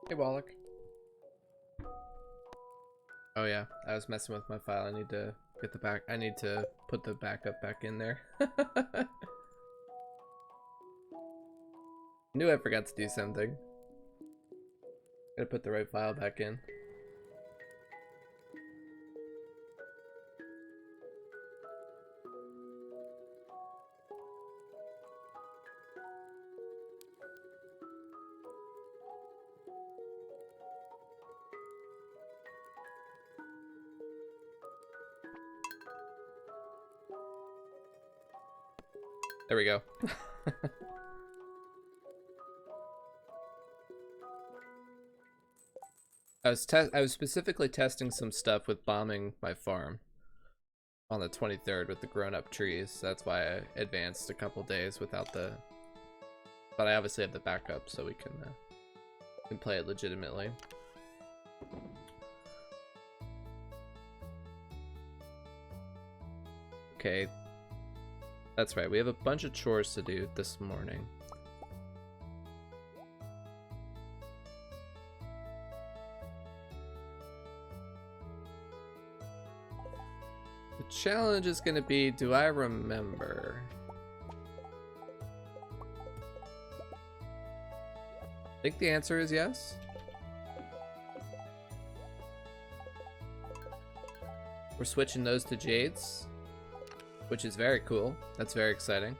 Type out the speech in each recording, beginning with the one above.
Hey, Wallach. Oh yeah, I was messing with my file. I need to get the back. I need to put the backup back in there. Knew I forgot to do something. Gotta put the right file back in. There we go. I was specifically testing some stuff with bombing my farm on the 23rd with the grown-up trees. That's why I advanced a couple days without the. But I obviously have the backup, so we can play it legitimately. Okay, that's right. We have a bunch of chores to do this morning. The challenge is going to be, do I remember? I think the answer is yes. We're switching those to jades, which is very cool. That's very exciting.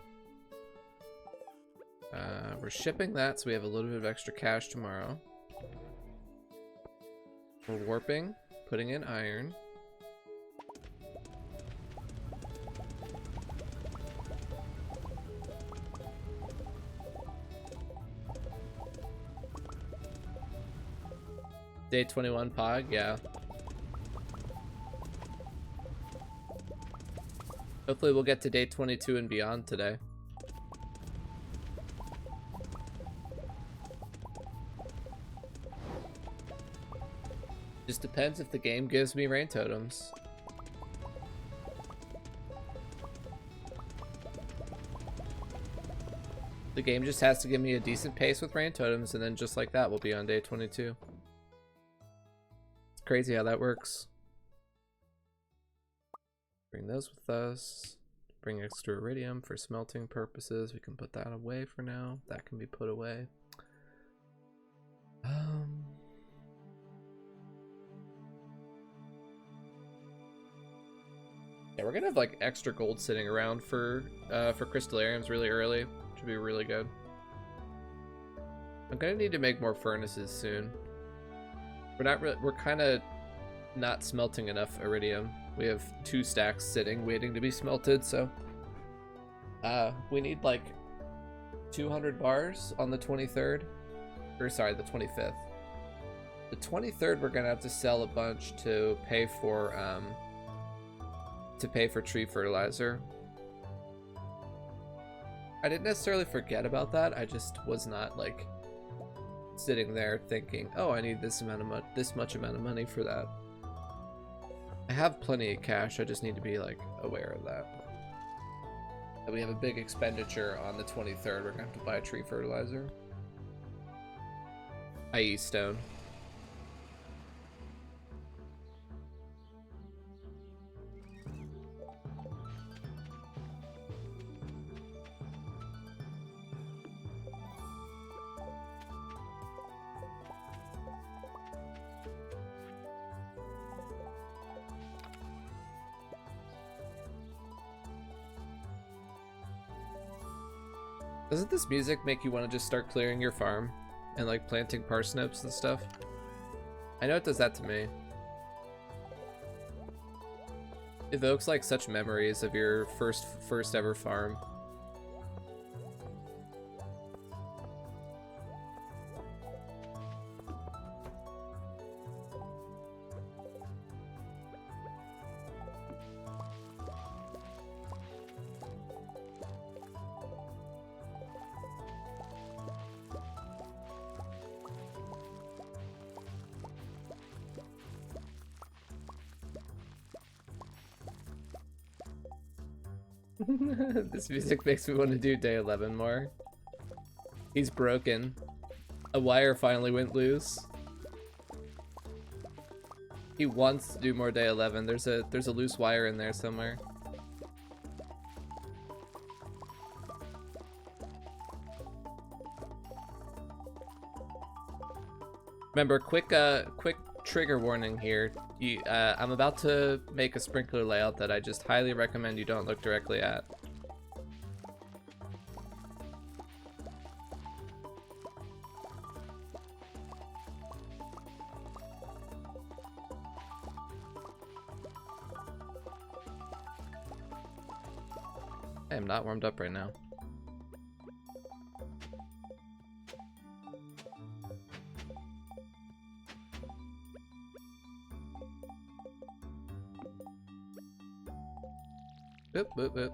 We're shipping that, so we have a little bit of extra cash tomorrow. We're warping, putting in iron. Day 21 pog, yeah. Hopefully we'll get to day 22 and beyond today. Just depends if the game gives me rain totems. The game just has to give me a decent pace with rain totems, and then just like that, we'll be on day 22. It's crazy how that works. Bring those with us. Bring extra iridium for smelting purposes. We can put that away for now. That can be put away. Yeah, we're gonna have like extra gold sitting around for crystallariums really early, which would be really good. I'm gonna need to make more furnaces soon. We're kind of not smelting enough iridium. We have 2 stacks sitting waiting to be smelted, so we need like 200 bars on the 23rd, or sorry, the 25th. The 23rd we're gonna have to sell a bunch to pay for tree fertilizer. I didn't necessarily forget about that. I just was not like sitting there thinking, oh, I need this much amount of money for that. I have plenty of cash. I just need to be like aware of that. And we have a big expenditure on the 23rd. We're gonna have to buy tree fertilizer, i.e. stone. Doesn't this music make you want to just start clearing your farm and like planting parsnips and stuff? I know it does that to me. It evokes like such memories of your first ever farm. This music makes me want to do day 11 more. He's broken. A wire finally went loose. He wants to do more day 11. There's a loose wire in there somewhere. Remember, quick trigger warning here. I'm about to make a sprinkler layout that I just highly recommend you don't look directly at. I am not warmed up right now. Boop, boop, boop.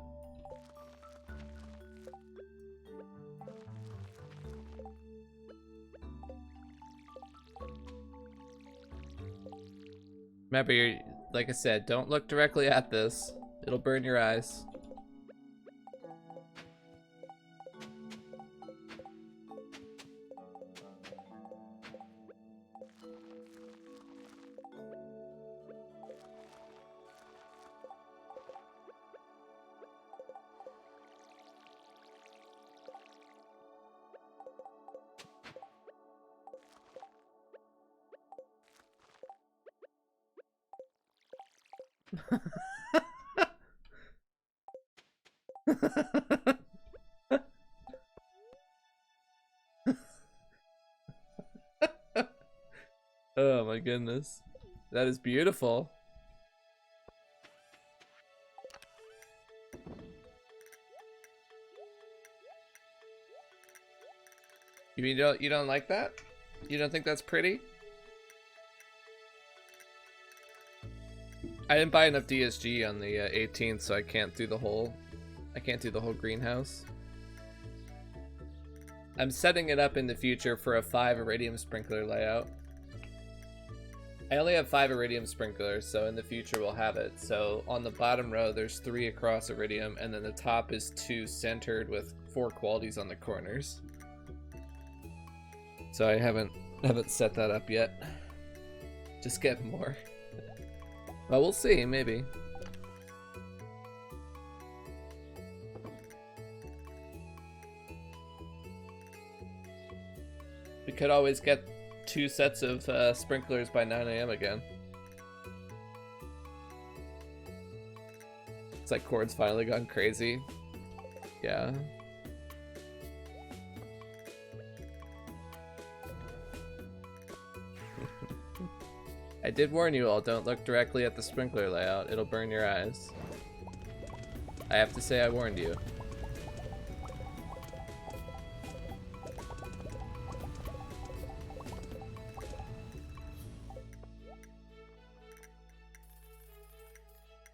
Remember, like I said, don't look directly at this. It'll burn your eyes. Oh my goodness. That is beautiful. You mean you don't like that? You don't think that's pretty? I didn't buy enough DSG on the 18th, so I can't do the whole greenhouse. I'm setting it up in the future for a 5 iridium sprinkler layout. I only have 5 iridium sprinklers, so in the future we'll have it. So on the bottom row there's 3 across iridium, and then the top is 2 centered with 4 qualities on the corners. So I haven't set that up yet. Just get more. Well, we'll see, maybe. We could always get 2 sets of sprinklers by 9 AM again. It's like Cord's finally gone crazy. Yeah. I did warn you all, don't look directly at the sprinkler layout. It'll burn your eyes. I have to say I warned you.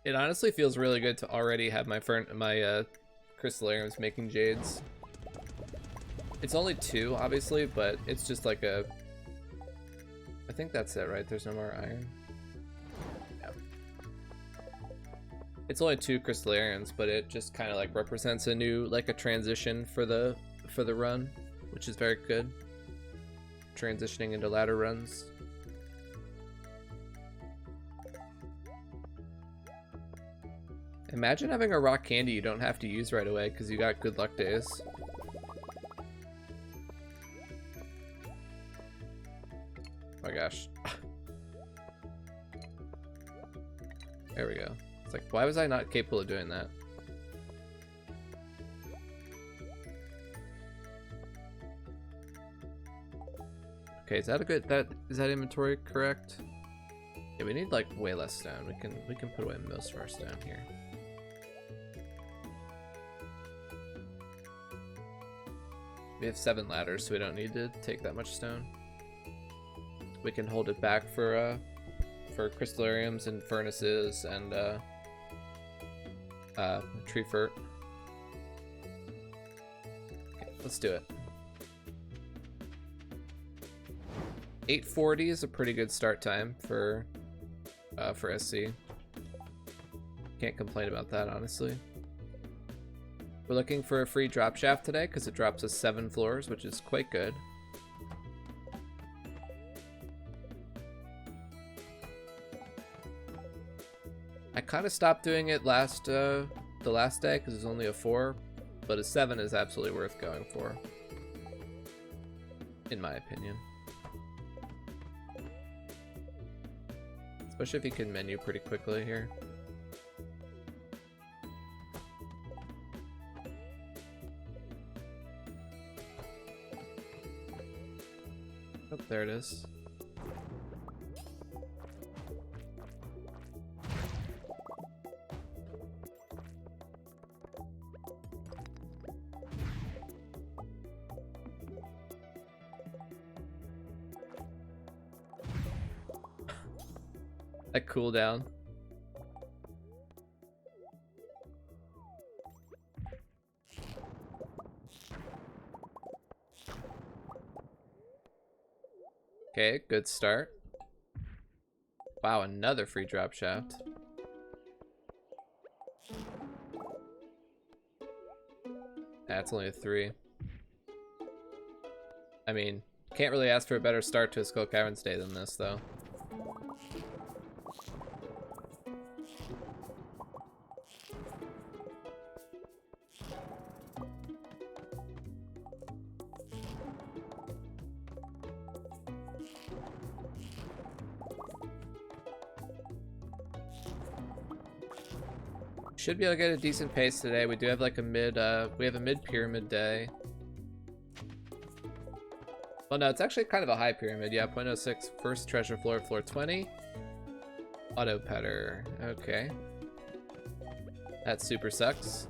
It honestly feels really good to already have my crystallariums making jades. It's only 2, obviously, but it's just like a... I think that's it, right? There's no more iron. Yeah. It's only 2 crystallariums, but it just kind of like represents a new, like a transition for the run, which is very good. Transitioning into ladder runs. Imagine having a rock candy you don't have to use right away because you got good luck days. Oh my gosh. There we go. It's like, why was I not capable of doing that? Okay, is that a good, is that inventory correct? Yeah, we need like way less stone. We can put away most of our stone here. We have 7 ladders, so we don't need to take that much stone. We can hold it back for crystallariums and furnaces and tree fert. Okay, let's do it. 8:40 is a pretty good start time for SC. Can't complain about that, honestly. We're looking for a free drop shaft today because it drops us 7 floors, which is quite good. I kind of stopped doing it the last day because it's only a 4, but a 7 is absolutely worth going for, in my opinion. Especially if you can menu pretty quickly here. Oh, there it is. That cooldown. Okay, good start. Wow, another free drop shaft. That's only a 3. I mean, can't really ask for a better start to a Skull Caverns day than this, though. Should be able to get a decent pace today. We do have like a mid pyramid day. Well, no, it's actually kind of a high pyramid. Yeah, 0.06, first treasure floor, floor 20. Auto petter, okay. That super sucks.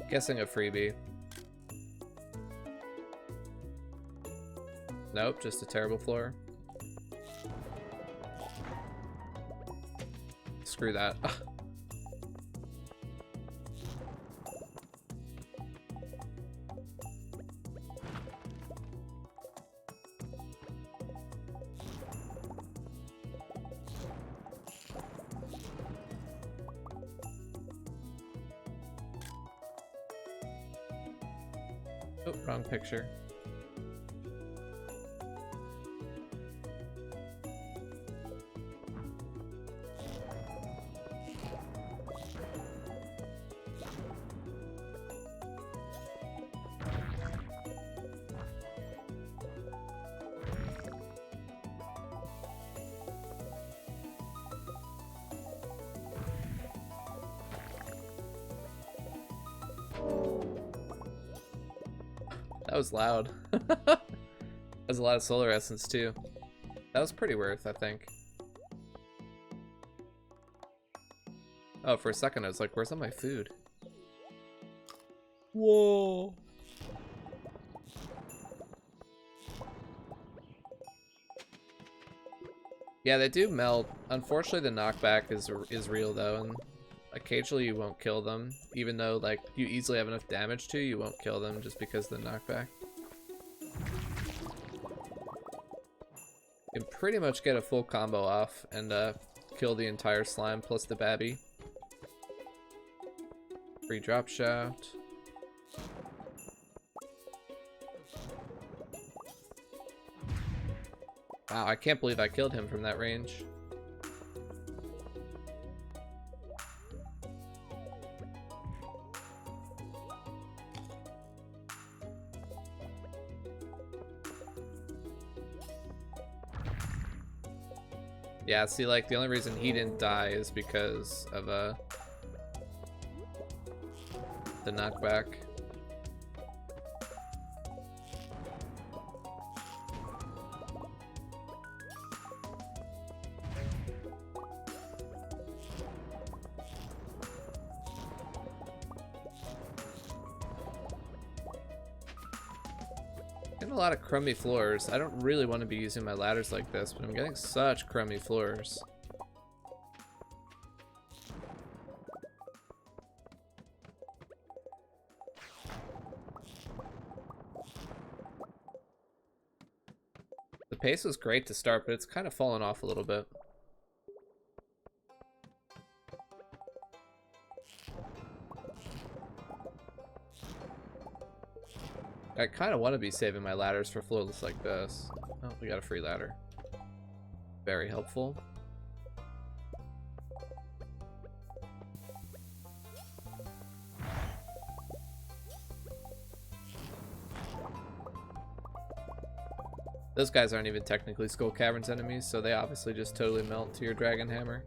Guessing a freebie. Nope, just a terrible floor. Screw that. Oh, wrong picture. That was loud. That was a lot of solar essence too. That was pretty worth, I think. Oh, for a second I was like, where's all my food? Whoa. Yeah, they do melt. Unfortunately, the knockback is real though, and occasionally you won't kill them, even though like you easily have enough damage to, you won't kill them just because of the knockback. You can pretty much get a full combo off and kill the entire slime plus the babby. Free drop shaft. Wow, I can't believe I killed him from that range. Yeah, see, like, the only reason he didn't die is because of the knockback. Getting a lot of crummy floors. I don't really want to be using my ladders like this, but I'm getting such crummy floors. The pace was great to start, but it's kind of fallen off a little bit. I kind of want to be saving my ladders for floors like this. Oh, we got a free ladder. Very helpful. Those guys aren't even technically Skull Caverns enemies, so they obviously just totally melt to your Dragon Hammer.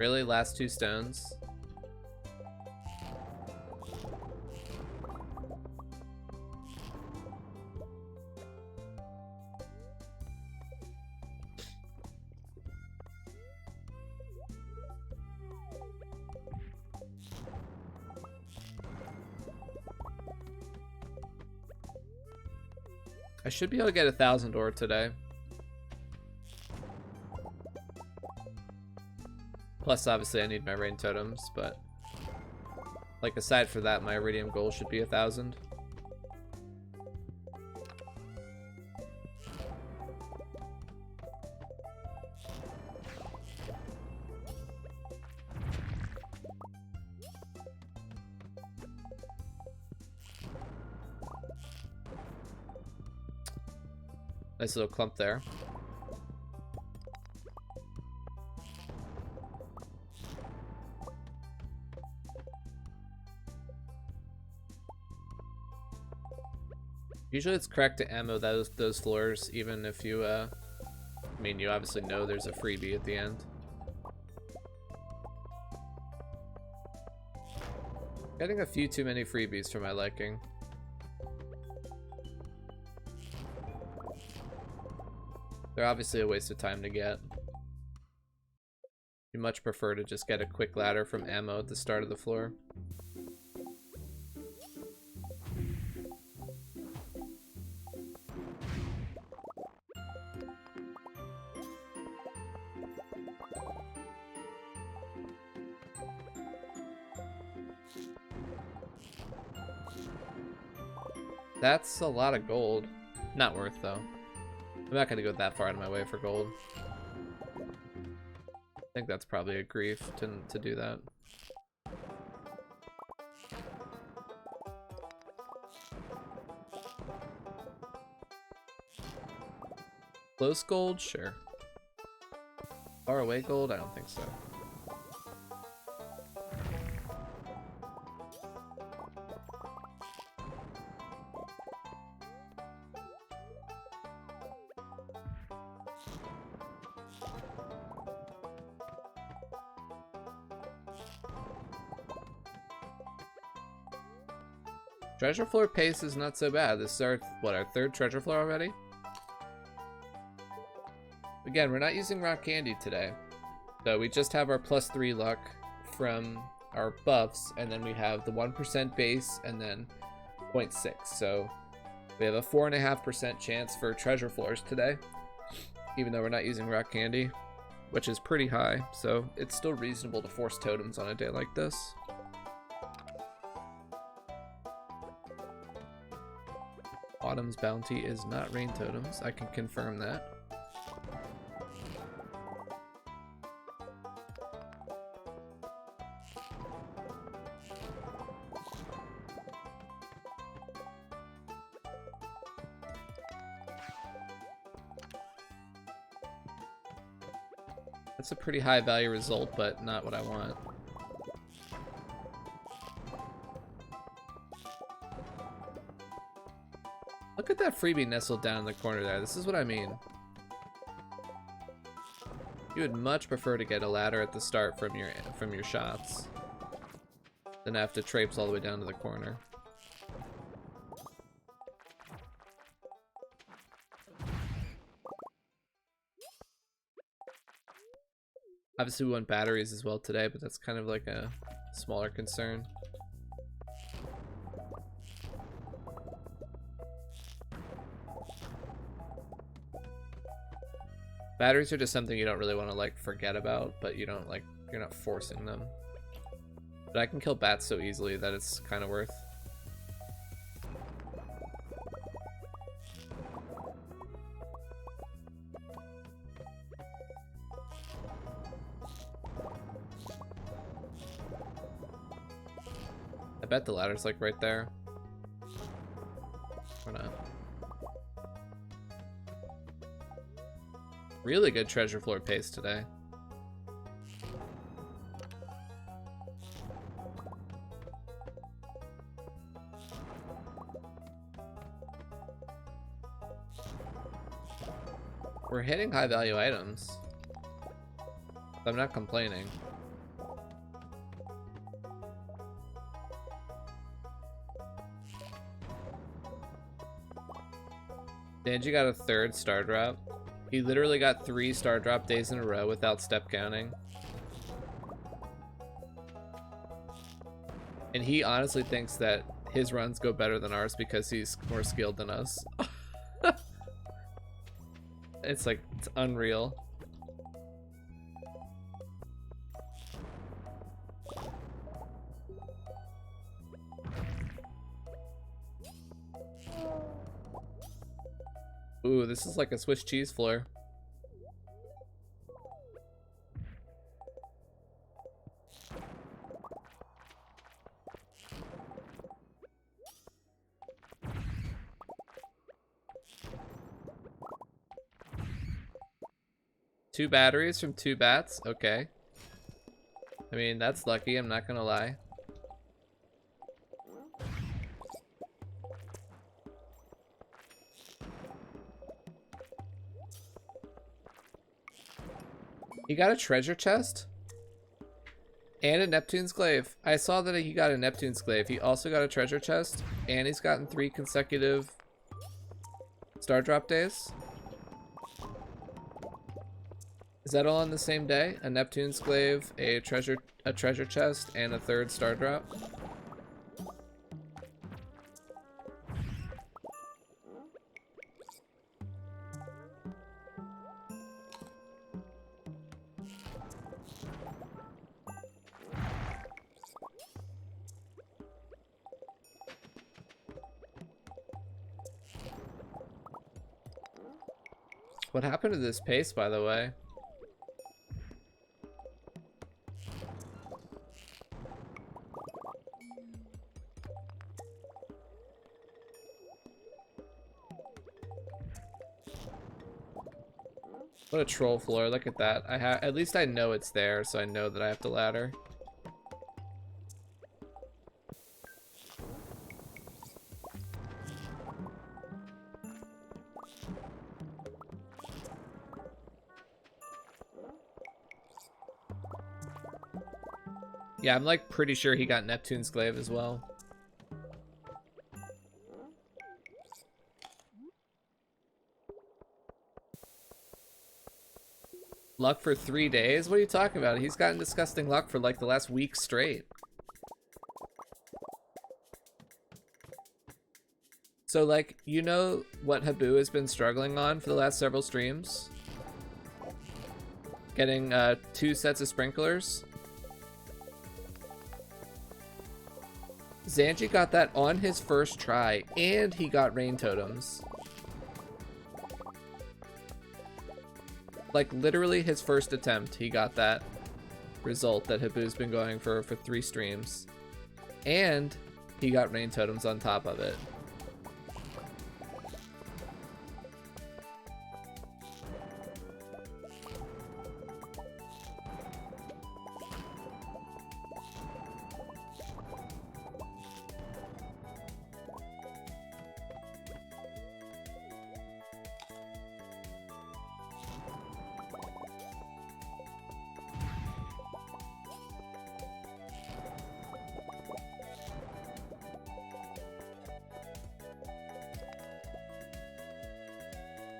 Really? Last 2 stones? I should be able to get 1,000 ore today. Plus, obviously, I need my rain totems, but like aside for that, my iridium goal should be 1,000. Nice little clump there. Usually it's correct to ammo those floors, even if you, I mean, you obviously know there's a freebie at the end. Getting a few too many freebies for my liking. They're obviously a waste of time to get. You much prefer to just get a quick ladder from ammo at the start of the floor. That's a lot of gold. Not worth, though. I'm not gonna go that far out of my way for gold. I think that's probably a grief to do that. Close gold? Sure. Far away gold? I don't think so. Treasure floor pace is not so bad. This is our, what, our 3rd treasure floor already? Again, we're not using rock candy today. So we just have our +3 luck from our buffs, and then we have the 1% base, and then 0.6. So we have a 4.5% chance for treasure floors today, even though we're not using rock candy, which is pretty high. So it's still reasonable to force totems on a day like this. Autumn's bounty is not rain totems. I can confirm that. That's a pretty high value result, but not what I want. Look at that freebie nestled down in the corner there. This is what I mean. You would much prefer to get a ladder at the start from your shots than have to traipse all the way down to the corner. Obviously we want batteries as well today, but that's kind of like a smaller concern. Batteries are just something you don't really want to like forget about, but you don't like, you're not forcing them. But I can kill bats so easily that it's kind of worth. I bet the ladder's like right there. Or not. Really good treasure floor pace today. We're hitting high value items. I'm not complaining. Danji got a 3rd star drop. He literally got 3 star drop days in a row without step counting. And he honestly thinks that his runs go better than ours because he's more skilled than us. It's like, it's unreal. Ooh, this is like a Swiss cheese floor. Two batteries from 2 bats? Okay. I mean, that's lucky, I'm not gonna lie. He got a treasure chest? And a Neptune's Glaive. I saw that he got a Neptune's Glaive. He also got a treasure chest, and he's gotten 3 consecutive star drop days. Is that all on the same day? A Neptune's Glaive, a treasure chest, and a 3rd star drop? What happened to this pace, by the way? What a troll floor, look at that. At least I know it's there, so I know that I have to ladder. Yeah, I'm like pretty sure he got Neptune's Glaive as well. Luck for 3 days? What are you talking about? He's gotten disgusting luck for like the last week straight. So like, you know what Habu has been struggling on for the last several streams? Getting 2 sets of sprinklers. Zanji got that on his first try, and he got rain totems. Like, literally his first attempt, he got that result that Habu's been going for 3 streams. And he got rain totems on top of it.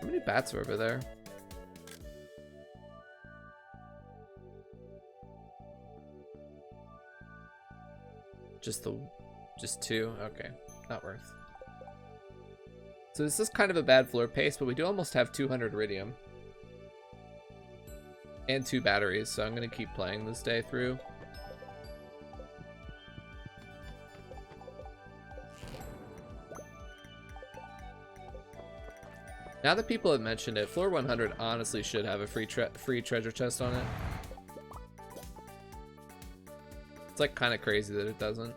How many bats are over there? Just 2? Okay, not worth. So this is kind of a bad floor pace, but we do almost have 200 iridium. And 2 batteries, so I'm gonna keep playing this day through. Now that people have mentioned it, floor 100 honestly should have a free treasure chest on it. It's like kind of crazy that it doesn't.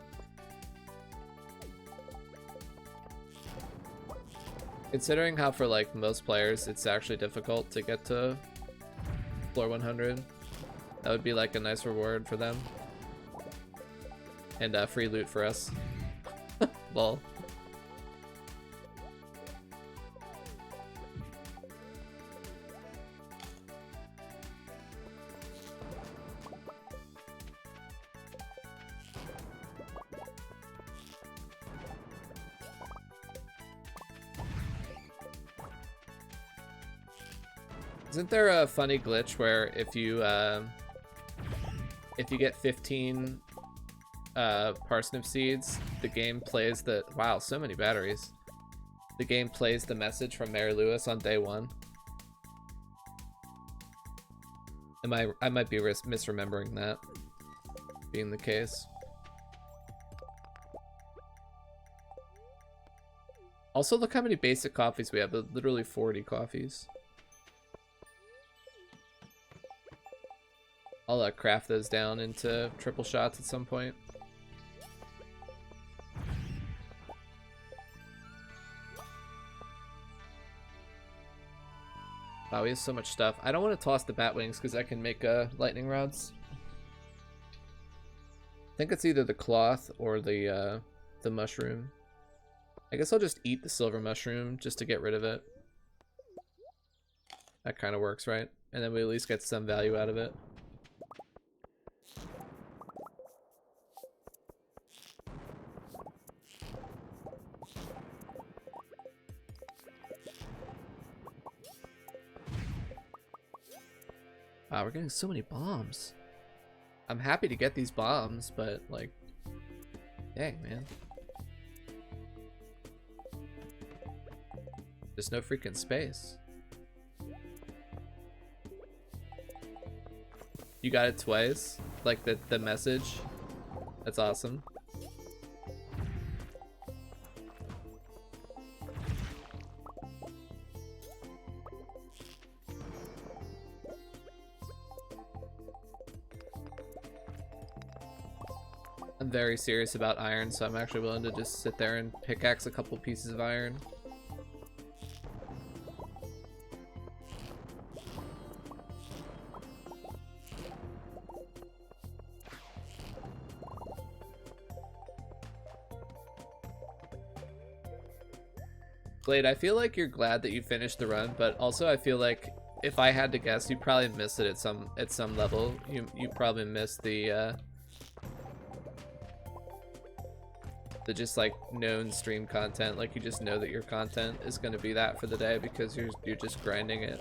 Considering how for like most players it's actually difficult to get to floor 100, that would be like a nice reward for them. And free loot for us. Lol. Isn't there a funny glitch where if you get 15 parsnip seeds, the game plays the wow, so many batteries. The game plays the message from Mary Lewis on day 1. I might be misremembering that being the case. Also, look how many basic coffees we have. Literally 40 coffees. I'll craft those down into triple shots at some point. Wow, we have so much stuff. I don't want to toss the bat wings because I can make lightning rods. I think it's either the cloth or the mushroom. I guess I'll just eat the silver mushroom just to get rid of it. That kind of works, right? And then we at least get some value out of it. Wow, we're getting so many bombs. I'm happy to get these bombs, but like, dang, man. There's no freaking space. You got it twice? Like the message? That's awesome. I'm very serious about iron, so I'm actually willing to just sit there and pickaxe a couple pieces of iron. Glade, I feel like you're glad that you finished the run, but also I feel like if I had to guess, you'd probably miss it at some level. You probably missed the just like known stream content. Like you just know that your content is going to be that for the day because you're just grinding it.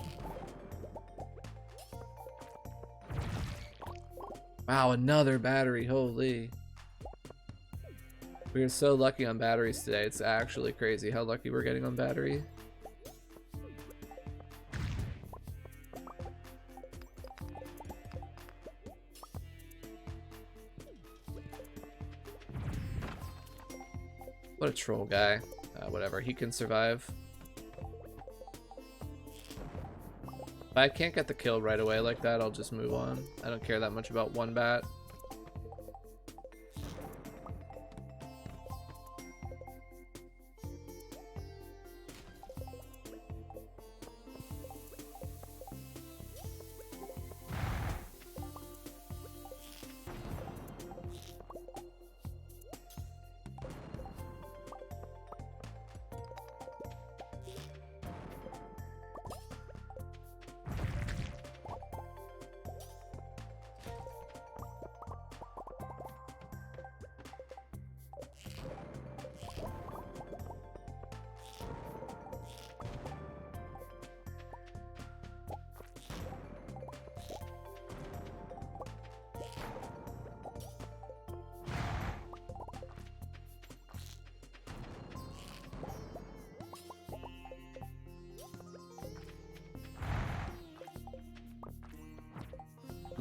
Wow, another battery, holy. We are so lucky on batteries today. It's actually crazy how lucky we're getting on battery. What a troll guy. Whatever, he can survive. If I can't get the kill right away like that, I'll just move on. I don't care that much about one bat.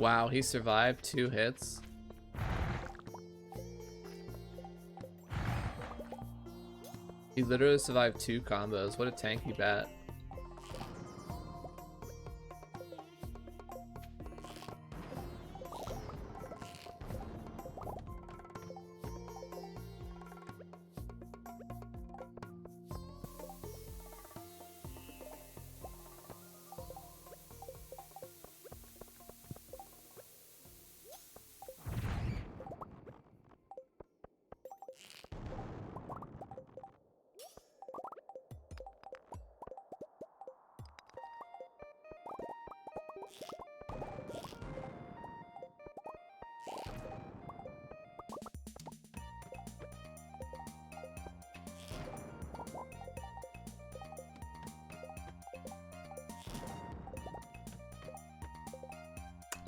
Wow, he survived 2 hits. He literally survived 2 combos. What a tanky bat.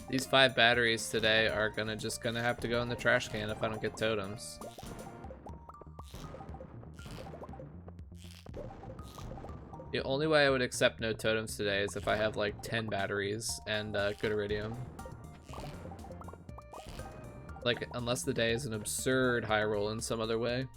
These 5 batteries today are just gonna have to go in the trash can if I don't get totems. The only way I would accept no totems today is if I have like 10 batteries and good iridium. Like, unless the day is an absurd high roll in some other way.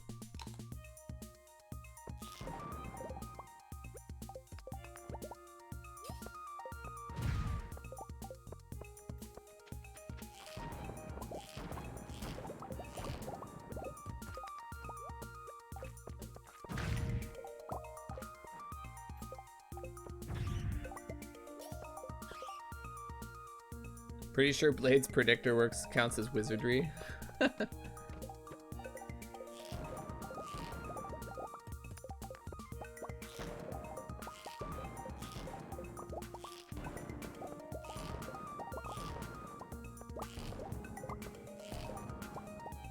Pretty sure Blade's predictor works counts as wizardry.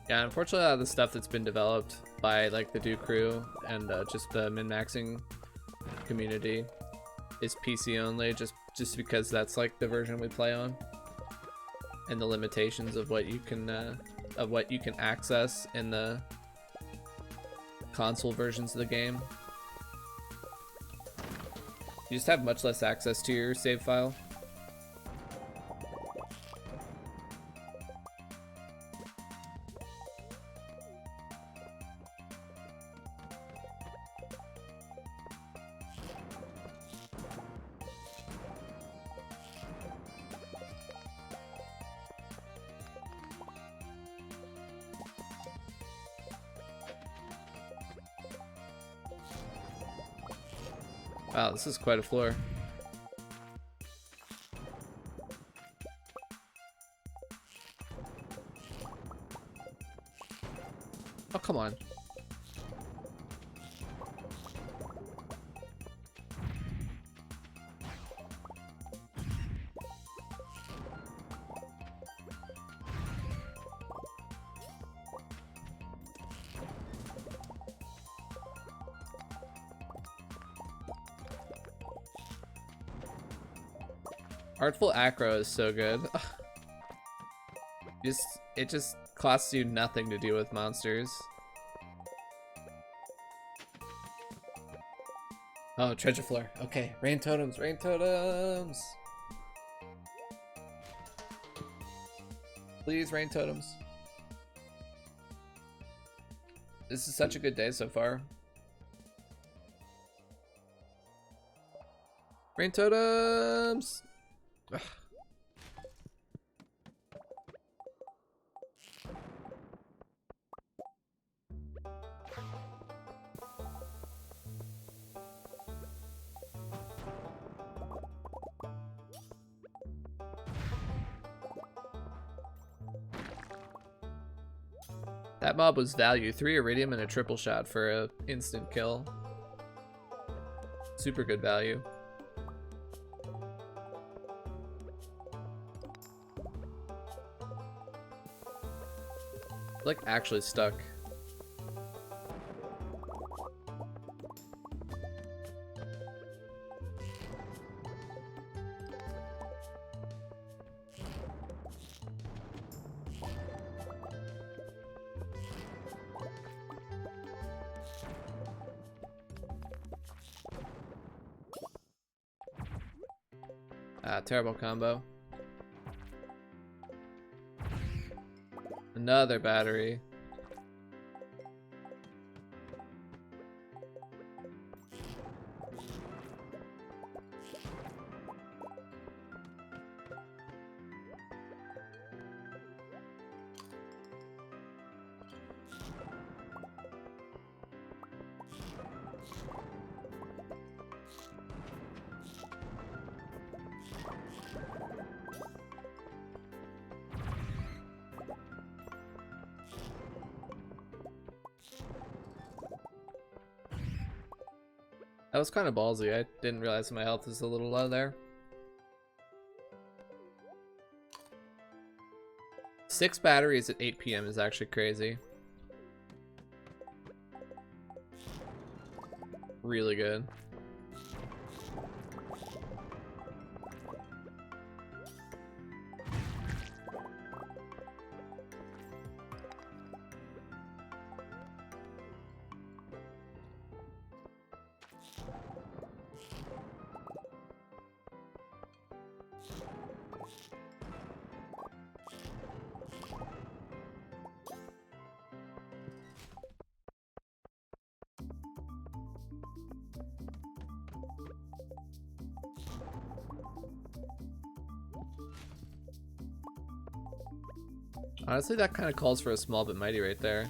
Yeah, unfortunately, a lot of the stuff that's been developed by like the Do crew and just the min-maxing community is PC only, just because that's like the version we play on, and the limitations of what you can access in the console versions of the game. You just have much less access to your save file. Wow, this is quite a floor. Oh, come on. Artful Acro is so good. It just costs you nothing to deal with monsters. Oh, treasure floor. Okay, rain totems, rain totems. Please, rain totems. This is such a good day so far. Rain totems! Ugh. That mob was value. 3 iridium and a triple shot for a instant kill. Super good value. Like actually stuck. Ah, terrible combo. Another battery. That was kind of ballsy. I didn't realize my health is a little low there. 6 batteries at 8 p.m. is actually crazy. Really good. Honestly, that kind of calls for a small but mighty right there.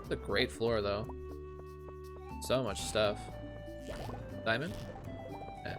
It's a great floor, though. So much stuff. Diamond? Yeah.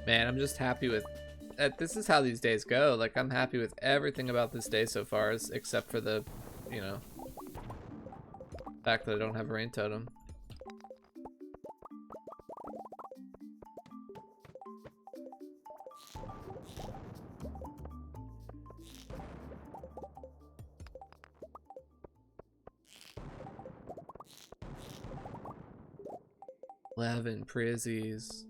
Man, I'm just happy with... this is how these days go. Like, I'm happy with everything about this day so far, except for the, you know, fact that I don't have a rain totem. Eleven prizzies.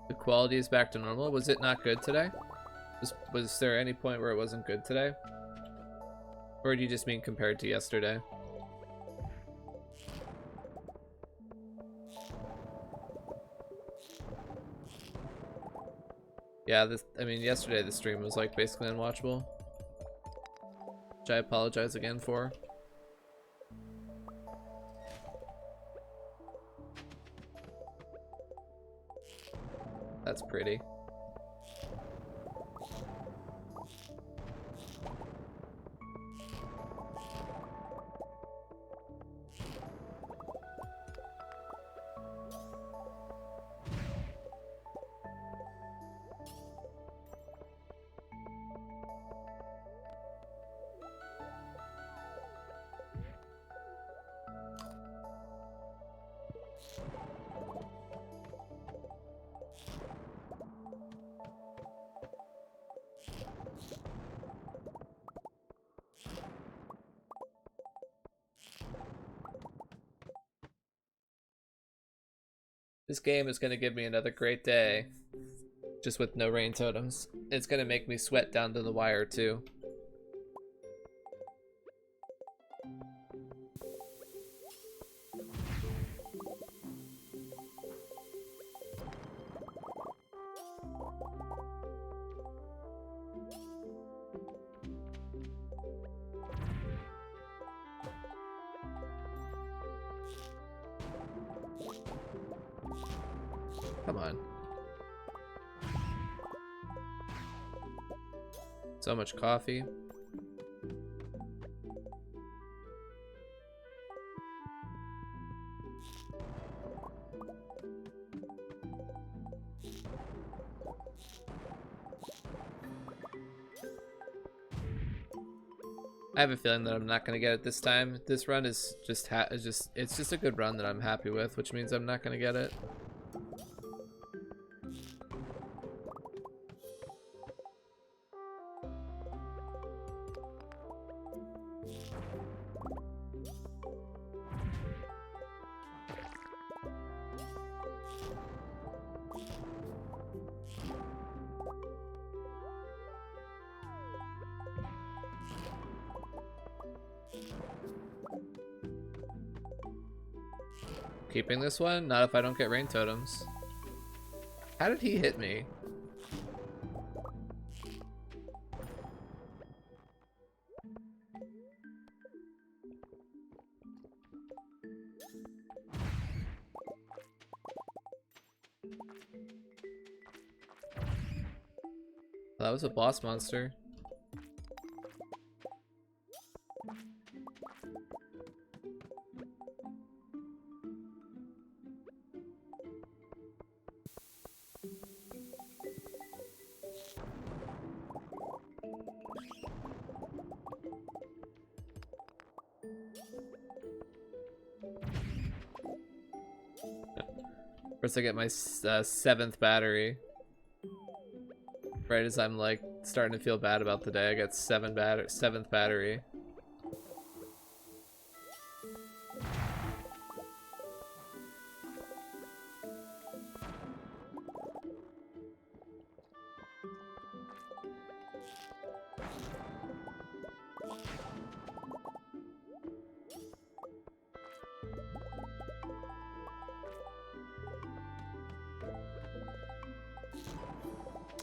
The quality is back to normal. Was it not good today? Was there any point where it wasn't good today? Or do you just mean compared to yesterday? Yeah, I mean, yesterday the stream was like basically unwatchable. Which I apologize again for. That's pretty. This game is going to give me another great day, just with no rain totems. It's going to make me sweat down to the wire too. Come on. So much coffee. I have a feeling that I'm not gonna get it this time. This run is it's just a good run that I'm happy with, which means I'm not gonna get it. Keeping this one? Not if I don't get rain totems. How did he hit me? That was a boss monster. First I get my 7th battery. Right as I'm like starting to feel bad about the day, I get 7th battery.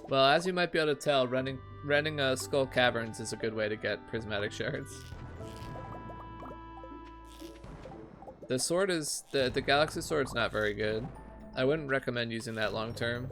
Well, as you might be able to tell, renting Skull Caverns is a good way to get prismatic shards. The sword is the Galaxy Sword's not very good. I wouldn't recommend using that long term.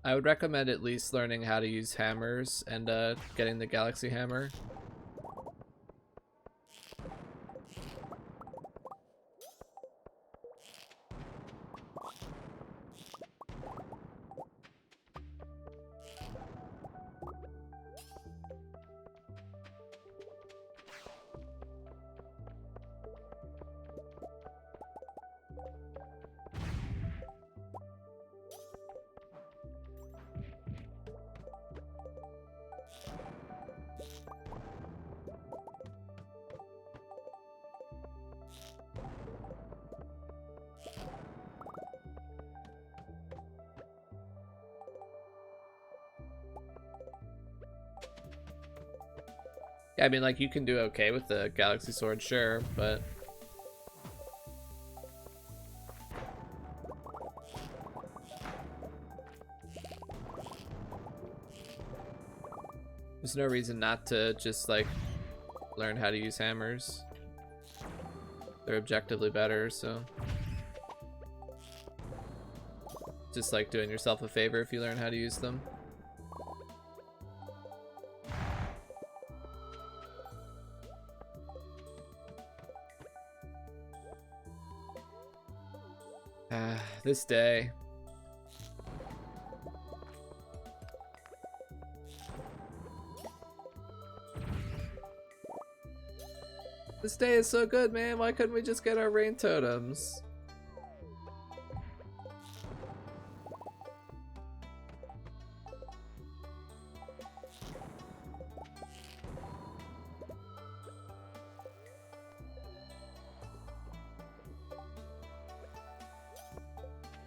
I would recommend at least learning how to use hammers and getting the Galaxy Hammer. Yeah, I mean, like, you can do okay with the Galaxy Sword, sure, but there's no reason not to just, like, learn how to use hammers. They're objectively better, so just, like, doing yourself a favor if you learn how to use them. This day. This day is so good, man. Why couldn't we just get our rain totems?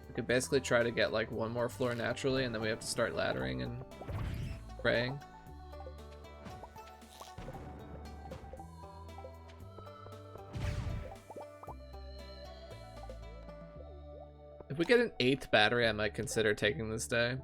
We could basically try to get like one more floor naturally, and then we have to start laddering and praying. If we get an 8th battery, I might consider taking this day.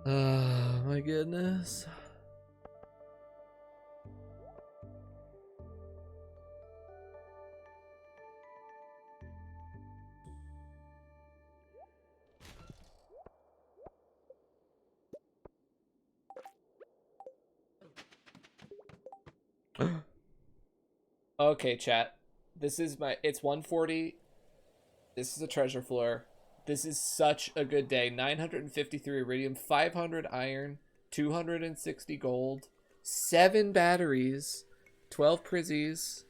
Oh my goodness. Okay, chat. This is it's 140. This is a treasure floor. This is such a good day. 953 iridium, 500 iron, 260 gold, 7 batteries, 12 prizzies.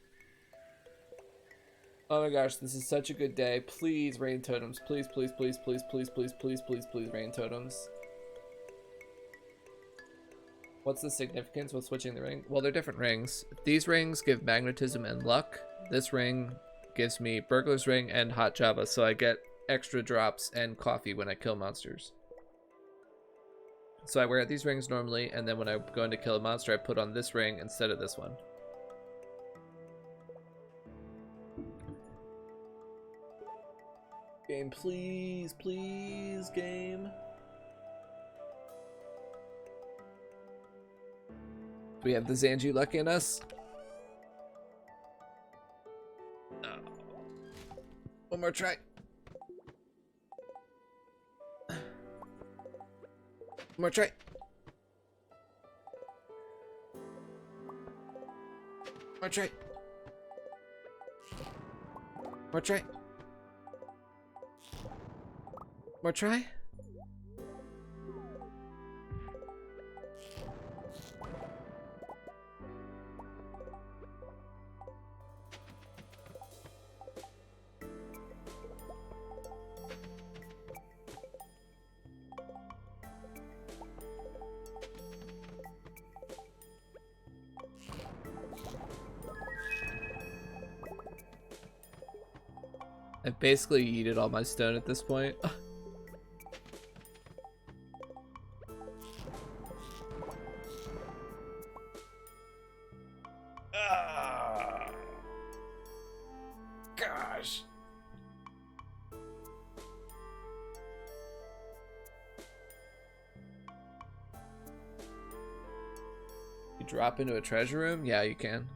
Oh my gosh, this is such a good day. Please, rain totems. Please, please, please, please, please, please, please, please, please, rain totems. What's the significance with switching the ring? Well, they're different rings. These rings give magnetism and luck. This ring gives me burglar's ring and hot java, so I get extra drops and coffee when I kill monsters. So I wear these rings normally, and then when I go in to kill a monster, I put on this ring instead of this one. Game, please, please, game. We have the Zanji luck in us. Oh. One more try. One more try. More try. More try. More try. I've basically yeeted all my stone at this point. Gosh. You drop into a treasure room? Yeah, you can.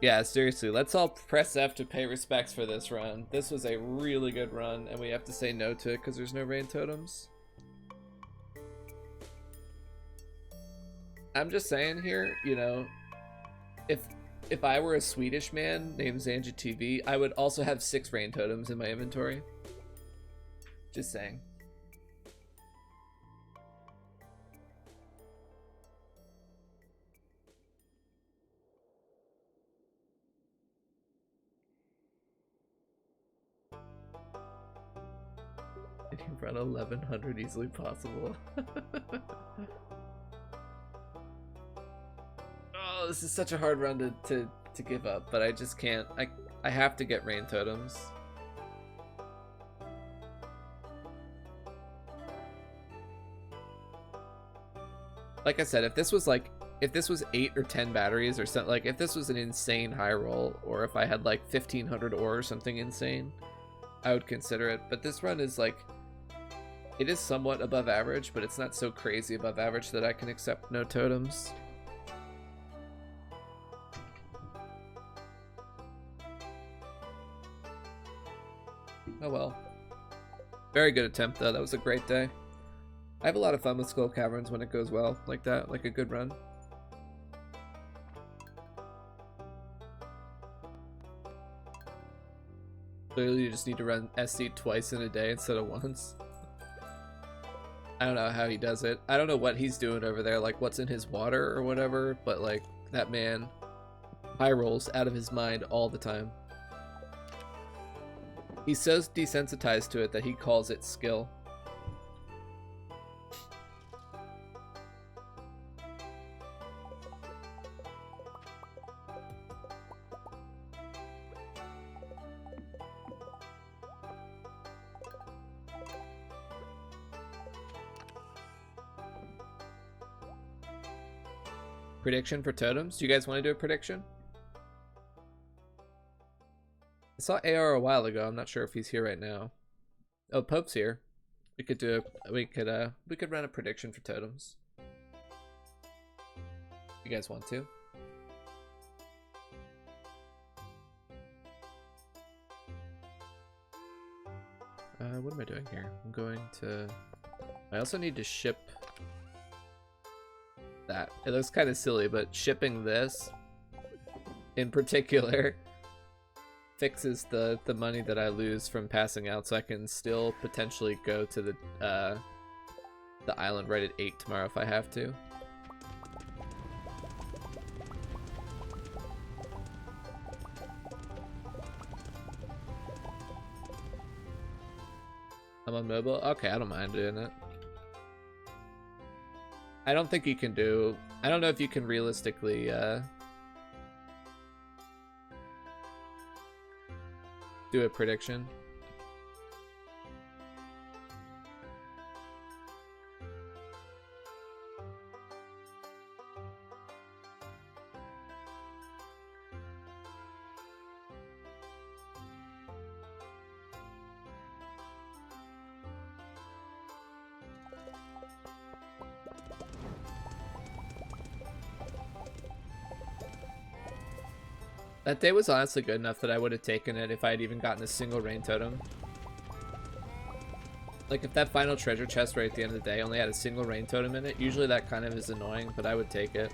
Yeah, seriously, let's all press F to pay respects for this run. This was a really good run, and we have to say no to it because there's no rain totems. I'm just saying here, you know, if I were a Swedish man named Zanja TV, I would also have 6 rain totems in my inventory. Just saying. Can you run 1100 easily possible? Oh, this is such a hard run to give up, but I just can't. I have to get rain totems. Like I said, if this was 8 or 10 batteries or something, like if this was an insane high roll, or if I had like 1500 ore or something insane, I would consider it. But this run is like, it is somewhat above average, but it's not so crazy above average that I can accept no totems. Oh well. Very good attempt though, that was a great day. I have a lot of fun with Skull Caverns when it goes well, like that, like a good run. Clearly you just need to run SC twice in a day instead of once. I don't know how he does it. I don't know what he's doing over there, like what's in his water or whatever, but like that man high rolls out of his mind all the time. He's so desensitized to it that he calls it skill. Prediction for totems? Do you guys want to do a prediction? I saw AR a while ago. I'm not sure if he's here right now. Oh, Pope's here. We could run a prediction for totems. You guys want to? What am I doing here? I'm going to... I also need to ship that. It looks kind of silly, but shipping this in particular fixes the money that I lose from passing out, so I can still potentially go to the island right at 8 tomorrow if I have to. I'm on mobile? Okay, I don't mind doing it. I don't think you can do... I don't know if you can realistically do a prediction. That day was honestly good enough that I would have taken it if I had even gotten a single rain totem. Like, if that final treasure chest right at the end of the day only had a single rain totem in it, usually that kind of is annoying, but I would take it.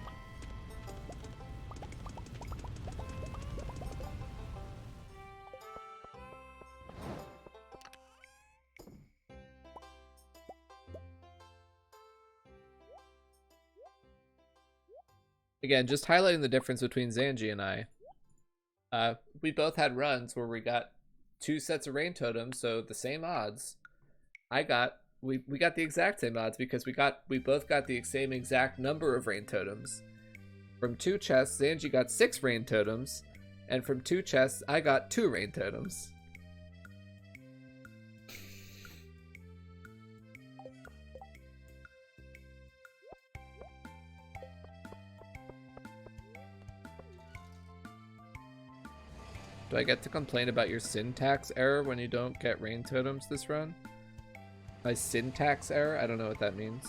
Again, just highlighting the difference between Zanji and I. We both had runs where we got 2 sets of rain totems, so the same odds. We got the exact same odds because we both got the same exact number of rain totems. From 2 chests, Zanji got 6 rain totems, and from 2 chests, I got 2 rain totems. Do I get to complain about your syntax error when you don't get rain totems this run? My syntax error? I don't know what that means.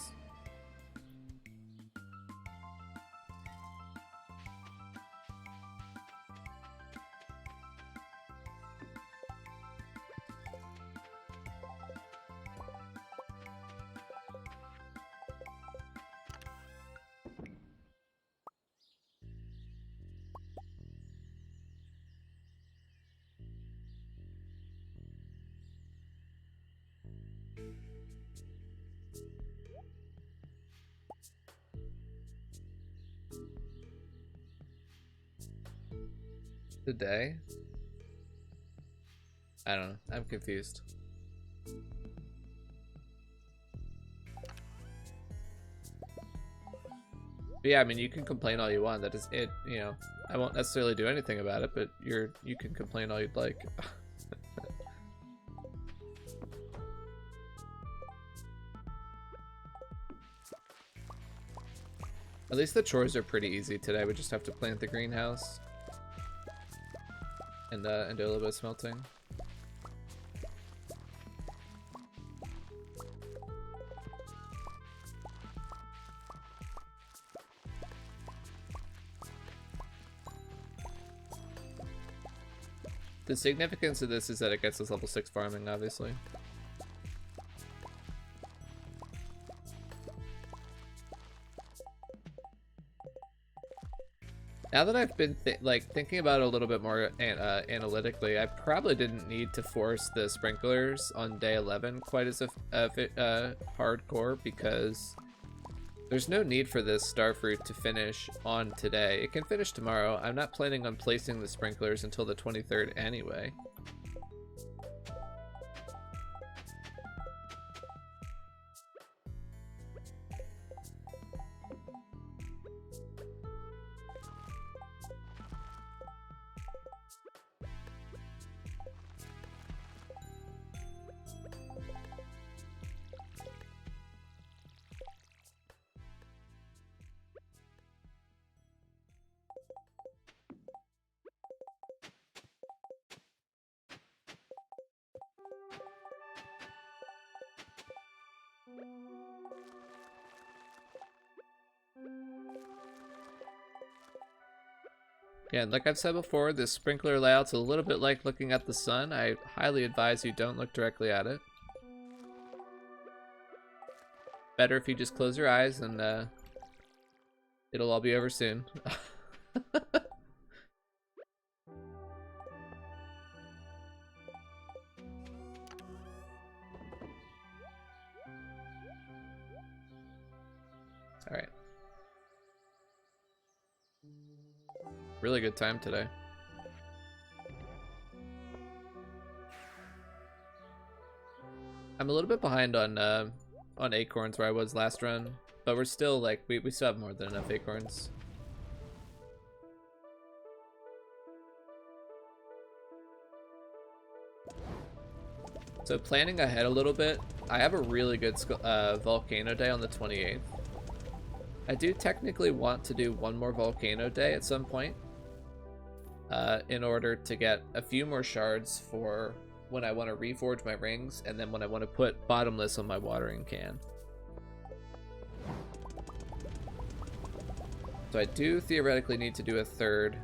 Today? I don't know. I'm confused. But yeah, I mean, you can complain all you want. That is it. You know, I won't necessarily do anything about it, but you can complain all you'd like. At least the chores are pretty easy today. We just have to plant the greenhouse and do a little bit of smelting. The significance of this is that it gets us level 6 farming, obviously. Now that I've been thinking about it a little bit more analytically, I probably didn't need to force the sprinklers on day 11 quite as hardcore, because there's no need for this starfruit to finish on today. It can finish tomorrow. I'm not planning on placing the sprinklers until the 23rd anyway. Yeah, and like I've said before, this sprinkler layout's a little bit like looking at the sun. I highly advise you don't look directly at it. Better if you just close your eyes and it'll all be over soon. Alright. Really good time today. I'm a little bit behind on acorns where I was last run, but we're still like, we still have more than enough acorns. So planning ahead a little bit, I have a really good volcano day on the 28th. I do technically want to do one more volcano day at some point in order to get a few more shards for when I want to reforge my rings and then when I want to put bottomless on my watering can. So I do theoretically need to do a third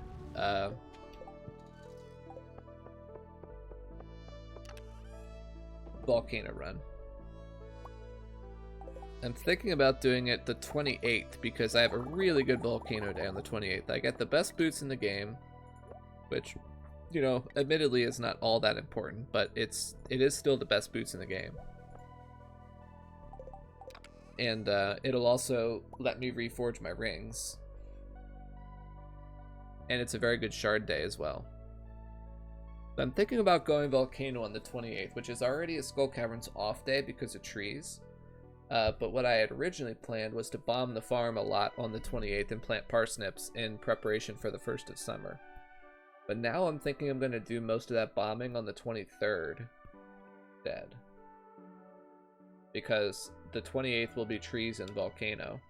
volcano run. I'm thinking about doing it the 28th because I have a really good volcano day on the 28th. I get the best boots in the game, which, you know, admittedly is not all that important, but it is still the best boots in the game. And it'll also let me reforge my rings. And it's a very good shard day as well. I'm thinking about going volcano on the 28th, which is already a Skull Cavern's off day because of trees. But what I had originally planned was to bomb the farm a lot on the 28th and plant parsnips in preparation for the 1st of summer. But now I'm thinking I'm going to do most of that bombing on the 23rd instead. Because the 28th will be trees and volcano.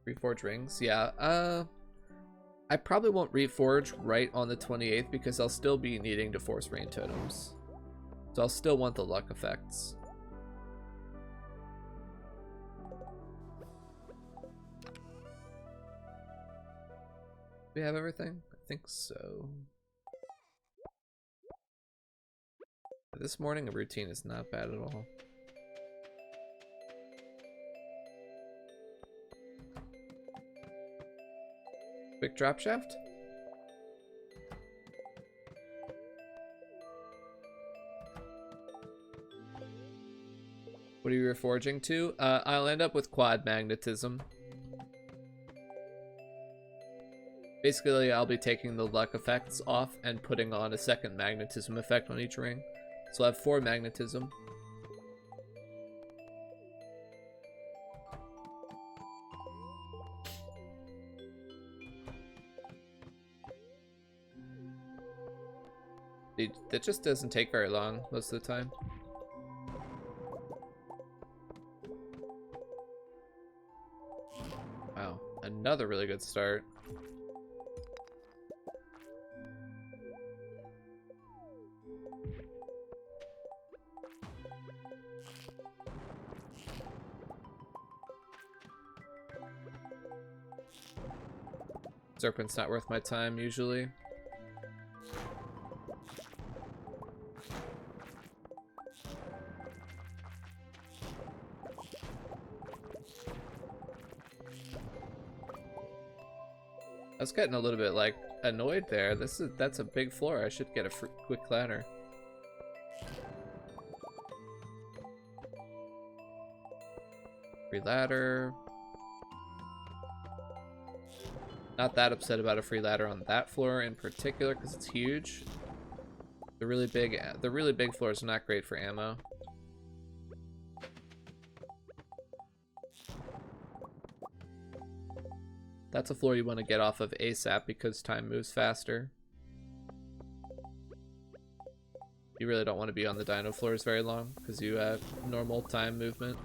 Reforge rings? Yeah, I probably won't reforge right on the 28th because I'll still be needing to force rain totems. So I'll still want the luck effects. Do we have everything? I think so. This morning, a routine is not bad at all. Quick drop shaft? What are you reforging to? I'll end up with quad magnetism. Basically, I'll be taking the luck effects off and putting on a second magnetism effect on each ring. So I'll have 4 magnetism. That just doesn't take very long most of the time. Wow, another really good start. Serpent's not worth my time usually. I was getting a little bit like annoyed there. That's a big floor. I should get a quick ladder. Free ladder. Not that upset about a free ladder on that floor in particular because it's huge. The really big floor is not great for ammo. That's a floor you want to get off of ASAP because time moves faster. You really don't want to be on the dino floors very long because you have normal time movement.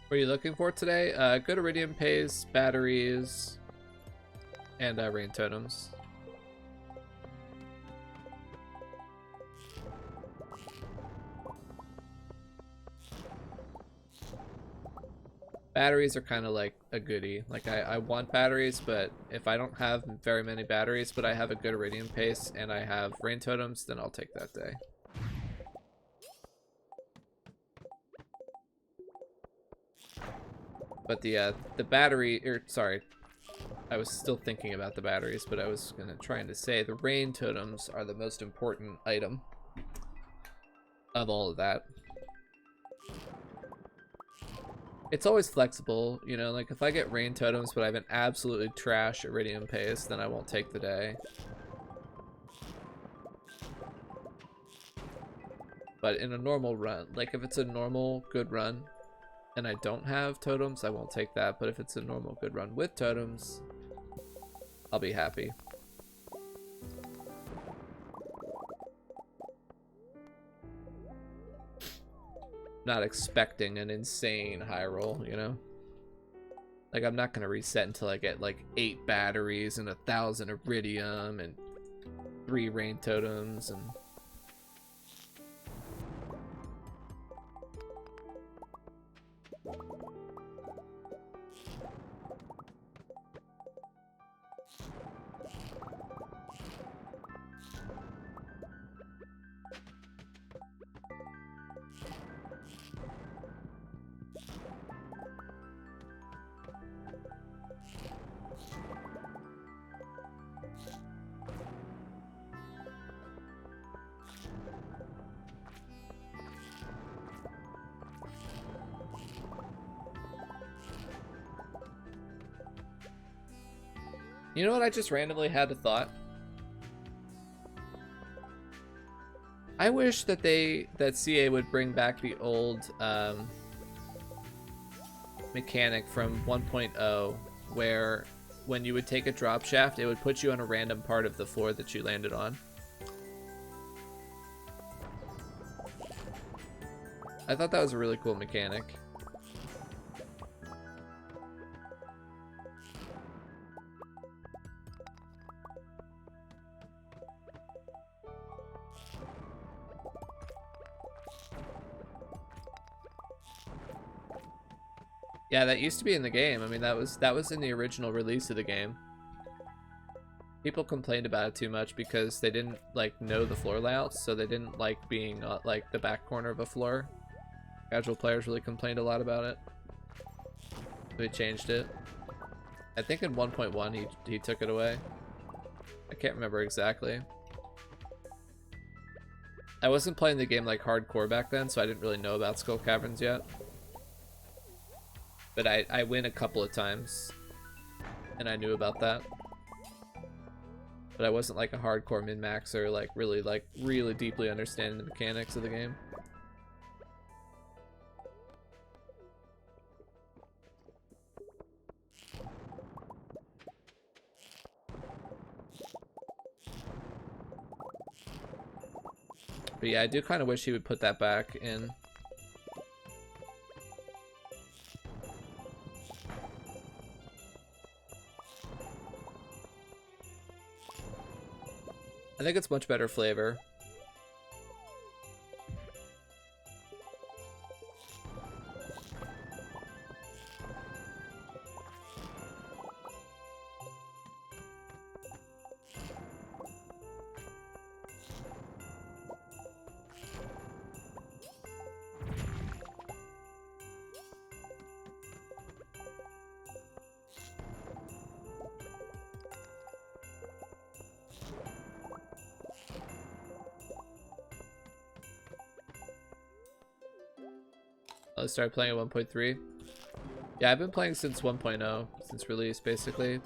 What are you looking for today? Good iridium paste, batteries, and rain totems. Batteries are kind of like a goodie. Like, I want batteries, but if I don't have very many batteries, but I have a good iridium paste and I have rain totems, then I'll take that day. But the battery, or sorry, I was still thinking about the batteries, but I was trying to say the rain totems are the most important item of all of that. It's always flexible, you know, like if I get rain totems but I have an absolutely trash iridium paste, then I won't take the day. But in a normal run, like if it's a normal good run and I don't have totems, I won't take that. But if it's a normal good run with totems, I'll be happy. Not expecting an insane high roll, you know? Like, I'm not gonna reset until I get like 8 batteries and 1,000 iridium and 3 rain totems and... You know what I just randomly had a thought? I wish that CA would bring back the old mechanic from 1.0 where when you would take a drop shaft, it would put you on a random part of the floor that you landed on. I thought that was a really cool mechanic. Yeah, that used to be in the game. I mean, that was in the original release of the game. People complained about it too much because they didn't like know the floor layouts, so they didn't like being like the back corner of a floor. Casual players really complained a lot about it. So he changed it. I think in 1.1 he took it away. I can't remember exactly. I wasn't playing the game like hardcore back then, so I didn't really know about Skull Caverns yet. But I win a couple of times, and I knew about that. But I wasn't like a hardcore min-maxer, like really deeply understanding the mechanics of the game. But yeah, I do kind of wish he would put that back in. I think it's much better flavor. I started playing at 1.3. Yeah, I've been playing since 1.0, since release, basically.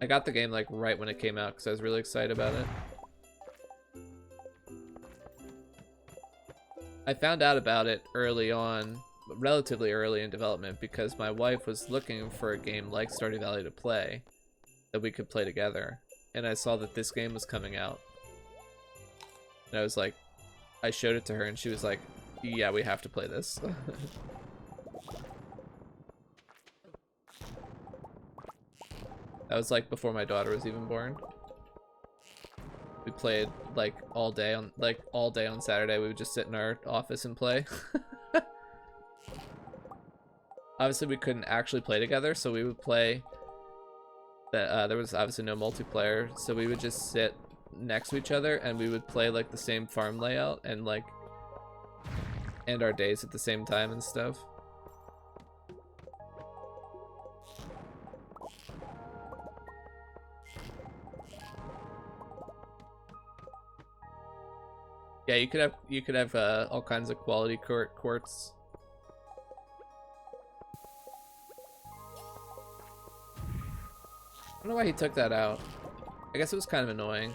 I got the game like right when it came out because I was really excited about it. I found out about it early on, relatively early in development, because my wife was looking for a game like Stardew Valley to play that we could play together. And I saw that this game was coming out. And I was like, I showed it to her and she was like, Yeah, we have to play this. That was like before my daughter was even born. We played like all day on Saturday. We would just sit in our office and play. Obviously, we couldn't actually play together, so we would play. There was obviously no multiplayer, so we would just sit next to each other and we would play like the same farm layout and like end our days at the same time and stuff. Yeah, you could have all kinds of quality quartz. I don't know why he took that out. I guess it was kind of annoying.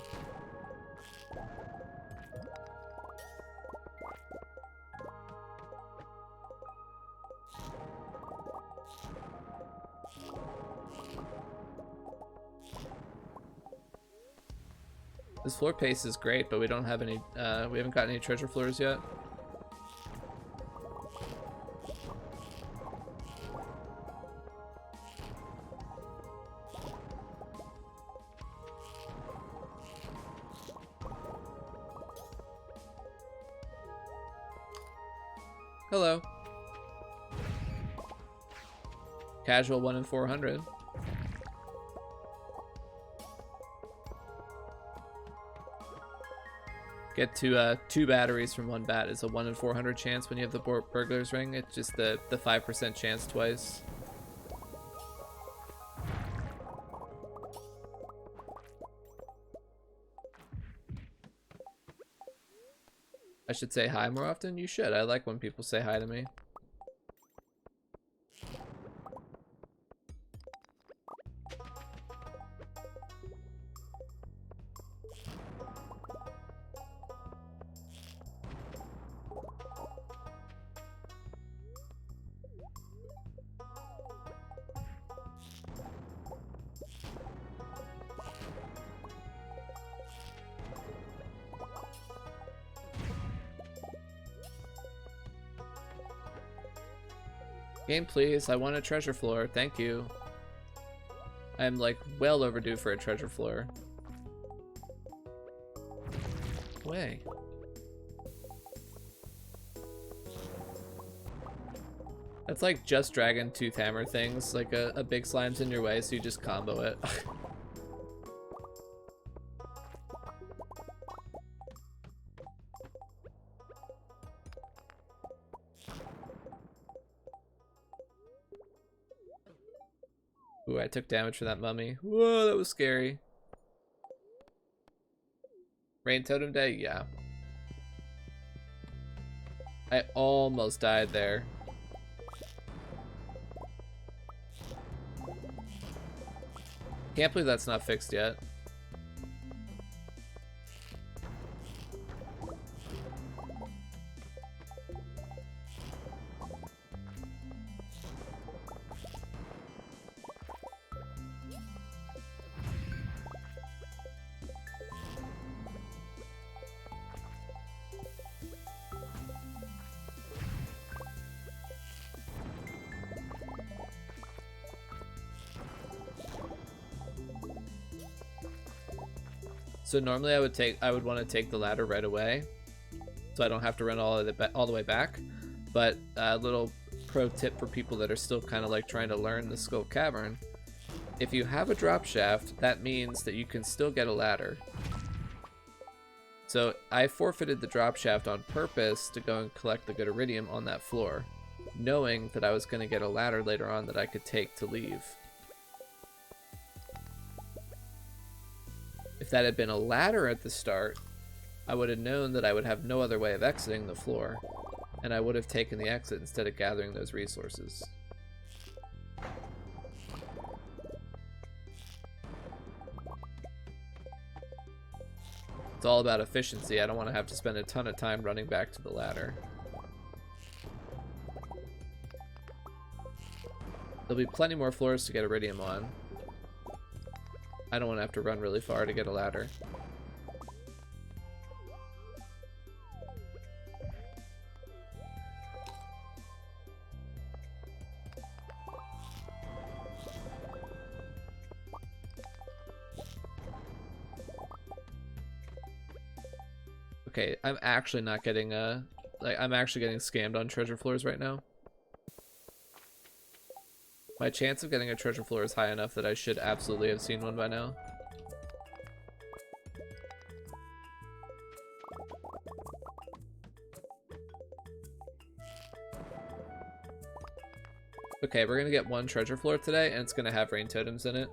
This floor pace is great, but we don't have any, we haven't got any treasure floors yet. Hello. Casual 1 in 400. Get to 2 batteries from 1 bat is a 1 in 400 chance when you have the burglar's ring. It's just the 5% chance twice. I should say hi more often? You should. I like when people say hi to me. Game, please. I want a treasure floor. Thank you. I'm like well overdue for a treasure floor. Way. That's like just dragon tooth hammer things. Like a big slime's in your way, so you just combo it. Ooh, I took damage for that mummy. Whoa, that was scary. Rain Totem Day? Yeah. I almost died there. Can't believe that's not fixed yet. So normally I would want to take the ladder right away, so I don't have to run all the way back. But a little pro tip for people that are still kind of like trying to learn the Skull Cavern: if you have a drop shaft, that means that you can still get a ladder. So I forfeited the drop shaft on purpose to go and collect the good iridium on that floor, knowing that I was going to get a ladder later on that I could take to leave. If that had been a ladder at the start, I would have known that I would have no other way of exiting the floor, and I would have taken the exit instead of gathering those resources. It's all about efficiency. I don't want to have to spend a ton of time running back to the ladder. There'll be plenty more floors to get iridium on. I don't want to have to run really far to get a ladder. Okay, I'm actually not getting like I'm actually getting scammed on treasure floors right now. My chance of getting a treasure floor is high enough that I should absolutely have seen one by now. Okay, we're gonna get one treasure floor today, and it's gonna have rain totems in it.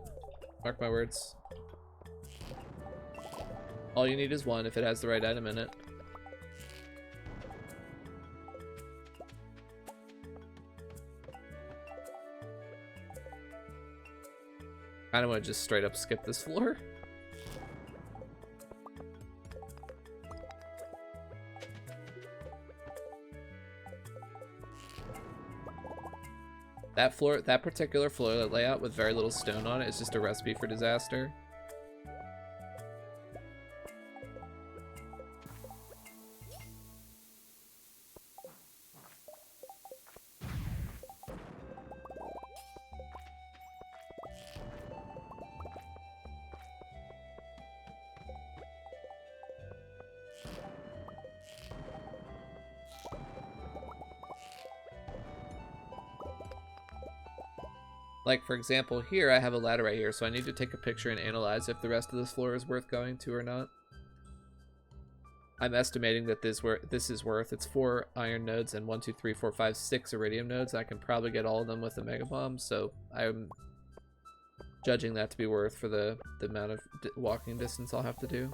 Mark my words. All you need is one if it has the right item in it. I don't want to just straight up skip this floor. That floor, that particular floor layout with very little stone on it is just a recipe for disaster. Like, for example, here I have a ladder right here, so I need to take a picture and analyze if the rest of this floor is worth going to or not. I'm estimating that this is worth. It's 4 iron nodes and 1, 2, 3, 4, 5, 6 iridium nodes. I can probably get all of them with a mega bomb, so I'm judging that to be worth for the amount of walking distance I'll have to do.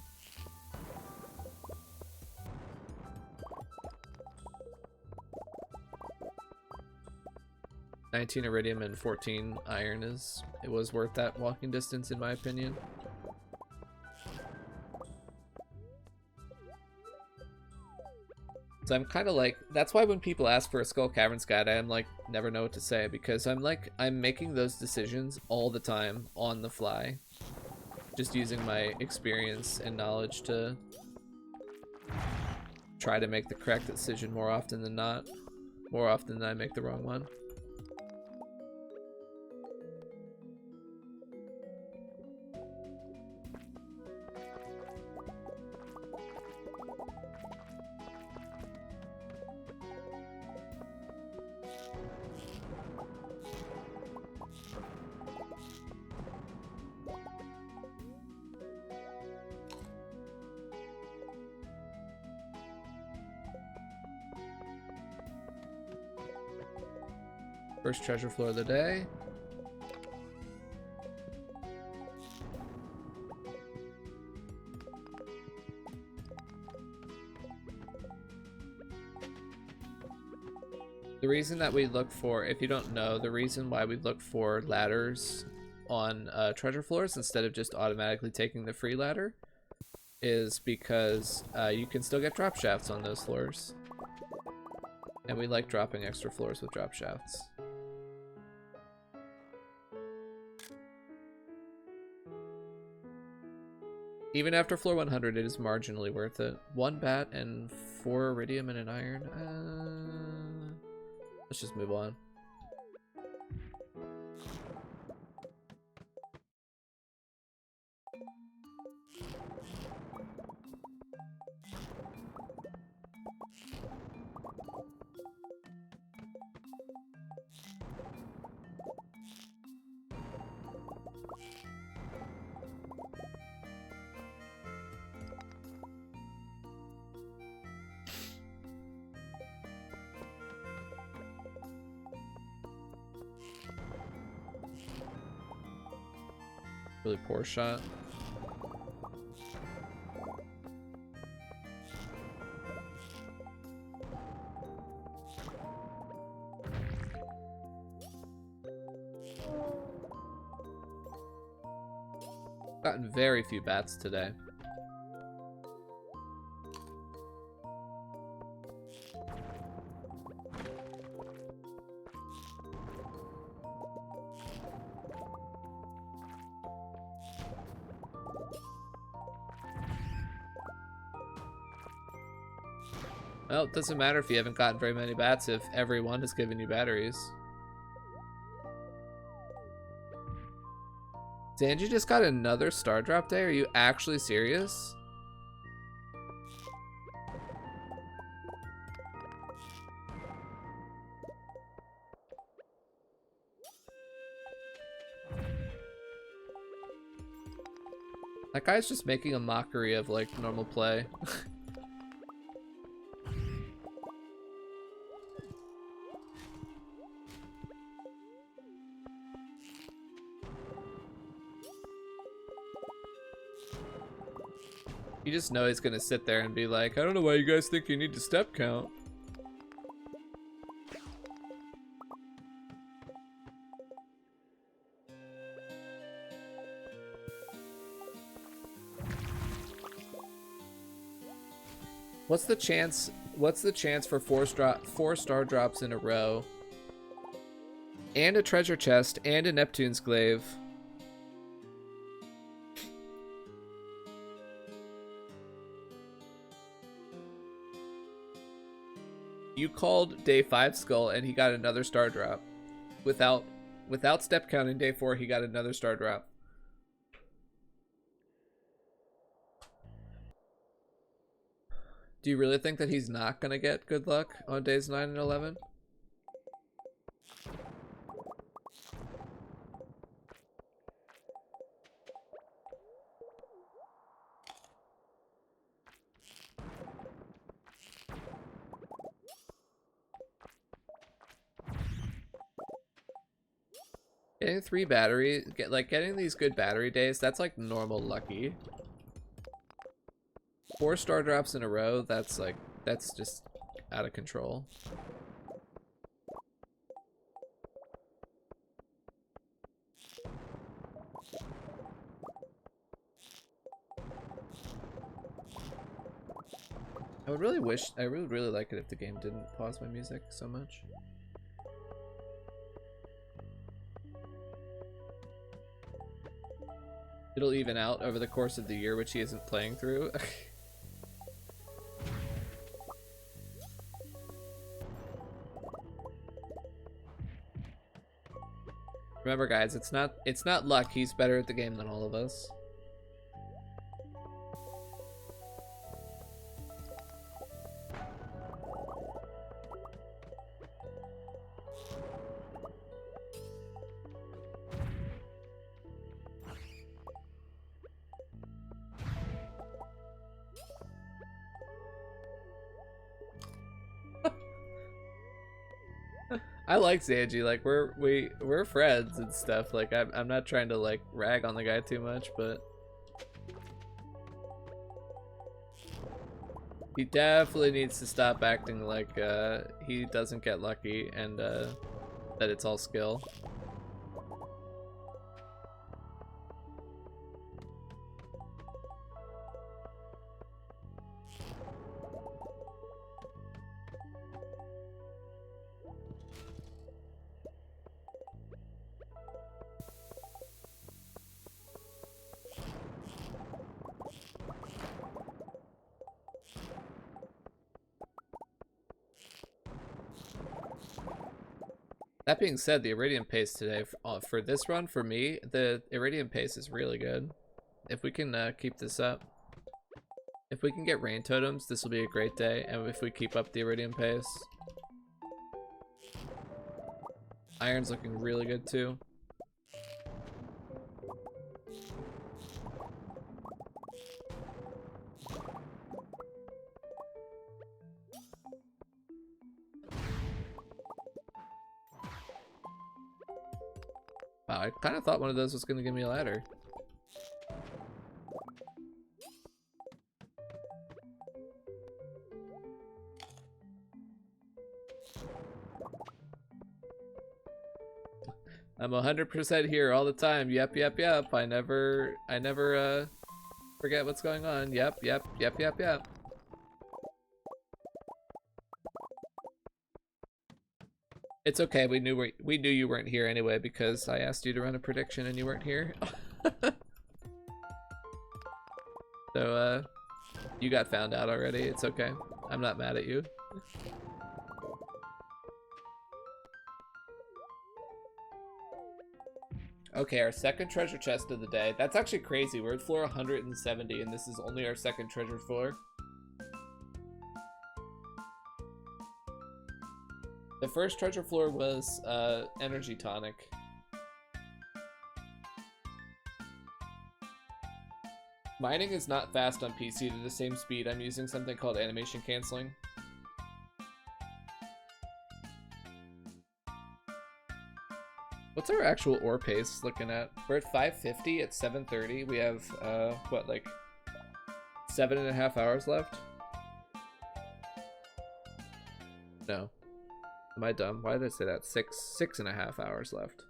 $19 iridium and 14 iron it was worth that walking distance in my opinion. So I'm kind of like, that's why when people ask for a Skull Caverns guide, I'm like, never know what to say, because I'm making those decisions all the time on the fly, just using my experience and knowledge to try to make the correct decision more often than not, more often than I make the wrong one. First treasure floor of the day. The reason that we look for, if you don't know, the reason why we look for ladders on treasure floors instead of just automatically taking the free ladder is because you can still get drop shafts on those floors. And we like dropping extra floors with drop shafts. Even after floor 100, it is marginally worth it. 1 bat and 4 iridium and an iron. Let's just move on. Really poor shot. Gotten very few bats today. Well, it doesn't matter if you haven't gotten very many bats if everyone has given you batteries. Zanji just got another star drop day? Are you actually serious? That guy's just making a mockery of like normal play. You just know he's gonna sit there and be like, I don't know why you guys think you need to step count. What's the chance for four star drops in a row? And a treasure chest and a Neptune's glaive. You called day 5 skull and he got another star drop. Without step counting day 4, he got another star drop. Do you really think that he's not gonna get good luck on days 9 and 11? Getting 3 battery, getting these good battery days, that's like normal lucky. 4 star drops in a row, that's just out of control. I would really like it if the game didn't pause my music so much. It'll even out over the course of the year, which he isn't playing through. Remember, guys, it's not luck. He's better at the game than all of us. I like Zanji, like we're friends and stuff. Like I'm not trying to like rag on the guy too much, but he definitely needs to stop acting like he doesn't get lucky and that it's all skill. That being said, the Iridium pace today, for this run, for me, the Iridium pace is really good. If we can keep this up. If we can get rain totems, this will be a great day. And if we keep up the Iridium pace. Iron's looking really good too. Wow, I kind of thought one of those was going to give me a ladder. I'm 100% here all the time. Yep, yep, yep. I never forget what's going on. Yep, yep, yep, yep, yep. It's okay. We knew you weren't here anyway because I asked you to run a prediction and you weren't here. So you got found out already. It's okay. I'm not mad at you. Okay, our second treasure chest of the day. That's actually crazy. We're at floor 170 and this is only our second treasure floor. The first treasure floor was energy tonic. Mining is not fast on PC to the same speed. I'm using something called animation canceling. What's our actual ore pace looking at? We're at 550 at 7:30. We have, what, like 7.5 hours left? No. Am I dumb? Why did I say that? 6.5 hours left.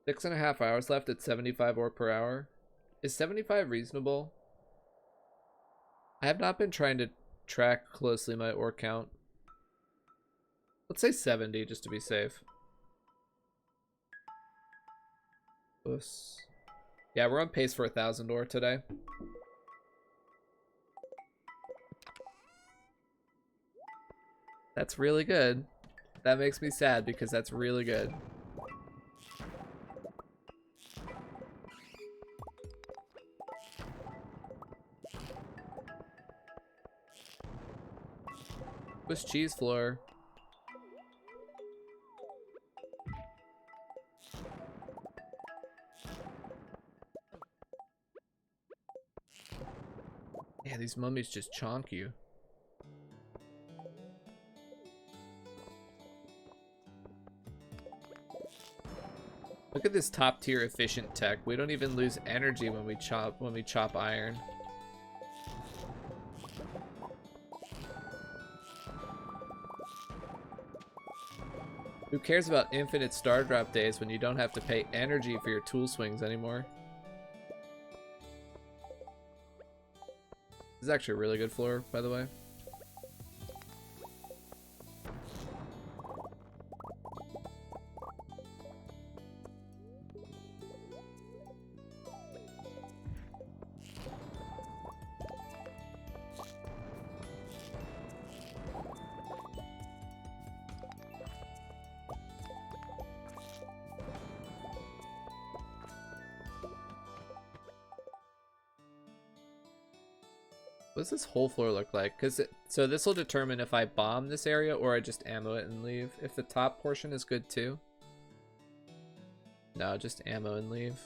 6.5 hours left at 75 ore per hour. Is 75 reasonable? I have not been trying to track closely my ore count. Let's say 70 just to be safe. Oops. Yeah, we're on pace for 1,000 ore today. That's really good. That makes me sad because that's really good. Swiss cheese floor. Yeah, these mummies just chonk you. Look at this top tier efficient tech. We don't even lose energy when we chop iron. Who cares about infinite star drop days when you don't have to pay energy for your tool swings anymore? This is actually a really good floor, by the way. What does this whole floor look like? So this will determine if I bomb this area or I just ammo it and leave. If the top portion is good too. No, just ammo and leave.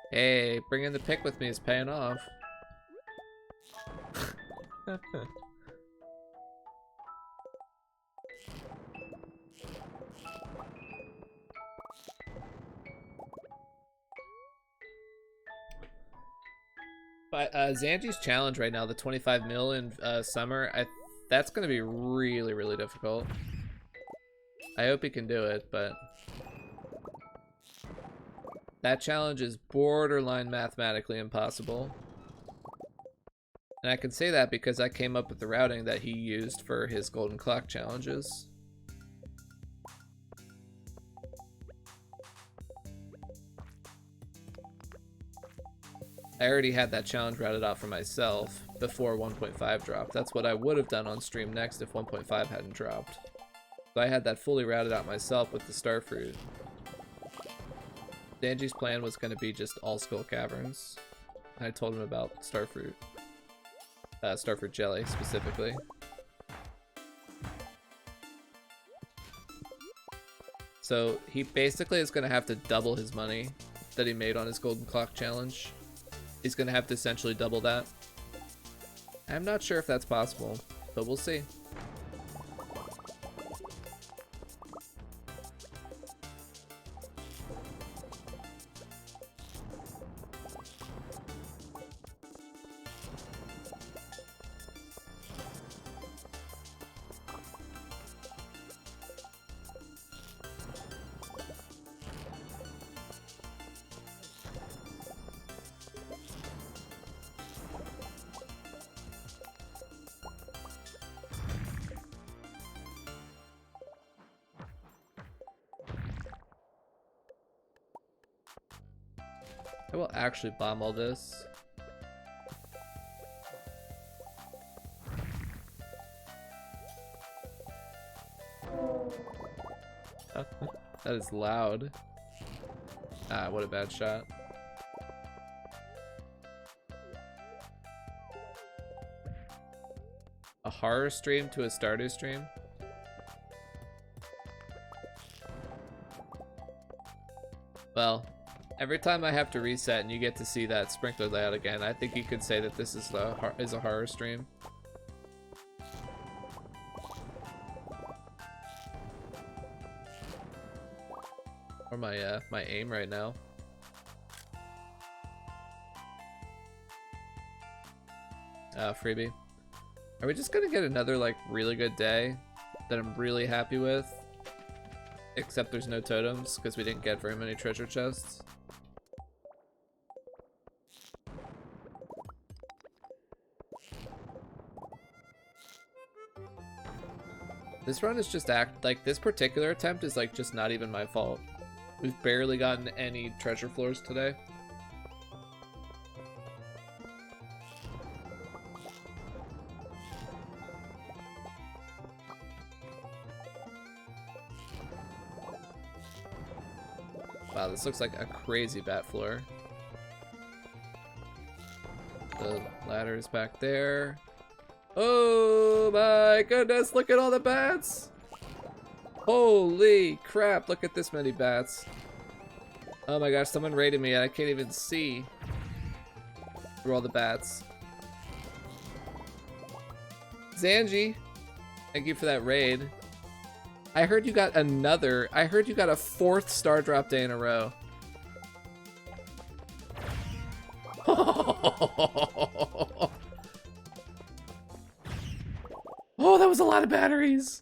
Hey, bringing the pick with me is paying off. But Zanji's challenge right now, the 25 mil in summer, that's going to be really, really difficult. I hope he can do it, but that challenge is borderline mathematically impossible. And I can say that because I came up with the routing that he used for his golden clock challenges. I already had that challenge routed out for myself before 1.5 dropped. That's what I would have done on stream next if 1.5 hadn't dropped. So I had that fully routed out myself with the starfruit. Danji's plan was going to be just all skull caverns. And I told him about starfruit. Starfruit jelly specifically. So he basically is going to have to double his money that he made on his golden clock challenge. He's going to have to essentially double that. I'm not sure if that's possible, but we'll see. I will actually bomb all this. That is loud. Ah, what a bad shot. horror stream to a Stardew stream? Well, every time I have to reset and you get to see that sprinkler layout again, I think you could say that this is a horror stream. Or my aim right now. Freebie. Are we just gonna get another like really good day that I'm really happy with? Except there's no totems because we didn't get very many treasure chests. This run is just this particular attempt is like just not even my fault. We've barely gotten any treasure floors today. Wow, this looks like a crazy bat floor. The ladder is back there. Oh my goodness, look at all the bats! Holy crap, look at this many bats. Oh my gosh, someone raided me and I can't even see through all the bats. Zanji, thank you for that raid. I heard you got a fourth star drop day in a row. Oh, that was a lot of batteries.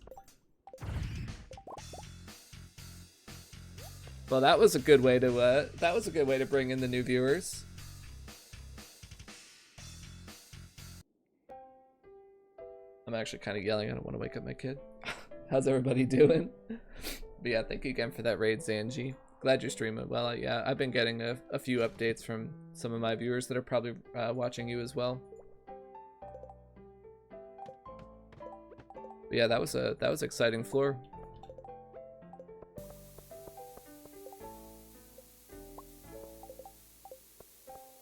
Well, that was a good way to bring in the new viewers. I'm actually kind of yelling. I don't want to wake up my kid. How's everybody doing? But yeah, thank you again for that raid, Zanji. Glad you're streaming well. Yeah, I've been getting a few updates from some of my viewers that are probably watching you as well. But yeah, that was an exciting floor.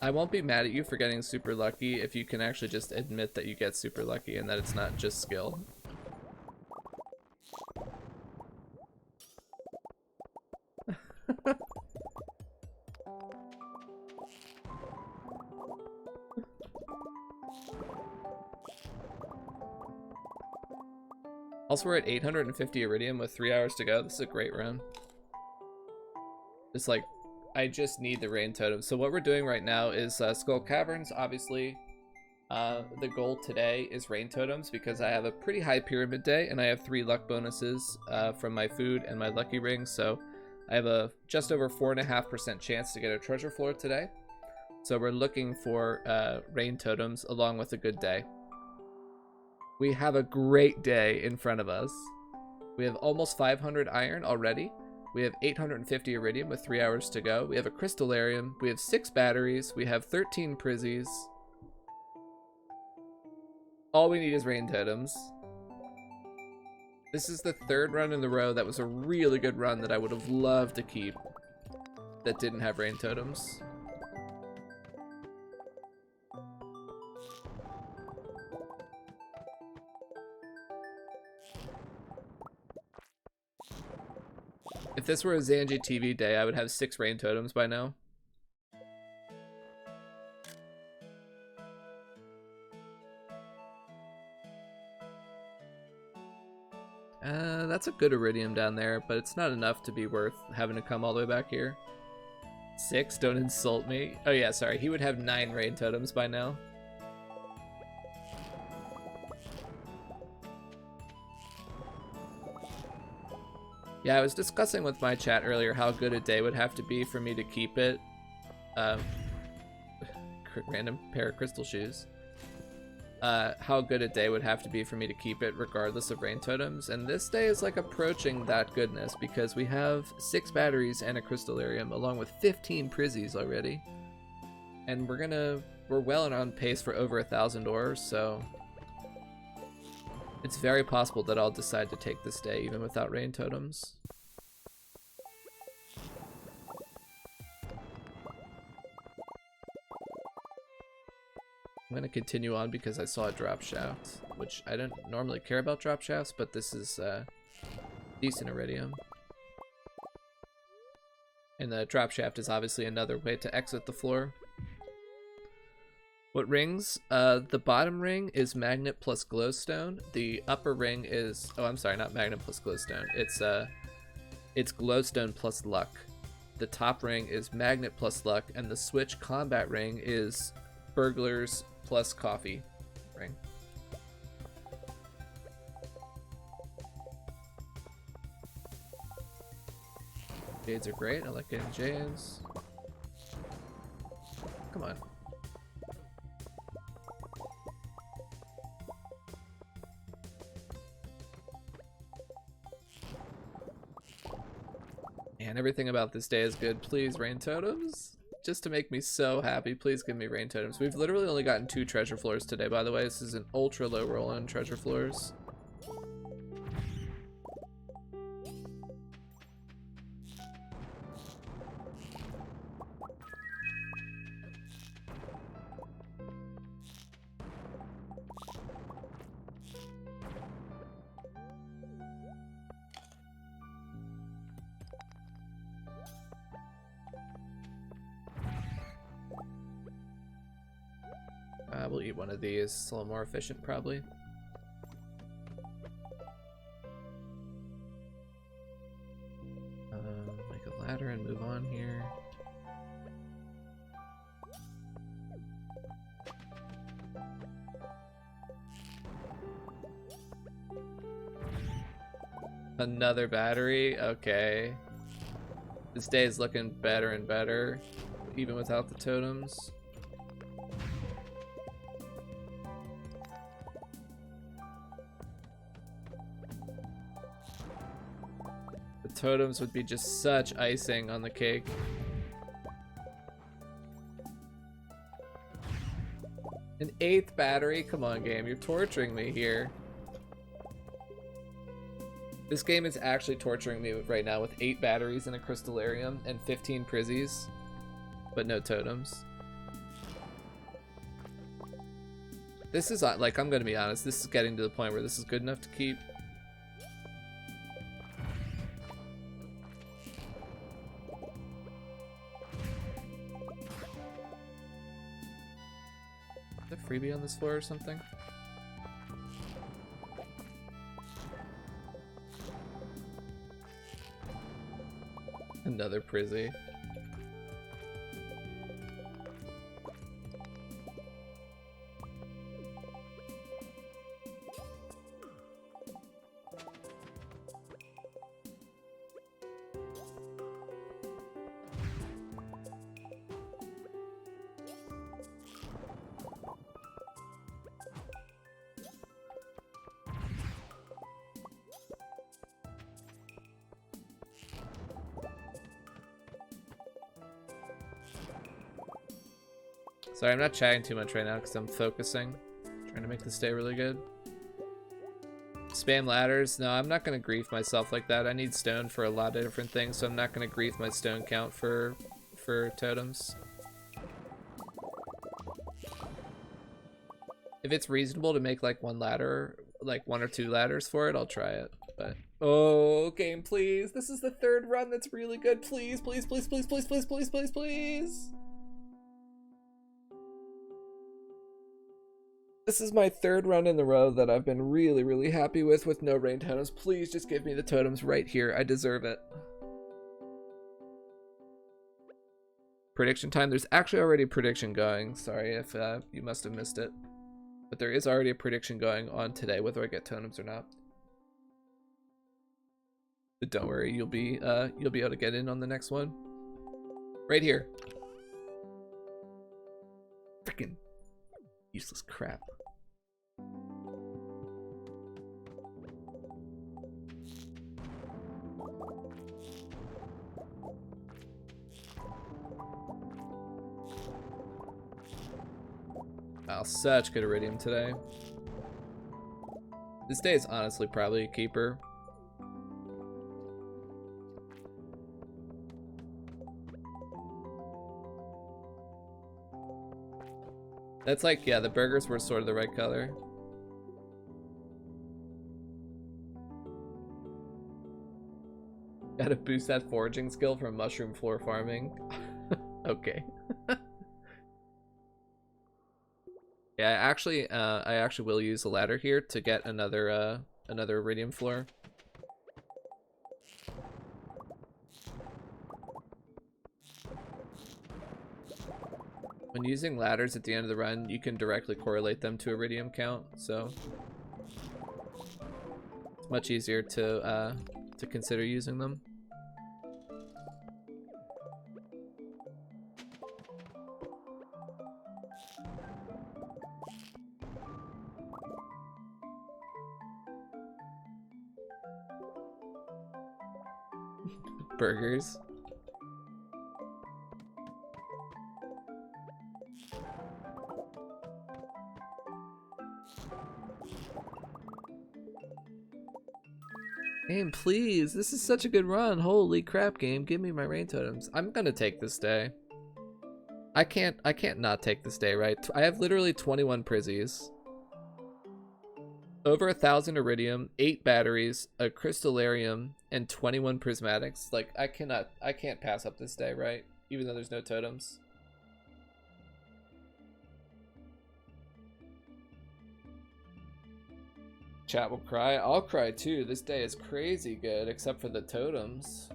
I won't be mad at you for getting super lucky if you can actually just admit that you get super lucky and that it's not just skill. Also, we're at 850 iridium with 3 hours to go. This is a great run. Just like, I just need the rain totem. So what we're doing right now is Skull Caverns. Obviously, the goal today is rain totems because I have a pretty high pyramid day and I have 3 luck bonuses from my food and my lucky rings. So I have a just over 4.5% chance to get a treasure floor today. So we're looking for rain totems along with a good day. We have a great day in front of us. We have almost 500 iron already. We have 850 iridium with 3 hours to go. We have a crystallarium. We have 6 batteries. We have 13 prizzies. All we need is rain totems. This is the 3rd run in the row that was a really good run that I would have loved to keep that didn't have rain totems. If this were a Zanji TV day, I would have 6 rain totems by now. That's a good iridium down there, but it's not enough to be worth having to come all the way back here. 6? Don't insult me. Oh yeah, sorry. He would have 9 rain totems by now. Yeah, I was discussing with my chat earlier how good a day would have to be for me to keep it. Random pair of crystal shoes. How good a day would have to be for me to keep it regardless of rain totems. And this day is like approaching that goodness because we have 6 batteries and a crystallarium along with 15 prizzies already. And we're well on pace for over 1,000 ores, so it's very possible that I'll decide to take this day even without rain totems. I'm gonna continue on because I saw a drop shaft, which I don't normally care about drop shafts, but this is decent iridium. And the drop shaft is obviously another way to exit the floor. What rings? The bottom ring is magnet plus glowstone. The upper ring is, oh, I'm sorry, not magnet plus glowstone. It's glowstone plus luck. The top ring is magnet plus luck, and the switch combat ring is burglars plus coffee ring. Jades are great. I like getting jades. Come on. Man, everything about this day is good. Please, rain totems. Just to make me so happy, please give me rain totems. We've literally only gotten 2 treasure floors today, by the way. This is an ultra low roll on treasure floors. We'll eat one of these. It's a little more efficient, probably. Make a ladder and move on here. Another battery? Okay. This day is looking better and better, even without the totems. Totems would be just such icing on the cake. An 8th battery? Come on, game, you're torturing me here. This game is actually torturing me right now with 8 batteries in a crystallarium and 15 prizzies, but no totems. This is, like, I'm gonna be honest, this is getting to the point where this is good enough to keep. Freebie on this floor or something? Another prizzy. Sorry, I'm not chatting too much right now because I'm focusing. Trying to make this day really good. Spam ladders? No, I'm not going to grief myself like that. I need stone for a lot of different things, so I'm not going to grief my stone count for totems. If it's reasonable to make like 1 ladder, like 1 or 2 ladders for it, I'll try it. But oh, game, please. This is the 3rd run that's really good. Please, please, please, please, please, please, please, please, please. This is my 3rd run in the row that I've been really, really happy with no rain totems. Please just give me the totems right here. I deserve it. Prediction time. There's actually already a prediction going. Sorry if you must have missed it. But there is already a prediction going on today, whether I get totems or not. But don't worry, you'll be able to get in on the next one. Right here. Freaking useless crap. Wow, such good iridium today. This day is honestly probably a keeper. That's like, yeah, the burgers were sort of the right color. Gotta boost that foraging skill from mushroom floor farming. Okay. Yeah, I actually will use a ladder here to get another iridium floor. When using ladders at the end of the run, you can directly correlate them to iridium count, so it's much easier to consider using them. Burgers. Game, please. This is such a good run. Holy crap, game. Give me my rain totems. I'm gonna take this day. I can't not take this day, right? I have literally 21 prizzies. Over 1,000 iridium, 8 batteries, a crystallarium, and 21 prismatics. Like, I can't pass up this day, right? Even though there's no totems. Chat will cry. I'll cry too. This day is crazy good, except for the totems.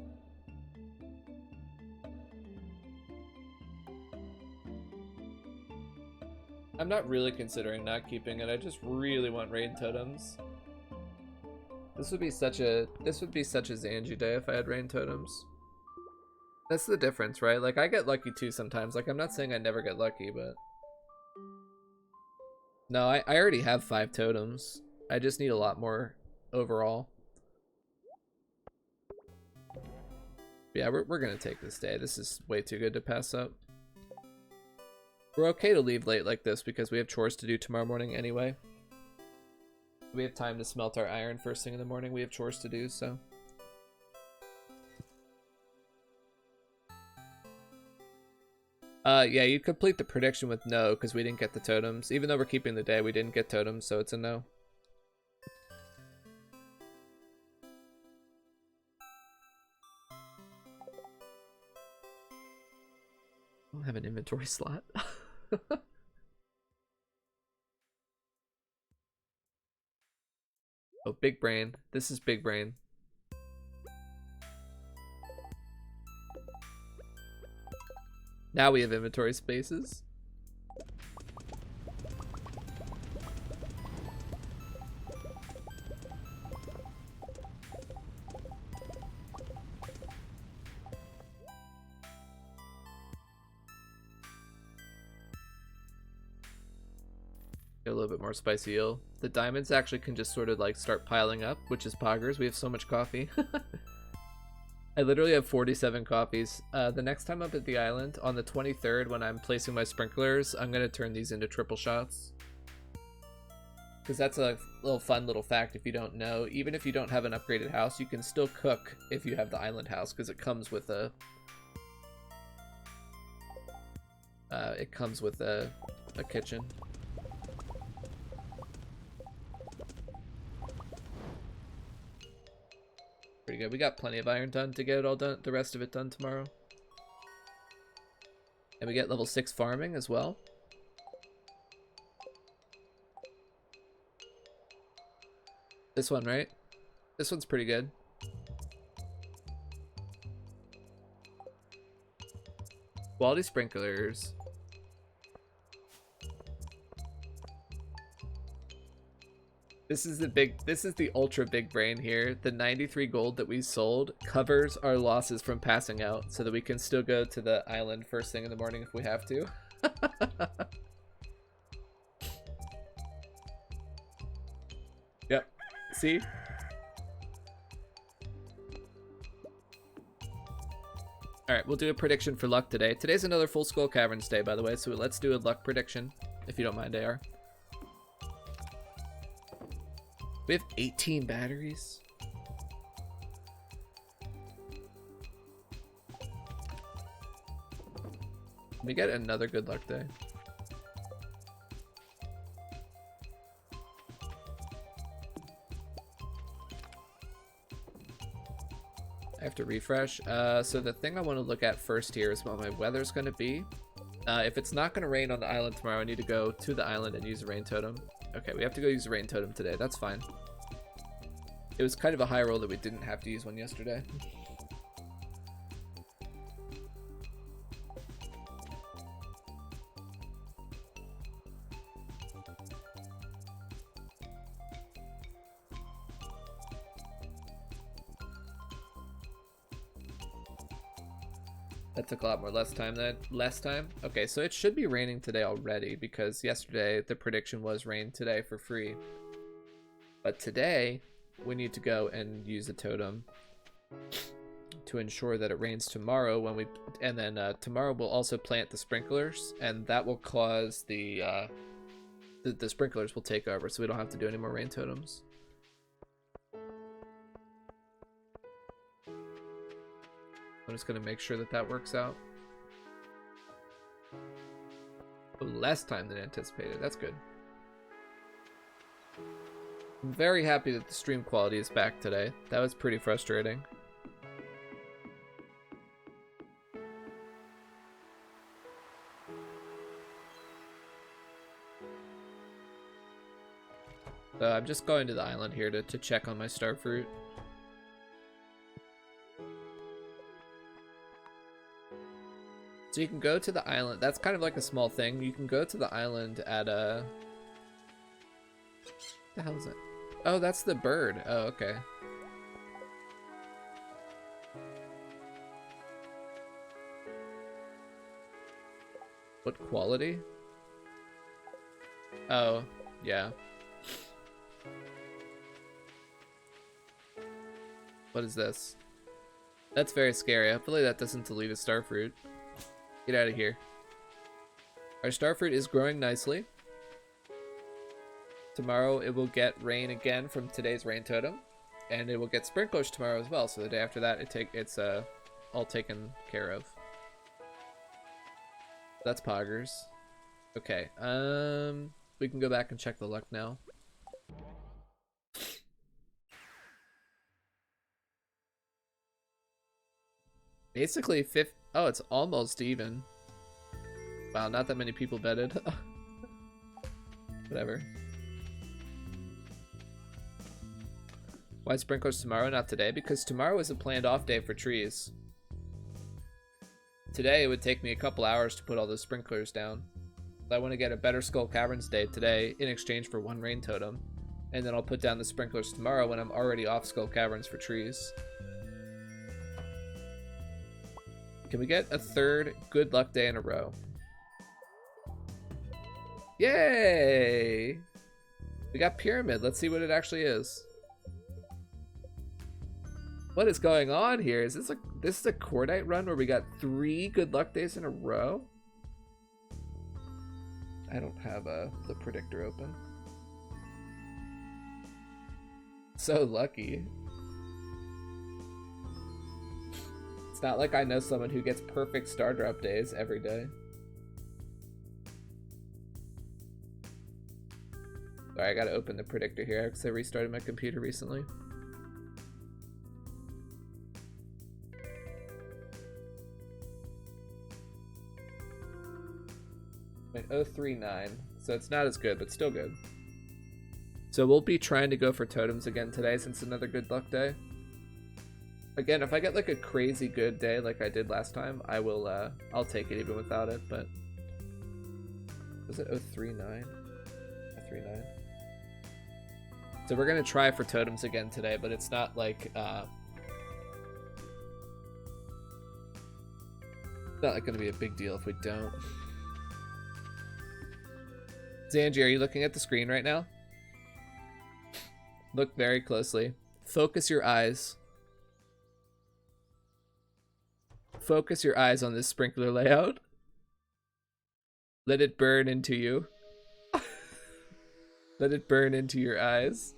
I'm not really considering not keeping it. I just really want rain totems. This would be such a Zanji day if I had rain totems. That's the difference, right? Like, I get lucky too sometimes. Like, I'm not saying I never get lucky, but no, I already have 5 totems. I just need a lot more overall. Yeah, we're gonna take this day. This is way too good to pass up. We're okay to leave late like this because we have chores to do tomorrow morning anyway. We have time to smelt our iron first thing in the morning. We have chores to do, so. Yeah, you complete the prediction with no because we didn't get the totems. Even though we're keeping the day, we didn't get totems, so it's a no. I don't have an inventory slot. Oh, big brain. This is big brain. Now we have inventory spaces. Get a little bit more spicy eel. The diamonds actually can just sort of like start piling up, which is poggers. We have so much coffee. I literally have 47 coffees. The next time up at the island, on the 23rd, when I'm placing my sprinklers, I'm going to turn these into triple shots. Because that's a little fun little fact if you don't know. Even if you don't have an upgraded house, you can still cook if you have the island house, because it comes with a... a kitchen. Pretty good. We got plenty of iron done to get it all done, the rest of it done tomorrow. And we get level 6 farming as well. This one, right? This one's pretty good. Quality sprinklers. This is the ultra big brain here. The 93 gold that we sold covers our losses from passing out so that we can still go to the island first thing in the morning if we have to. Yep. See? Alright, we'll do a prediction for luck today. Today's another Full Skull Caverns day, by the way, so let's do a luck prediction, if you don't mind, AR. We have 18 batteries. We get another good luck day. I have to refresh. So the thing I want to look at first here is what my weather's going to be. If it's not going to rain on the island tomorrow, I need to go to the island and use a rain totem. Okay, we have to go use a rain totem today. That's fine. It was kind of a high roll that we didn't have to use one yesterday. That took a lot more less time than last time. Okay, so it should be raining today already because yesterday the prediction was rain today for free. But today we need to go and use a totem to ensure that it rains tomorrow when we, and then tomorrow we'll also plant the sprinklers, and that will cause the sprinklers will take over, so we don't have to do any more rain totems. I'm just gonna make sure that that works out. Oh, less time than anticipated. That's good. I'm very happy that the stream quality is back today. That was pretty frustrating. I'm just going to the island here to check on my starfruit. So you can go to the island. That's kind of like a small thing. You can go to the island at a... What the hell is it? Oh, that's the bird. Oh, okay. What quality? Oh, yeah. What is this? That's very scary. Hopefully that doesn't delete a starfruit. Get out of here. Our starfruit is growing nicely. Tomorrow it will get rain again from today's rain totem, and it will get sprinklers tomorrow as well. So the day after that, it's all taken care of. That's poggers. Okay. We can go back and check the luck now. Basically, oh, it's almost even. Wow, not that many people betted. Whatever. Why sprinklers tomorrow, not today? Because tomorrow is a planned off day for trees. Today, it would take me a couple hours to put all those sprinklers down. I want to get a better Skull Caverns day today in exchange for one rain totem. And then I'll put down the sprinklers tomorrow when I'm already off Skull Caverns for trees. Can we get a third good luck day in a row? Yay! We got Pyramid. Let's see what it actually is. What is going on here? Is this a Cordite run where we got 3 good luck days in a row? I don't have the predictor open. So lucky. It's not like I know someone who gets perfect star drop days every day. Sorry, I gotta open the predictor here because I restarted my computer recently. .039, so it's not as good, but still good. So we'll be trying to go for totems again today since it's another good luck day. Again, if I get like a crazy good day like I did last time, I'll take it even without it, but... Was it 039? 039? So we're gonna try for totems again today, but it's not like, it's not like gonna be a big deal if we don't. Zanji, are you looking at the screen right now? Look very closely. Focus your eyes. Focus your eyes on this sprinkler layout. Let it burn into you. Let it burn into your eyes.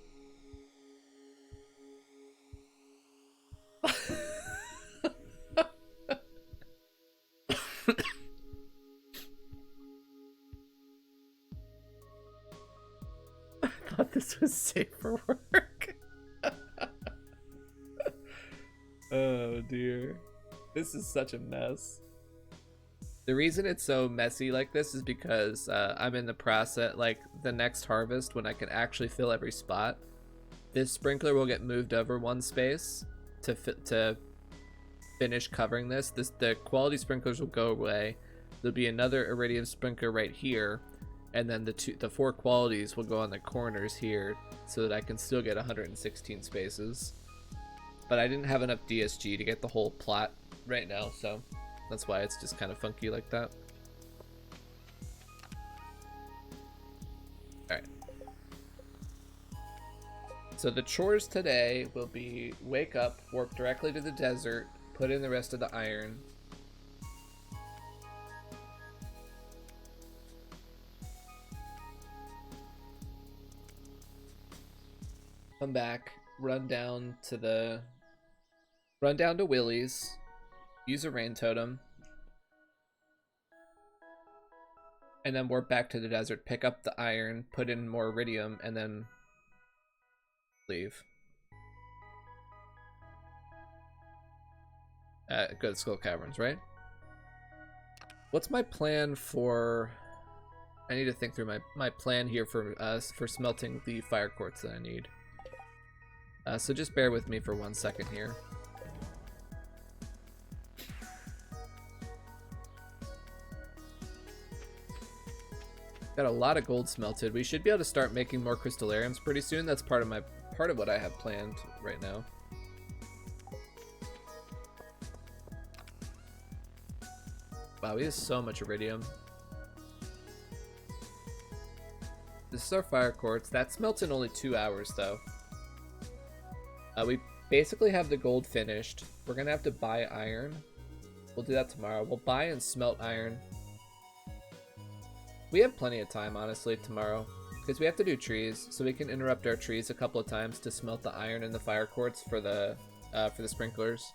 I thought this was safe for work. Oh dear. This is such a mess. The reason it's so messy like this is because I'm in the process, like the next harvest when I can actually fill every spot, this sprinkler will get moved over one space to finish covering this. The quality sprinklers will go away. There'll be another iridium sprinkler right here, and then the 4 qualities will go on the corners here so that I can still get 116 spaces. But I didn't have enough DSG to get the whole plot right now, so that's why it's just kind of funky like that. Alright. So the chores today will be wake up, walk directly to the desert, put in the rest of the iron. Come back, run down to Willie's, use a rain totem, and then warp back to the desert, pick up the iron, put in more iridium, and then leave. Go to Skull Caverns, right? What's my plan for... I need to think through my plan here for smelting the fire quartz that I need. So just bear with me for 1 second here. Got a lot of gold smelted. We should be able to start making more crystallariums pretty soon. That's part of what I have planned right now. Wow, we have so much iridium. This is our fire quartz. That smelts in only 2 hours though. We basically have the gold finished. We're gonna have to buy iron. We'll do that tomorrow. We'll buy and smelt iron. We have plenty of time, honestly, tomorrow, because we have to do trees, so we can interrupt our trees a couple of times to smelt the iron and the fire quartz for the sprinklers.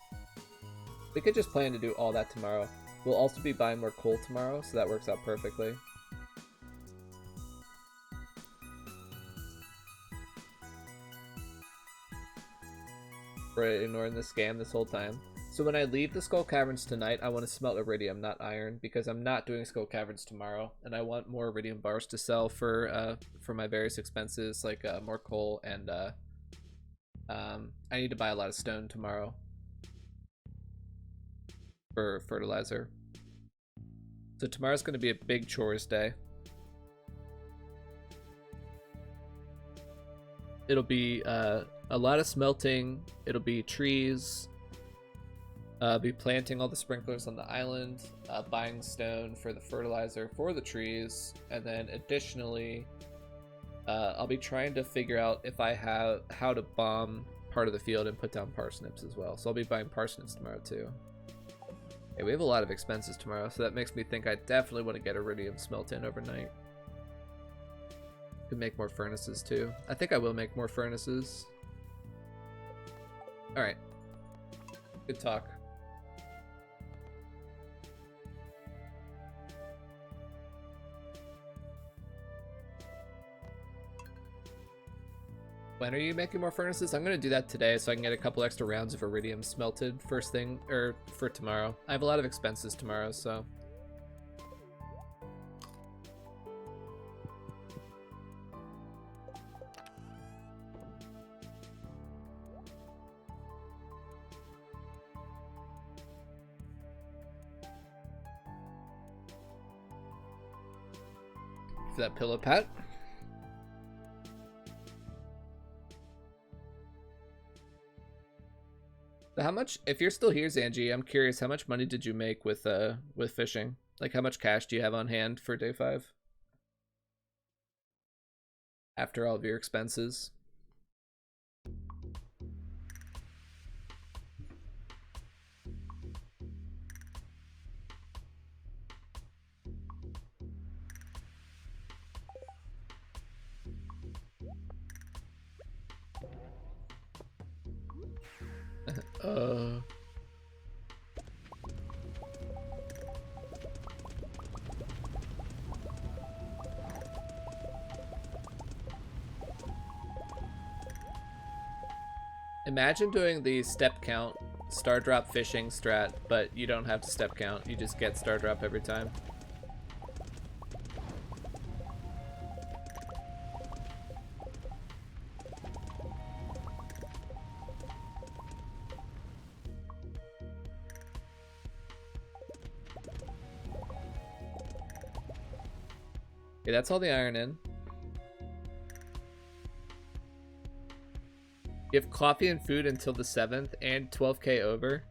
We could just plan to do all that tomorrow. We'll also be buying more coal tomorrow, so that works out perfectly. We're ignoring the scam this whole time. So when I leave the Skull Caverns tonight, I want to smelt iridium, not iron, because I'm not doing Skull Caverns tomorrow, and I want more iridium bars to sell for my various expenses, like more coal, and I need to buy a lot of stone tomorrow for fertilizer. So tomorrow's going to be a big chores day. It'll be a lot of smelting. It'll be trees. Be planting all the sprinklers on the island, buying stone for the fertilizer for the trees, and then additionally, I'll be trying to figure out if I have how to bomb part of the field and put down parsnips as well. So I'll be buying parsnips tomorrow too. Okay, we have a lot of expenses tomorrow, so that makes me think I definitely want to get iridium smelt in overnight. Could make more furnaces too. I think I will make more furnaces. All right. Good talk. When are you making more furnaces? I'm going to do that today so I can get a couple extra rounds of iridium smelted first thing, or for tomorrow. I have a lot of expenses tomorrow, so. For that pillow pat. How much, if you're still here, Zanji, I'm curious, how much money did you make with fishing? Like, how much cash do you have on hand for day 5? After all of your expenses. Imagine doing the step count star drop fishing strat, but you don't have to step count. You just get star drop every time. Okay, that's all the iron in. You have coffee and food until the 7th and 12k over.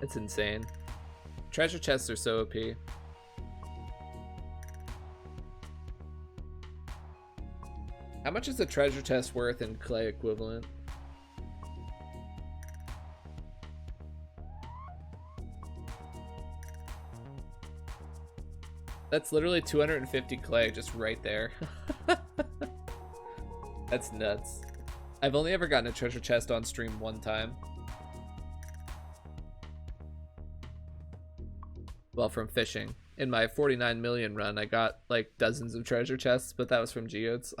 It's insane. Treasure chests are so OP. How much is a treasure chest worth in clay equivalent? That's literally 250 clay just right there. That's nuts. I've only ever gotten a treasure chest on stream one time. Well, from fishing. In my 49 million run, I got like dozens of treasure chests, but that was from geodes.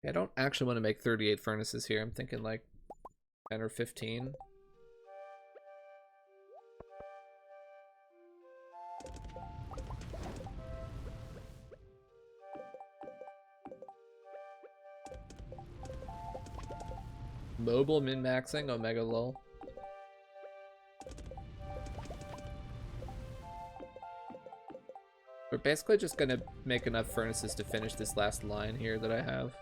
I don't actually want to make 38 furnaces here. I'm thinking like 10 or 15. Mobile min-maxing, Omega lol. We're basically just gonna make enough furnaces to finish this last line here that I have.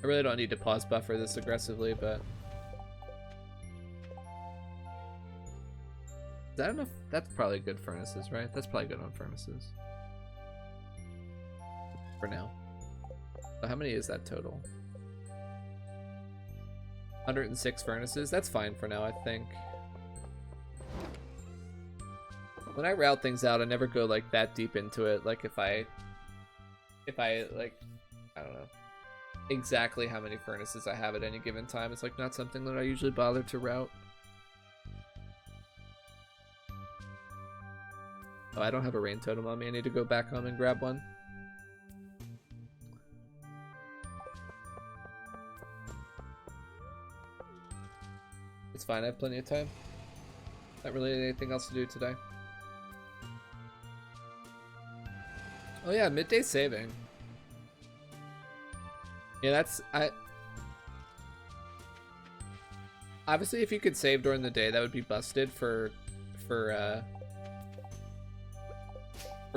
I really don't need to pause buffer this aggressively, but... Is that enough? That's probably good furnaces, right? That's probably good on furnaces. For now. So how many is that total? 106 furnaces? That's fine for now, I think. When I route things out, I never go like that deep into it. Like if I like, I don't know exactly how many furnaces I have at any given time. It's like not something that I usually bother to route. Oh, I don't have a rain totem on me. I need to go back home and grab one. It's fine, I have plenty of time. Not really anything else to do today. Oh yeah, midday saving. Yeah, that's... Obviously, if you could save during the day, that would be busted for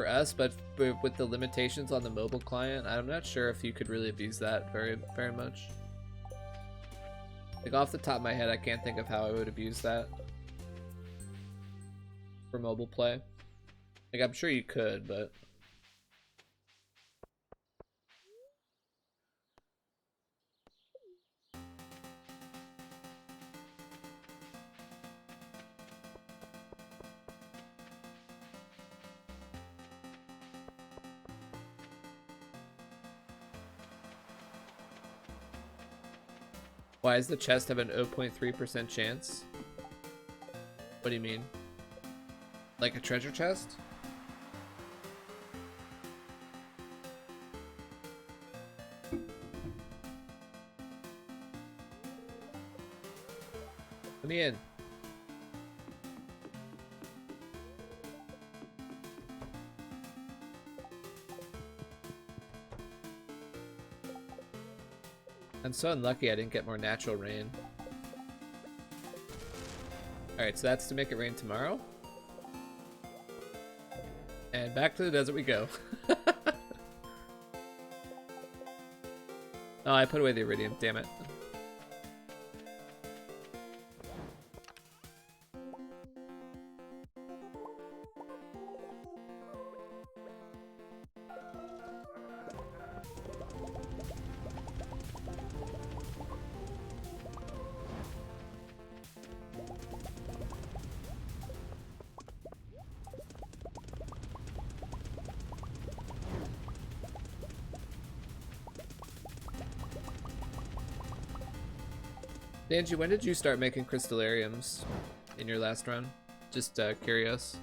us, but with the limitations on the mobile client, I'm not sure if you could really abuse that very much. Like off the top of my head, I can't think of how I would abuse that for mobile play. Like I'm sure you could, but why does the chest have an 0.3% chance? What do you mean? Like a treasure chest? Let me in. I'm so unlucky I didn't get more natural rain. Alright, so that's to make it rain tomorrow. And back to the desert we go. Oh, I put away the iridium, damn it. Angie, when did you start making crystallariums in your last run? Just curious.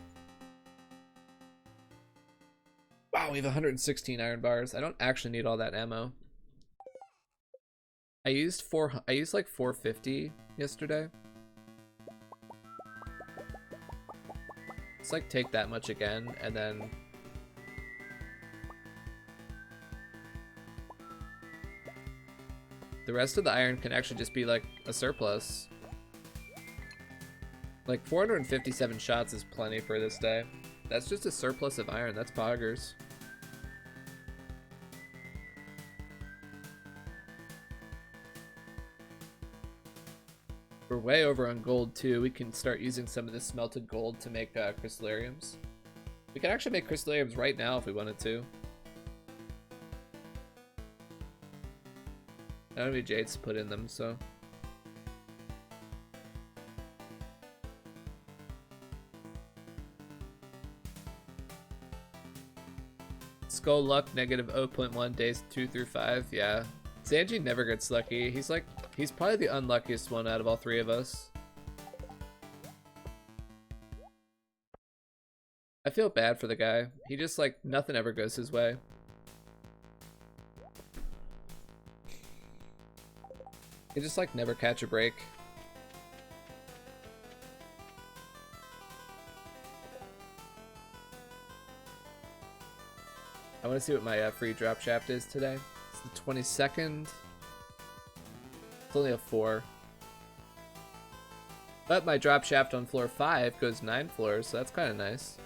Wow, we have 116 iron bars. I don't actually need all that ammo. I used like 450 yesterday. Let's like take that much again and then the rest of the iron can actually just be like a surplus. Like 457 shots is plenty for this day. That's just a surplus of iron. That's poggers. We're way over on gold too. We can start using some of this smelted gold to make crystallariums. We can actually make crystallariums right now if we wanted to. I don't have any jades to put in them, so. Skull luck negative 0.1 days 2 through 5. Yeah. Zanji never gets lucky. He's probably the unluckiest one out of all three of us. I feel bad for the guy. He just like nothing ever goes his way. He just like never catch a break. I want to see what my free drop shaft is today. It's the 22nd. It's only a 4. But my drop shaft on floor 5 goes 9 floors, so that's kind of nice.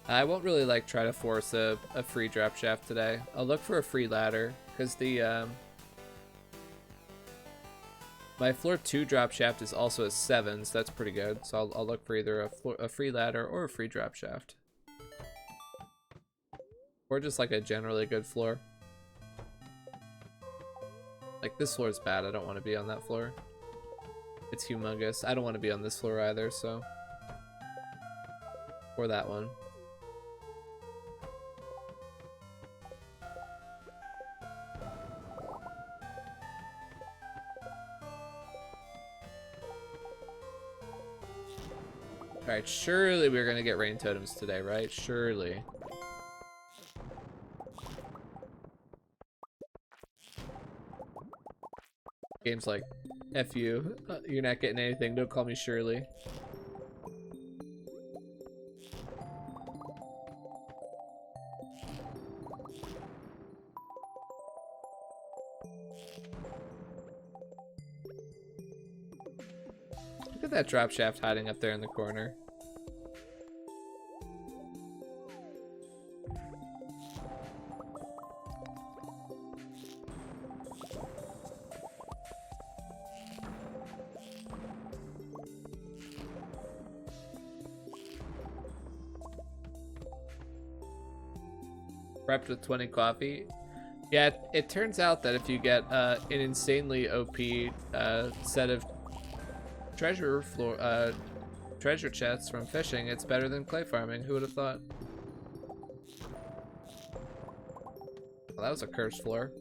I won't really like try to force a free drop shaft today. I'll look for a free ladder because the my floor 2 drop shaft is also a 7, so that's pretty good. So I'll look for either a free ladder or a free drop shaft, or just like a generally good floor. Like this floor is bad. I don't want to be on that floor. It's humongous. I don't want to be on this floor either. So, or that one. Alright, surely we're gonna get rain totems today, right? Surely. Game's like, F you. You're not getting anything. Don't call me Shirley. Look at that drop shaft hiding up there in the corner. Prepped with 20 coffee. Yeah, it turns out that if you get an insanely OP set of treasure chests from fishing, it's better than clay farming. Who would have thought? Well, that was a cursed floor.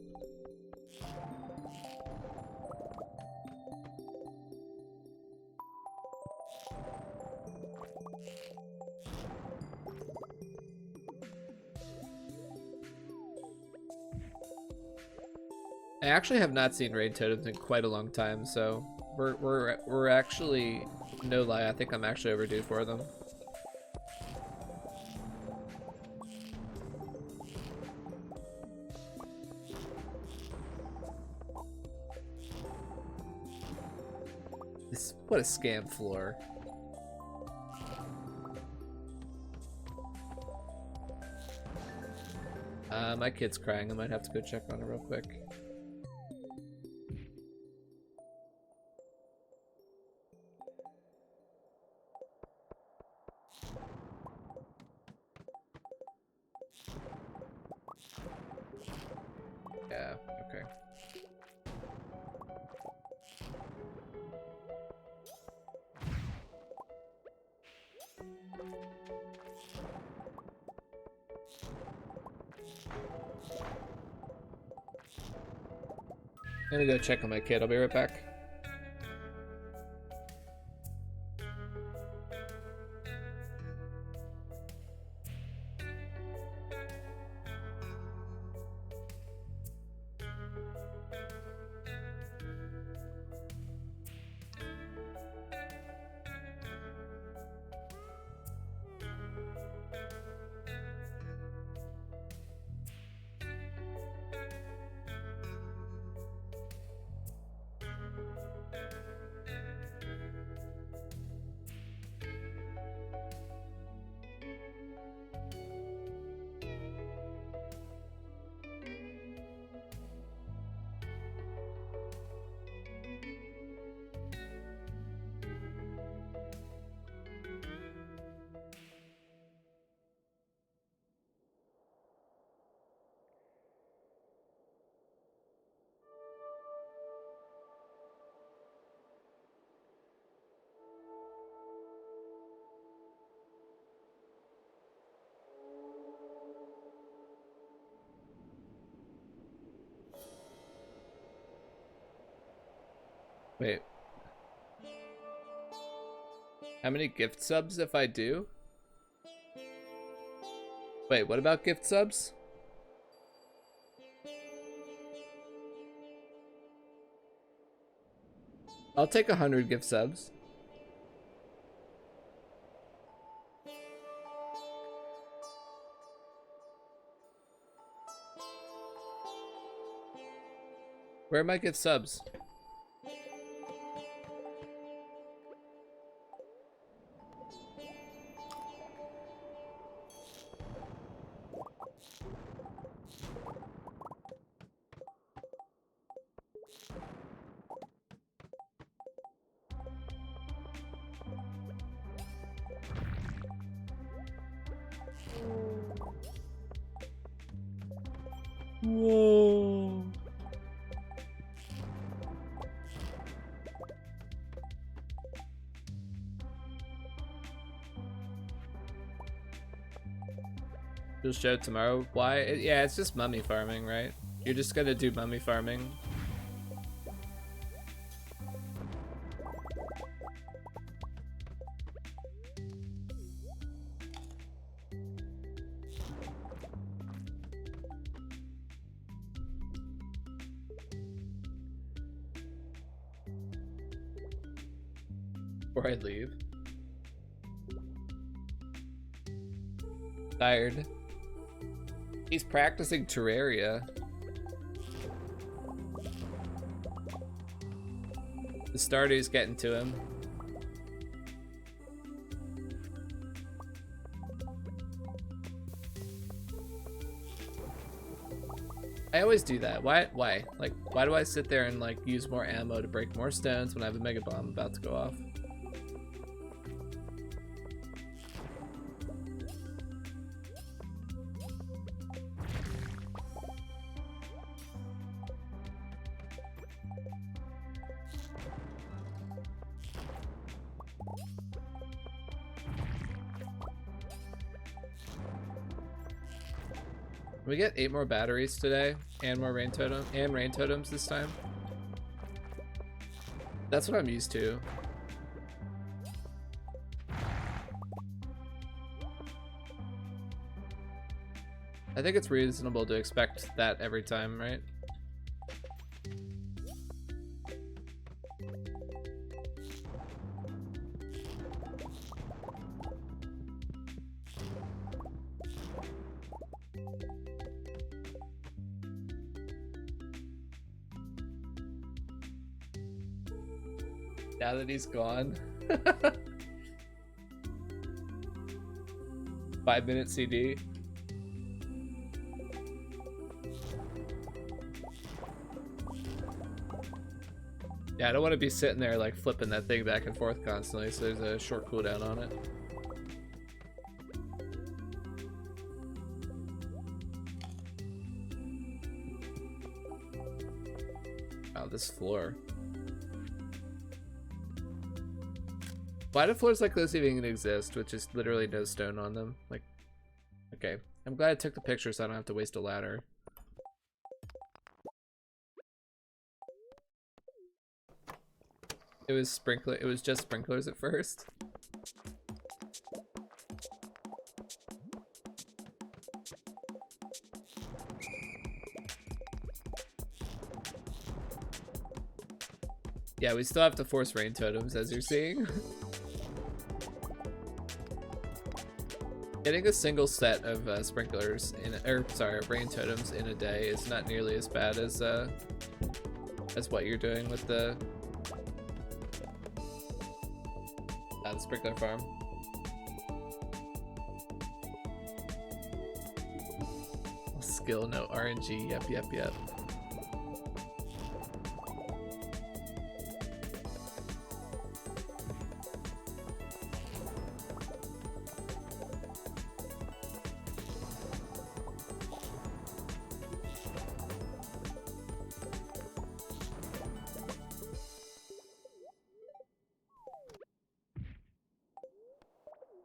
I actually have not seen raid totems in quite a long time, so we're actually, no lie, I think I'm actually overdue for them. What a scam floor. My kid's crying. I might have to go check on her real quick. Yeah, okay. I'm gonna go check on my kid. I'll be right back. Wait. How many gift subs if I do? Wait, what about gift subs? I'll take 100 gift subs. Where are my gift subs? Whoa. You'll show it tomorrow. Why? Yeah, it's just mummy farming, right? You're just gonna do mummy farming. Before I leave. Tired. He's practicing Terraria. The Stardew's getting to him. I always do that. Why? Like, why do I sit there and like use more ammo to break more stones when I have a mega bomb about to go off? We get 8 more batteries today, and more rain totems this time. That's what I'm used to. I think it's reasonable to expect that every time, right? Now that he's gone. 5-minute CD. Yeah, I don't want to be sitting there like flipping that thing back and forth constantly, so there's a short cooldown on it. Wow, this floor. Why do floors like this even exist, with just literally no stone on them? Like, okay. I'm glad I took the picture so I don't have to waste a ladder. It was sprinkler. It was just sprinklers at first. Yeah, we still have to force rain totems, as you're seeing. Getting a single set of sprinklers rain totems in a day is not nearly as bad as what you're doing with the sprinkler farm. Skill, no RNG. Yep.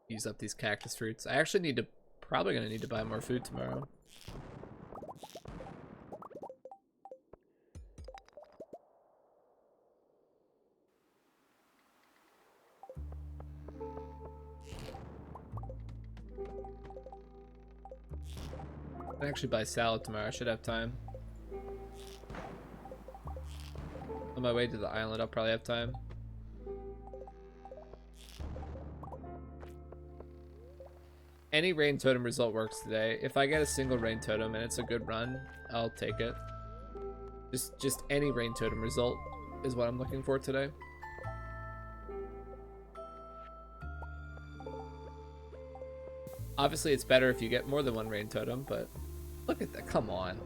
Use up these cactus fruits. I actually probably gonna need to buy more food tomorrow. I can actually buy salad tomorrow. I should have time. On my way to the island, I'll probably have time. Any rain totem result works today. If I get a single rain totem and it's a good run, I'll take it. Just any rain totem result is what I'm looking for today. Obviously, it's better if you get more than one rain totem, but look at that. Come on.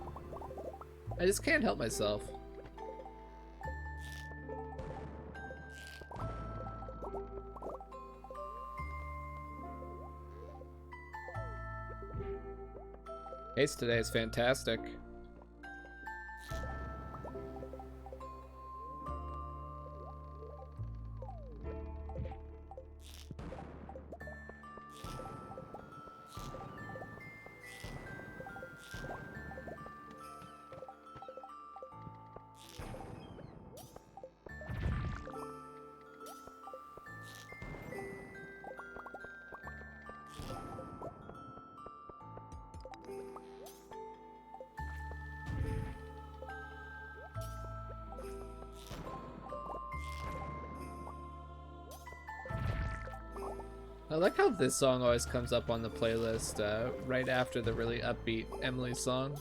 I just can't help myself. Ace today is fantastic. I like how this song always comes up on the playlist right after the really upbeat Emily song.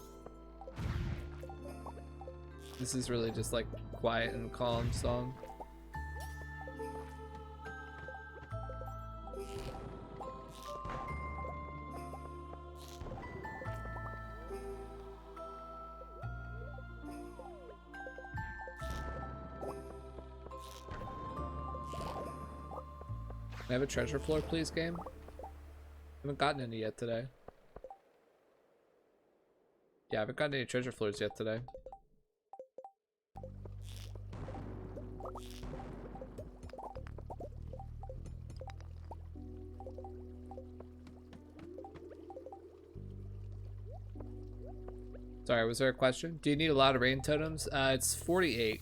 This is really just like quiet and calm song. Can I have a treasure floor, please, game? I haven't gotten any yet today. Yeah, I haven't gotten any treasure floors yet today. Sorry, was there a question? Do you need a lot of rain totems? It's 48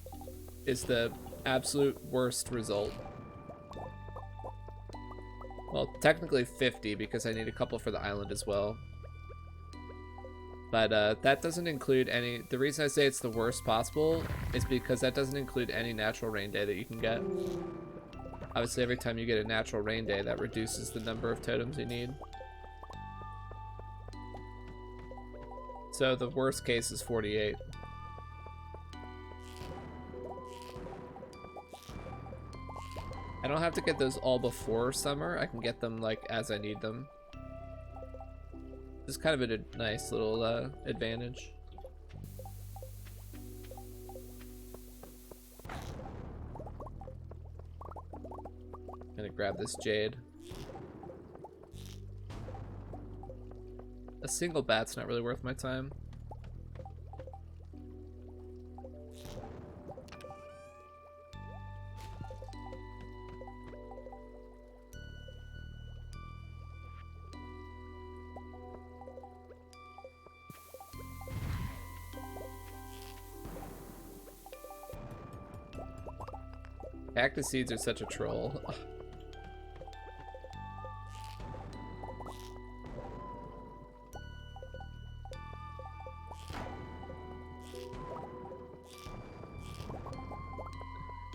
is the absolute worst result. Well, technically 50 because I need a couple for the island as well. But that doesn't include any... The reason I say it's the worst possible is because that doesn't include any natural rain day that you can get. Obviously, every time you get a natural rain day, that reduces the number of totems you need. So the worst case is 48. I don't have to get those all before summer. I can get them like as I need them. It's kind of a nice little advantage. I'm gonna grab this jade. A single bat's not really worth my time. Cactus seeds are such a troll.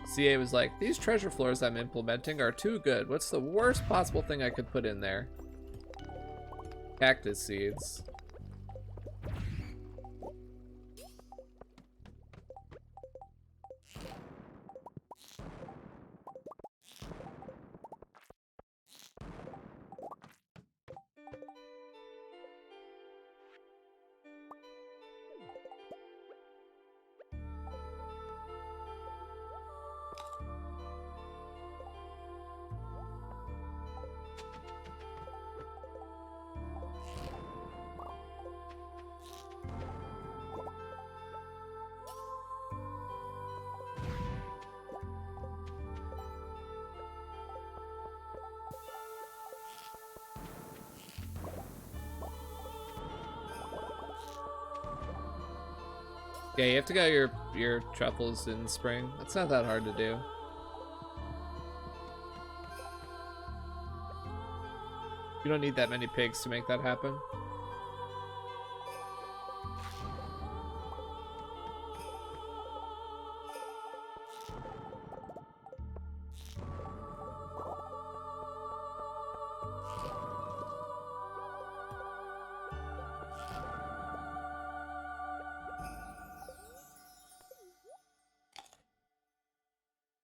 CA was like, these treasure floors I'm implementing are too good. What's the worst possible thing I could put in there? Cactus seeds. Yeah, you have to get your truffles in spring. It's not that hard to do. You don't need that many pigs to make that happen.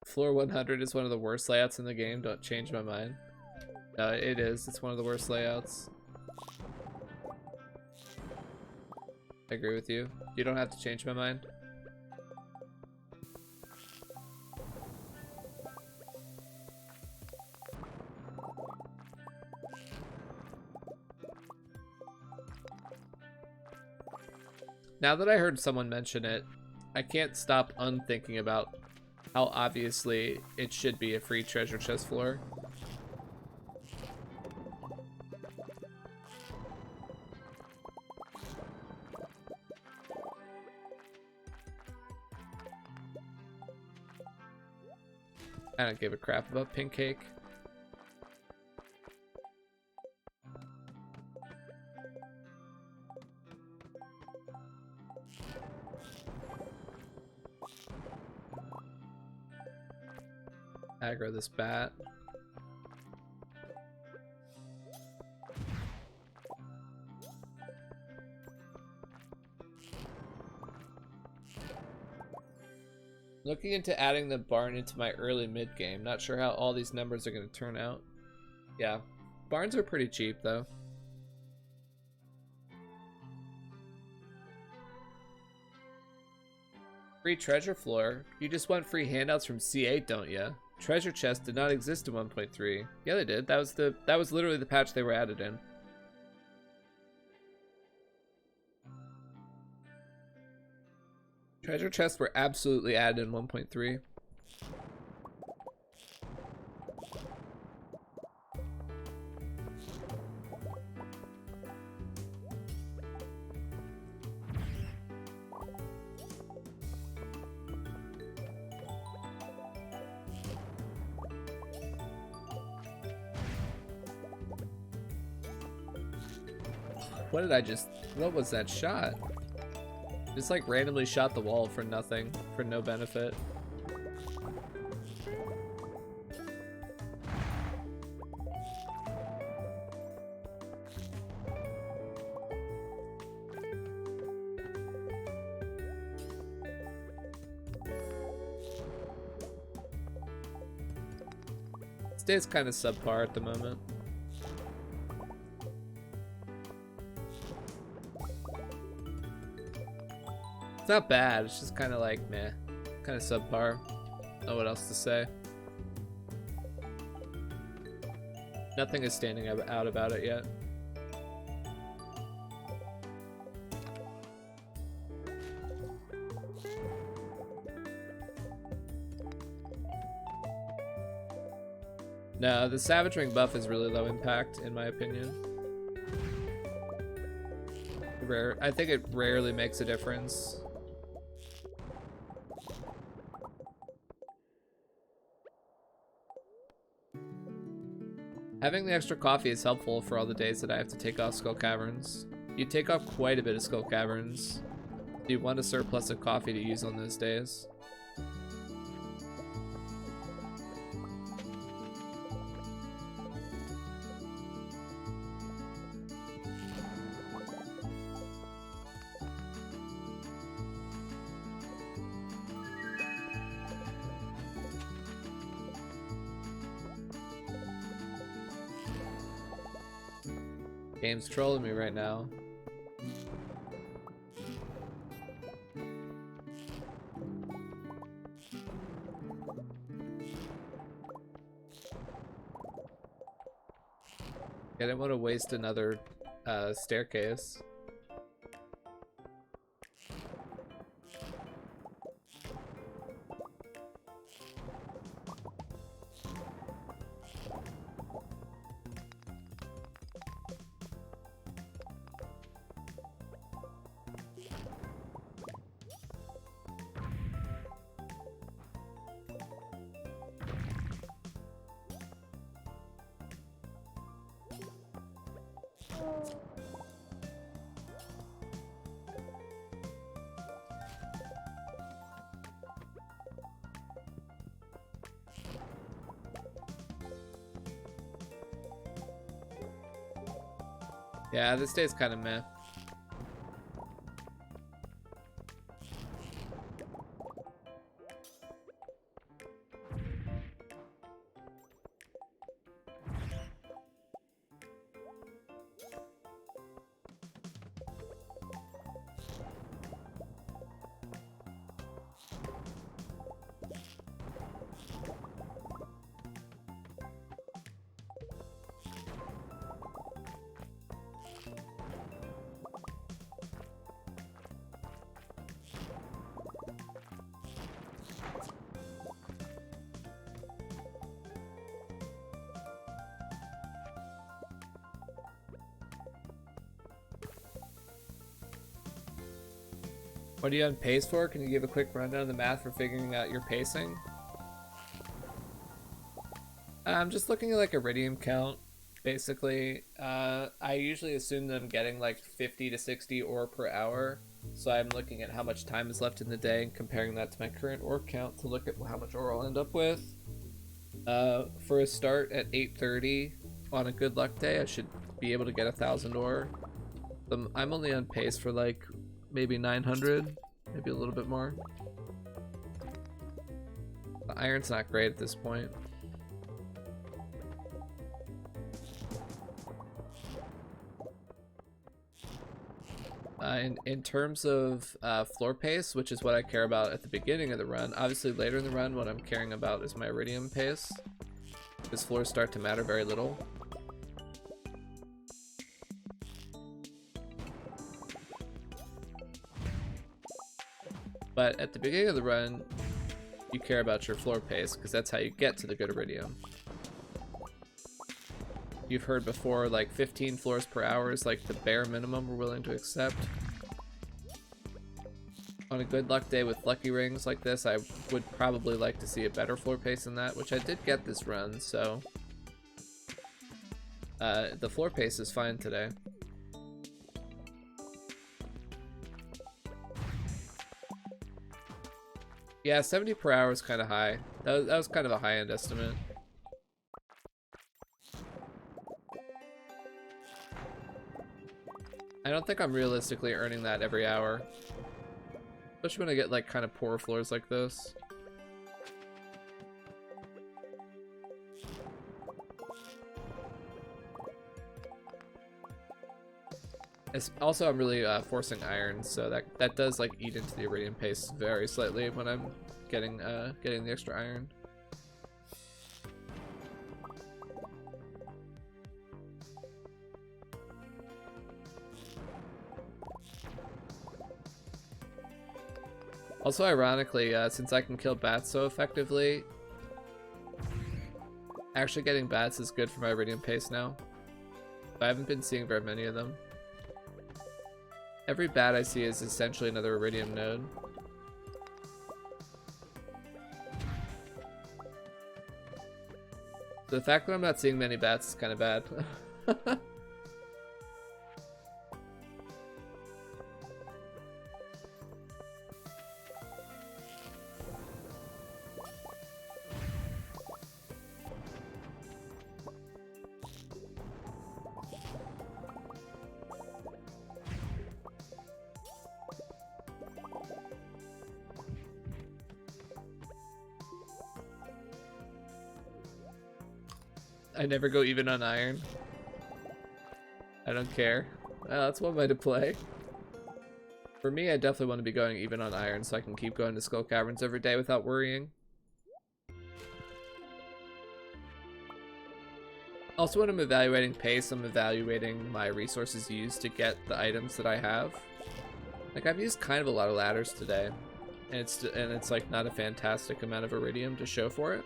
Floor 100 is one of the worst layouts in the game. Don't change my mind. It is. It's one of the worst layouts. I agree with you. You don't have to change my mind. Now that I heard someone mention it, I can't stop unthinking about how obviously it should be a free treasure chest floor. I don't give a crap about pink cake. Aggro this bat. Looking into adding the barn into my early mid game. Not sure how all these numbers are going to turn out. Yeah, barns are pretty cheap though. Free treasure floor? You just want free handouts from C8, don't ya? Treasure chests did not exist in 1.3. Yeah, they did. That was literally the patch they were added in. Treasure chests were absolutely added in 1.3. What was that shot? Just like randomly shot the wall for nothing, for no benefit. This day's kind of subpar at the moment. It's not bad, it's just kind of like, meh. Kind of subpar. Don't know what else to say. Nothing is standing out about it yet. No, the Savage Ring buff is really low impact, in my opinion. I think it rarely makes a difference. Having the extra coffee is helpful for all the days that I have to take off Skull Caverns. You take off quite a bit of Skull Caverns. You want a surplus of coffee to use on those days. Game's trolling me right now. I didn't want to waste another staircase. Yeah, this day's kind of meh. What are you on pace for? Can you give a quick rundown of the math for figuring out your pacing? I'm just looking at like iridium count, basically. I usually assume that I'm getting like 50 to 60 ore per hour. So I'm looking at how much time is left in the day and comparing that to my current ore count to look at how much ore I'll end up with. For a start at 8:30 on a good luck day, I should be able to get 1,000 ore. I'm only on pace for like maybe 900, maybe a little bit more. The iron's not great at this point. In terms of floor pace, which is what I care about at the beginning of the run, obviously later in the run what I'm caring about is my iridium pace, because floors start to matter very little. But at the beginning of the run, you care about your floor pace, because that's how you get to the good iridium. You've heard before, like 15 floors per hour is like the bare minimum we're willing to accept. On a good luck day with lucky rings like this, I would probably like to see a better floor pace than that, which I did get this run, so the floor pace is fine today. Yeah, 70 per hour is kind of high. That was kind of a high-end estimate. I don't think I'm realistically earning that every hour. Especially when I get like kind of poor floors like this. Also, I'm really forcing iron, so that does like eat into the iridium pace very slightly when I'm getting the extra iron. Also, ironically, since I can kill bats so effectively, actually getting bats is good for my iridium pace now. I haven't been seeing very many of them. Every bat I see is essentially another iridium node. The fact that I'm not seeing many bats is kind of bad. I never go even on iron. I don't care. Well, that's one way to play. For me, I definitely want to be going even on iron so I can keep going to Skull Caverns every day without worrying. Also, when I'm evaluating pace, I'm evaluating my resources used to get the items that I have. Like, I've used kind of a lot of ladders today, and it's like not a fantastic amount of iridium to show for it.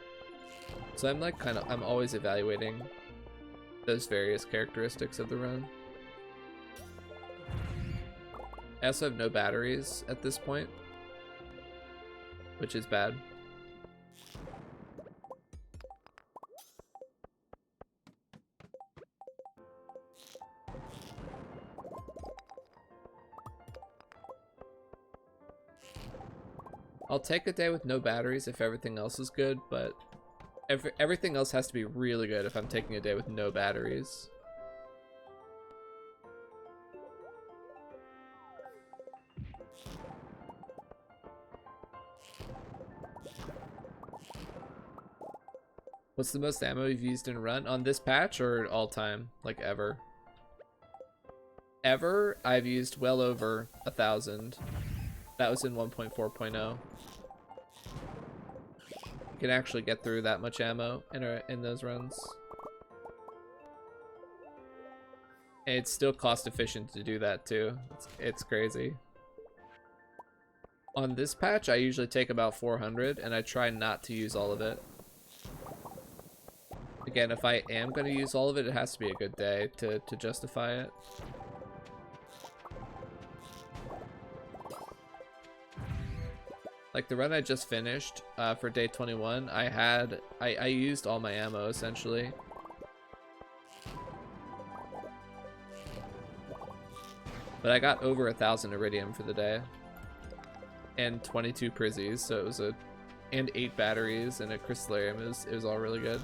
So I'm like I'm always evaluating those various characteristics of the run. I also have no batteries at this point, which is bad. I'll take a day with no batteries if everything else is good, but everything else has to be really good if I'm taking a day with no batteries. What's the most ammo you've used in a run? On this patch or all time? Like ever? Ever, I've used well over 1,000. That was in 1.4.0. You can actually get through that much ammo in those runs. And it's still cost efficient to do that too. It's crazy. On this patch, I usually take about 400, and I try not to use all of it. Again, if I am going to use all of it, it has to be a good day to justify it. Like the run I just finished for day 21, I used all my ammo essentially. But I got over 1,000 iridium for the day. And 22 prizzies, so it was and 8 batteries and a crystallarium. It was all really good.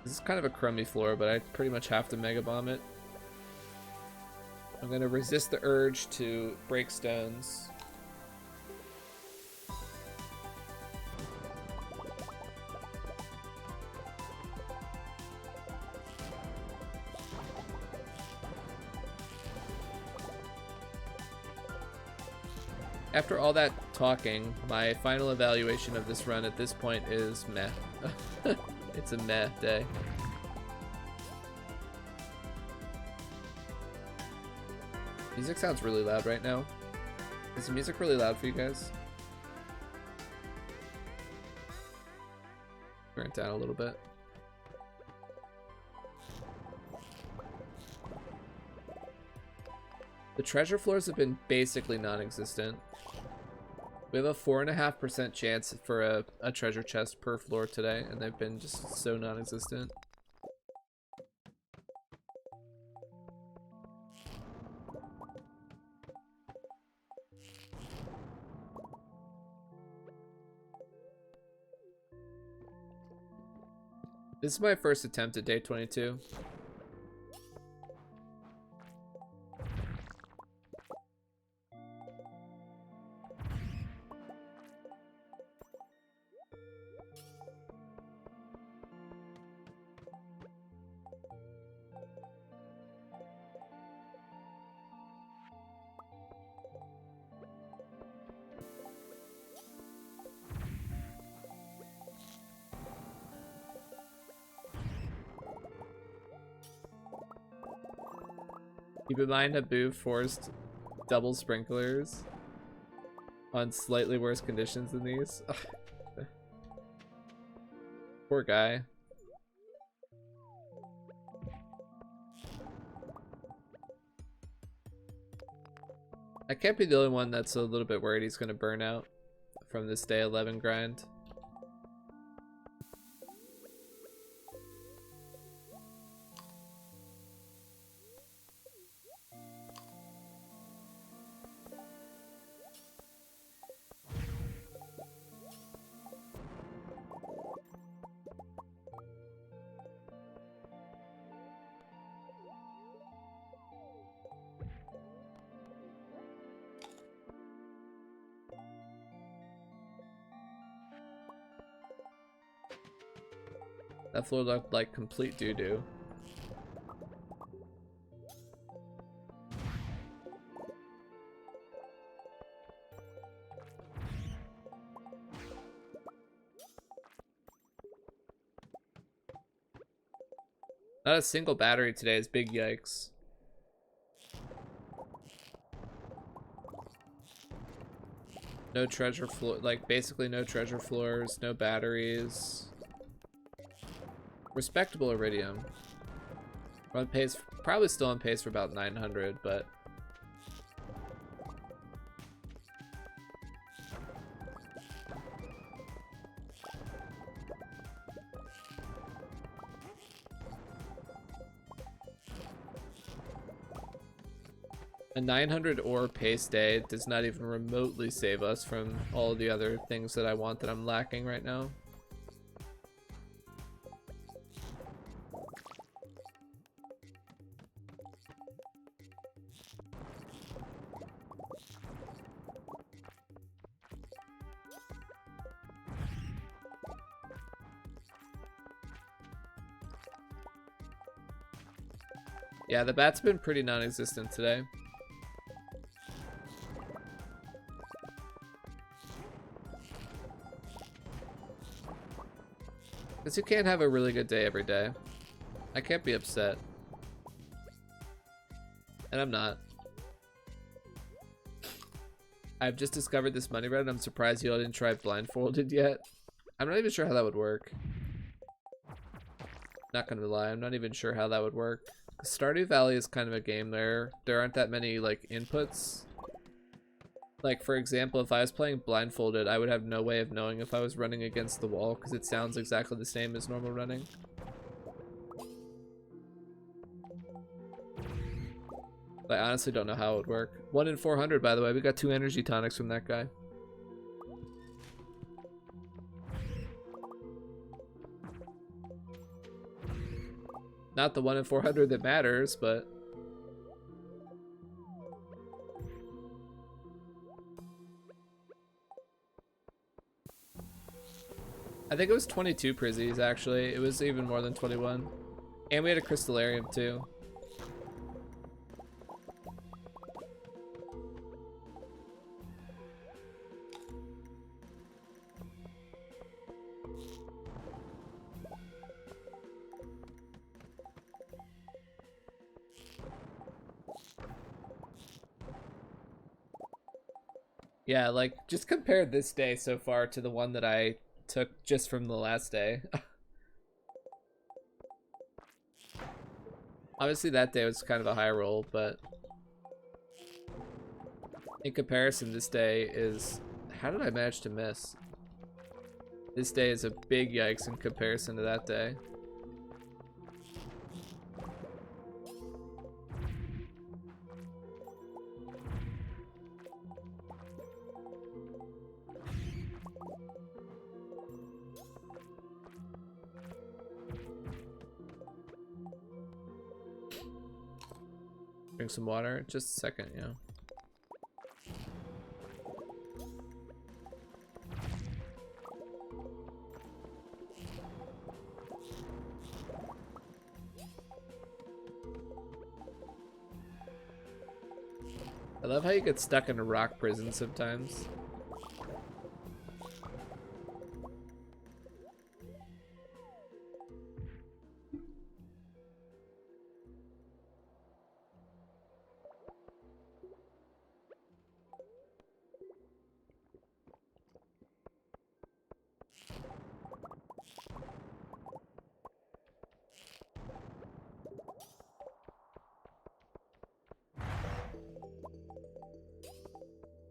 This is kind of a crummy floor, but I pretty much have to Mega Bomb it. I'm gonna resist the urge to break stones. After all that talking, my final evaluation of this run at this point is meh. It's a meh day. Music sounds really loud right now. Is the music really loud for you guys? Turn it down a little bit. The treasure floors have been basically non-existent. We have a 4.5% chance for a treasure chest per floor today, and they've been just so non-existent. This is my first attempt at day 22. Keep in mind, Habu forced double sprinklers on slightly worse conditions than these. Poor guy. can't be the only one that's a little bit worried he's going to burn out from this day 11 grind. That floor looked like complete doo-doo. Not a single battery today is big yikes. No treasure floor, like basically no treasure floors, no batteries. Respectable iridium. We're on pace, probably still on pace for about 900, but a 900 ore pace day does not even remotely save us from all of the other things that I want that I'm lacking right now. Yeah, the bat's been pretty non-existent today. Because you can't have a really good day every day. I can't be upset. And I'm not. I've just discovered this money run and I'm surprised you all didn't try blindfolded yet. I'm not even sure how that would work. Not gonna lie, I'm not even sure how that would work. Stardew Valley is kind of a game there aren't that many like inputs. Like for example, if I was playing blindfolded, I would have no way of knowing if I was running against the wall because it sounds exactly the same as normal running. I honestly don't know how it would work. 1 in 400, by the way. We got 2 energy tonics from that guy. Not the 1 in 400 that matters, but I think it was 22 prizzies actually. It was even more than 21. And we had a crystallarium too. Yeah, like, just compare this day so far to the one that I took just from the last day. Obviously that day was kind of a high roll, but in comparison, this day is... How did I manage to miss? This day is a big yikes in comparison to that day. Drink some water, just a second, yeah. I love how you get stuck in a rock prison sometimes.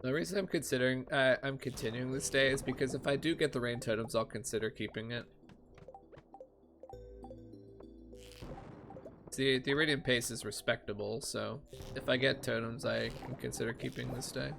The reason I'm continuing this day is because if I do get the rain totems, I'll consider keeping it. The iridium pace is respectable, so if I get totems, I can consider keeping this day.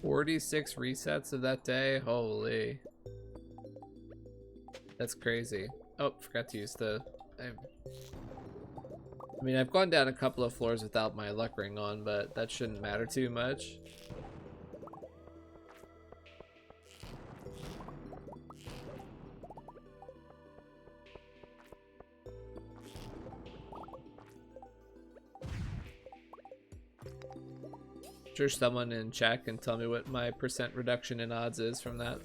"46 resets of that day? Holy. That's crazy." Oh, forgot to use the... I mean, I've gone down a couple of floors without my luck ring on, but that shouldn't matter too much. Sure, someone in chat can tell me what my percent reduction in odds is from that.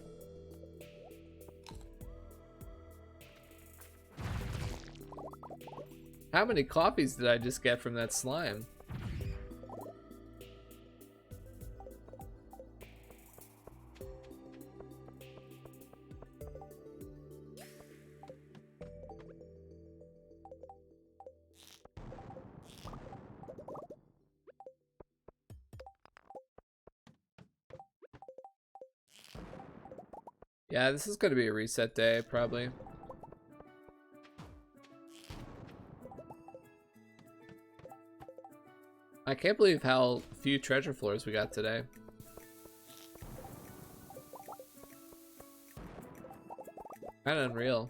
How many coffees did I just get from that slime? Yeah, this is gonna be a reset day, probably. I can't believe how few treasure floors we got today. Kinda unreal.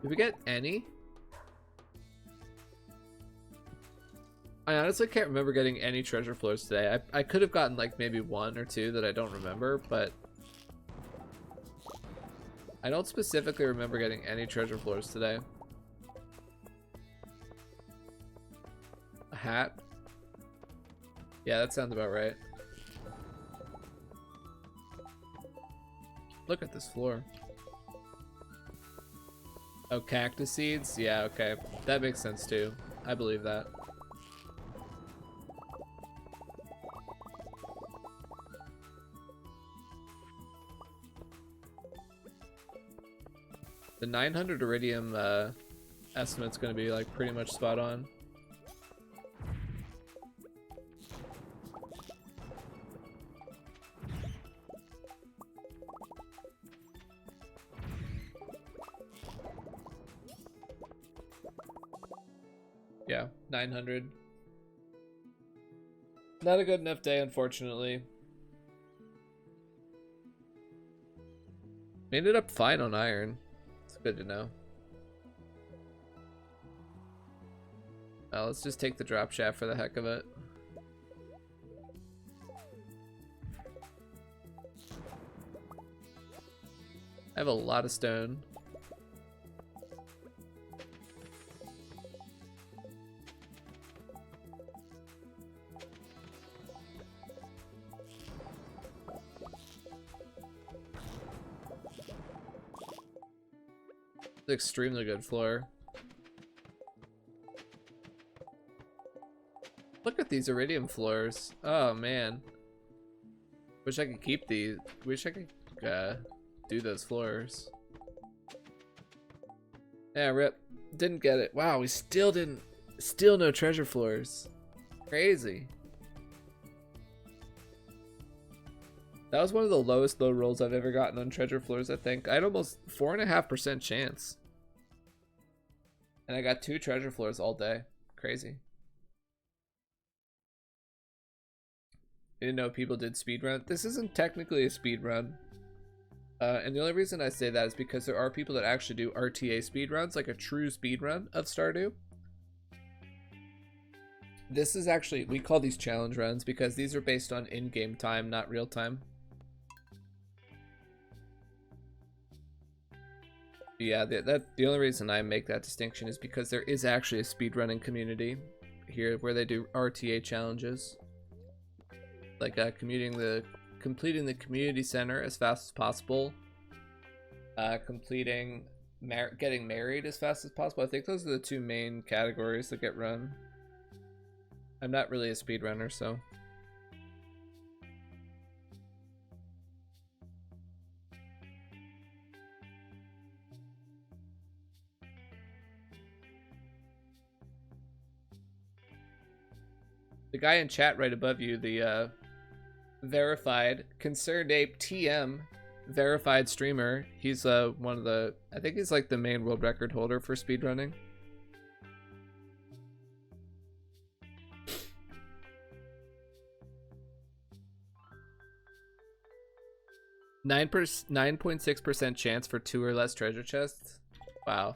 Did we get any? I honestly can't remember getting any treasure floors today. I could have gotten like maybe one or two that I don't remember, but I don't specifically remember getting any treasure floors today. A hat? Yeah, that sounds about right. Look at this floor. Oh, cactus seeds? Yeah, okay. That makes sense too. I believe that. The 900 iridium estimate's gonna be like pretty much spot on. Yeah, 900. Not a good enough day, unfortunately. We ended up fine on iron. It's good to know. Let's just take the drop shaft for the heck of it. I have a lot of stone. Extremely good floor. Look at these iridium floors. Oh man. Wish I could keep these. Wish I could do those floors. Yeah, rip. Didn't get it. Wow, we still didn't. Still no treasure floors. Crazy. That was one of the lowest low rolls I've ever gotten on treasure floors, I think. I had almost 4.5% chance. And I got 2 treasure floors all day. Crazy. I didn't know people did speedrun. This isn't technically a speedrun. And the only reason I say that is because there are people that actually do RTA speedruns, like a true speedrun of Stardew. This is actually, we call these challenge runs because these are based on in-game time, not real time. Yeah, the only reason I make that distinction is because there is actually a speedrunning community here where they do RTA challenges. Like completing the community center as fast as possible. Getting married as fast as possible. I think those are the two main categories that get run. I'm not really a speedrunner, so. The guy in chat right above you, the verified Concerned Ape TM verified streamer. He's one of the, I think he's like the main world record holder for speedrunning. 9.6% chance for 2 or less treasure chests. Wow.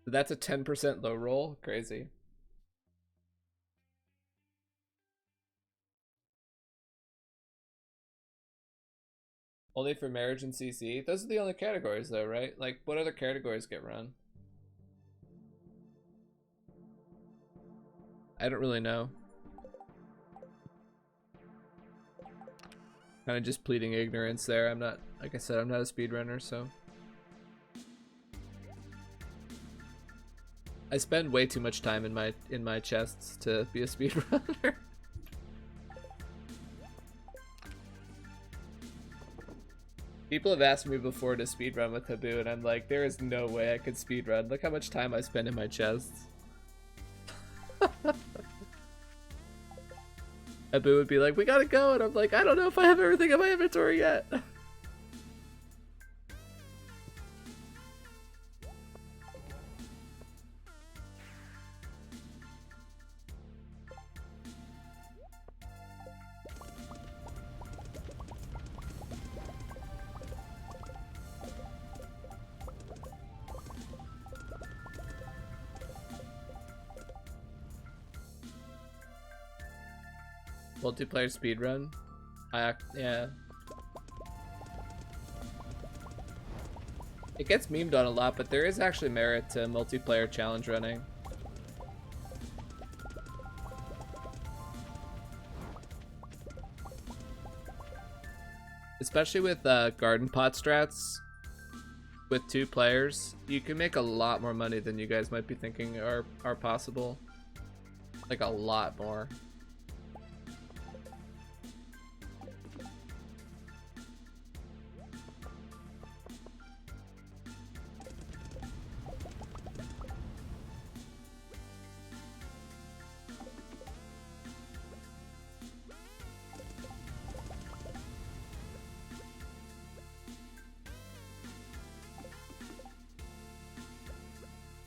That's a 10% low roll. Crazy. Only for marriage and CC? Those are the only categories though, right? Like, what other categories get run? I don't really know. Kind of just pleading ignorance there. I'm not, like I said, I'm not a speedrunner, so. I spend way too much time in my chests to be a speedrunner. People have asked me before to speedrun with Habu, and I'm like, there is no way I could speedrun. Look how much time I spend in my chests. Habu would be like, we gotta go, and I'm like, I don't know if I have everything in my inventory yet. Multiplayer speedrun? Yeah. It gets memed on a lot, but there is actually merit to multiplayer challenge running. Especially with garden pot strats, with 2 players, you can make a lot more money than you guys might be thinking are possible. Like a lot more.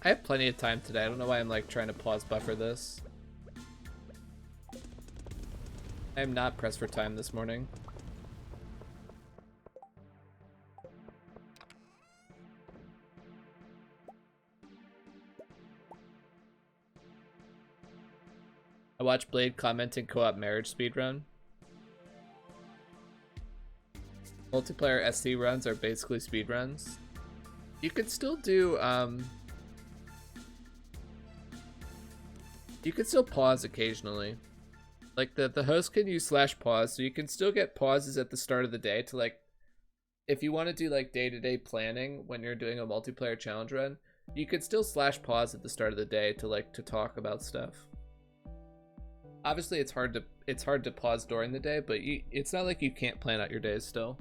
I have plenty of time today. I don't know why I'm like trying to pause buffer this. I am not pressed for time this morning. I watched Blade commenting co-op marriage speedrun. Multiplayer SC runs are basically speedruns. You could still do you can still pause occasionally. Like the host can use /pause, so you can still get pauses at the start of the day to like, if you want to do like day-to-day planning when you're doing a multiplayer challenge run, you could still /pause at the start of the day to like to talk about stuff. Obviously, it's hard to pause during the day, but it's not like you can't plan out your days still.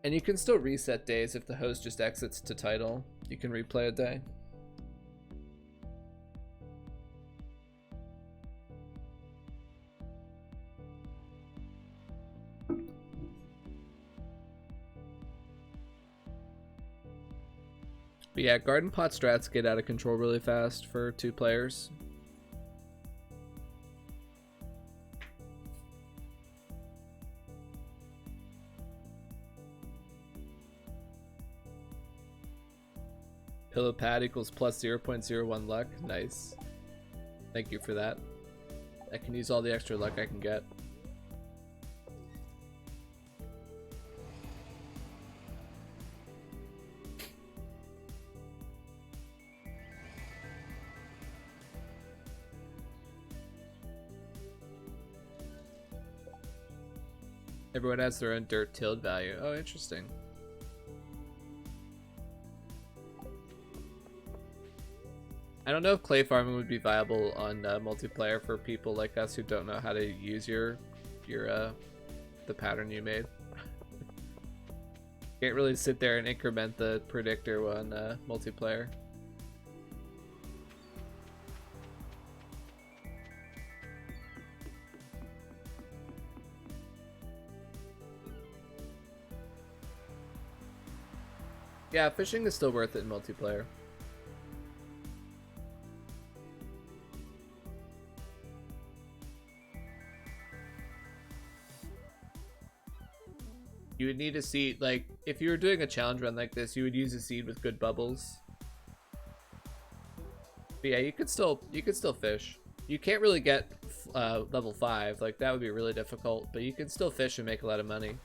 And you can still reset days if the host just exits to title. You can replay a day. But yeah, garden pot strats get out of control really fast for 2 players. Pillow pad equals plus 0.01 luck. Nice. Thank you for that. I can use all the extra luck I can get. Everyone has their own dirt tilled value. Oh, interesting. I don't know if clay farming would be viable on multiplayer for people like us who don't know how to use the pattern you made. Can't really sit there and increment the predictor on multiplayer. Yeah, fishing is still worth it in multiplayer. You would need a seed, like, if you were doing a challenge run like this, you would use a seed with good bubbles. But yeah, you could still fish. You can't really get level 5, like that would be really difficult, but you can still fish and make a lot of money.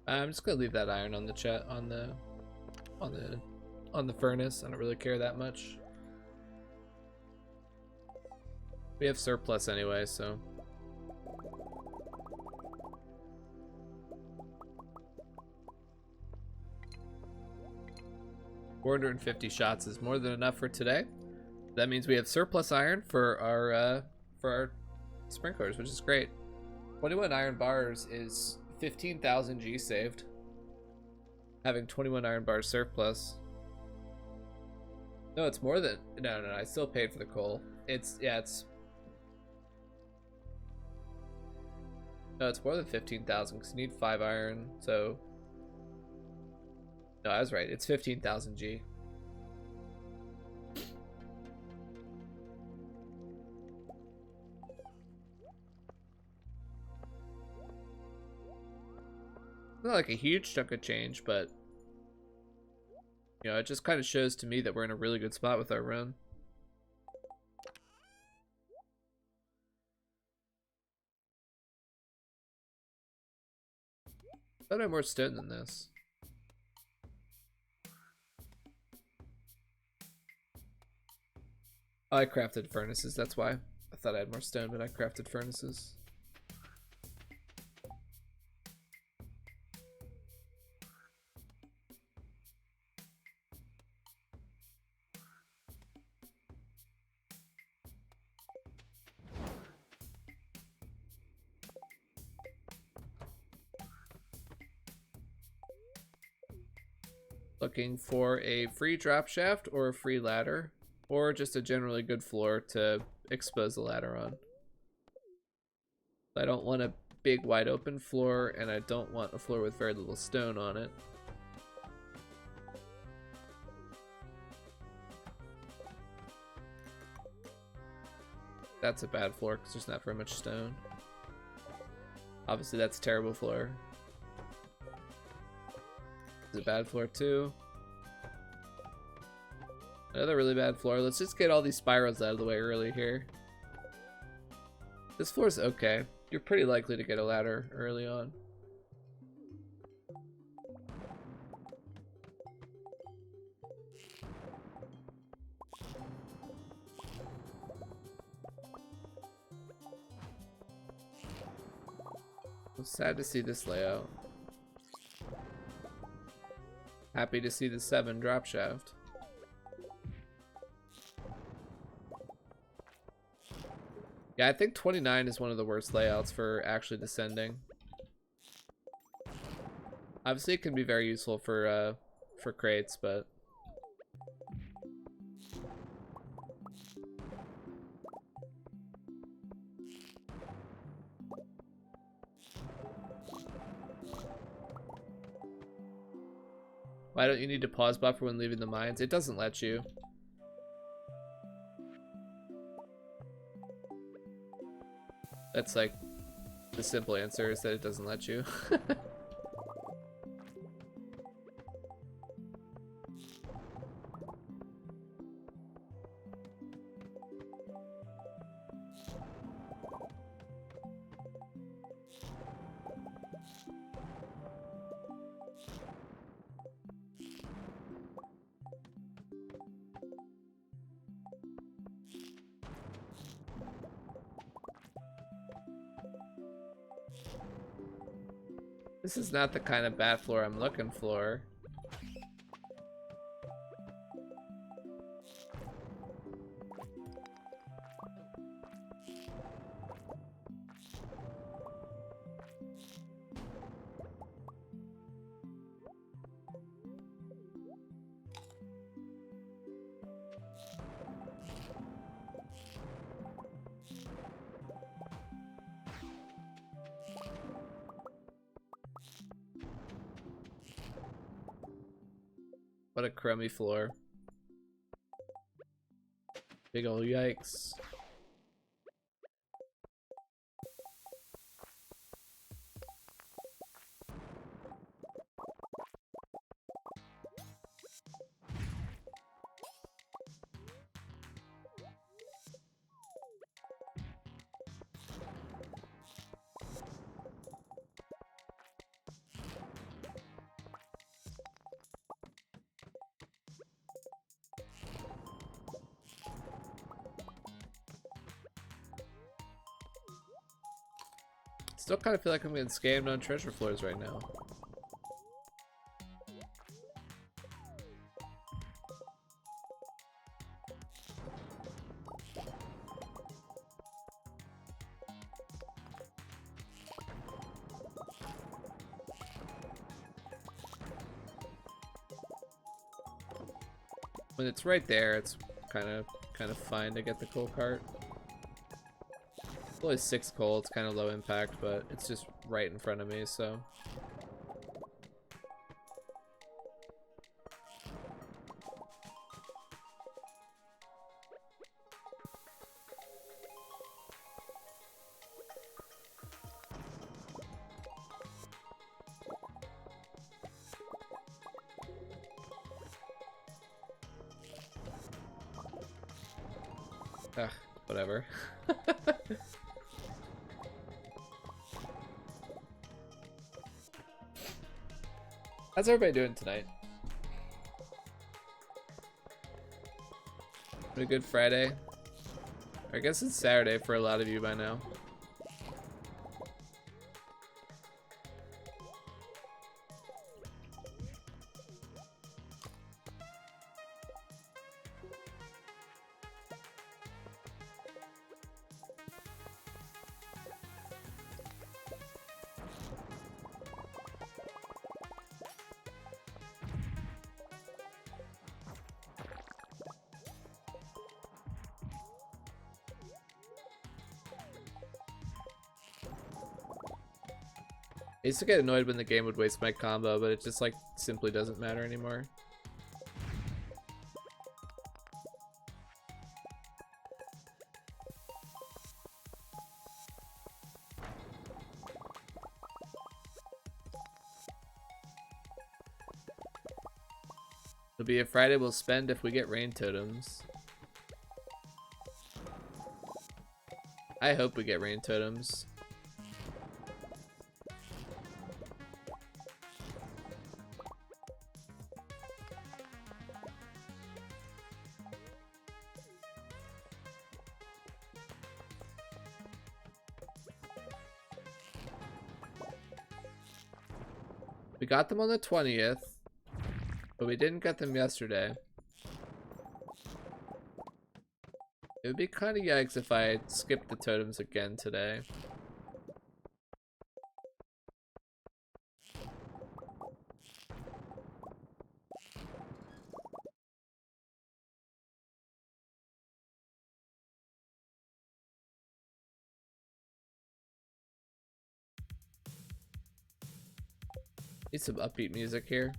I'm just gonna leave that iron on the on the furnace. I don't really care that much. We have surplus anyway, so. $450 shots is more than enough for today. That means we have surplus iron for our sprinklers, which is great. 21 iron bars is 15,000 G saved. Having 21 iron bars surplus. No, it's more than no. I still paid for the coal. It's no, it's more than 15,000 because you need 5 iron. So no, I was right. It's 15,000 G. Not like a huge chunk of change, but you know, it just kind of shows to me that we're in a really good spot with our run. I thought I had more stone than this. Oh, I crafted furnaces, that's why. I thought I had more stone, but I crafted furnaces. Looking for a free drop shaft or a free ladder, or just a generally good floor to expose the ladder on. I don't want a big wide open floor, and I don't want a floor with very little stone on it. That's a bad floor because there's not very much stone. Obviously that's a terrible floor. It's a bad floor too. Another really bad floor. Let's just get all these spirals out of the way early here. This floor's okay. You're pretty likely to get a ladder early on. I'm sad to see this layout. Happy to see the 7 drop shaft. Yeah, I think 29 is one of the worst layouts for actually descending. Obviously, it can be very useful for crates, but why don't you need to pause buffer when leaving the mines? It doesn't let you. That's like the simple answer is that it doesn't let you. This is not the kind of bat floor I'm looking for. What a crummy floor. Big ol' yikes. Still kind of feel like I'm getting scammed on treasure floors right now. When it's right there, it's kind of fine to get the coal cart. It's only 6 coal, it's kind of low impact, but it's just right in front of me, so. Ugh, whatever. How's everybody doing tonight? What a good Friday. I guess it's Saturday for a lot of you by now. I used to get annoyed when the game would waste my combo, but it just like simply doesn't matter anymore. It'll be a Friday we'll spend if we get rain totems. I hope we get rain totems. We got them on the 20th. But we didn't get them yesterday. It would be kind of yikes if I skipped the totems again today. Need some upbeat music here.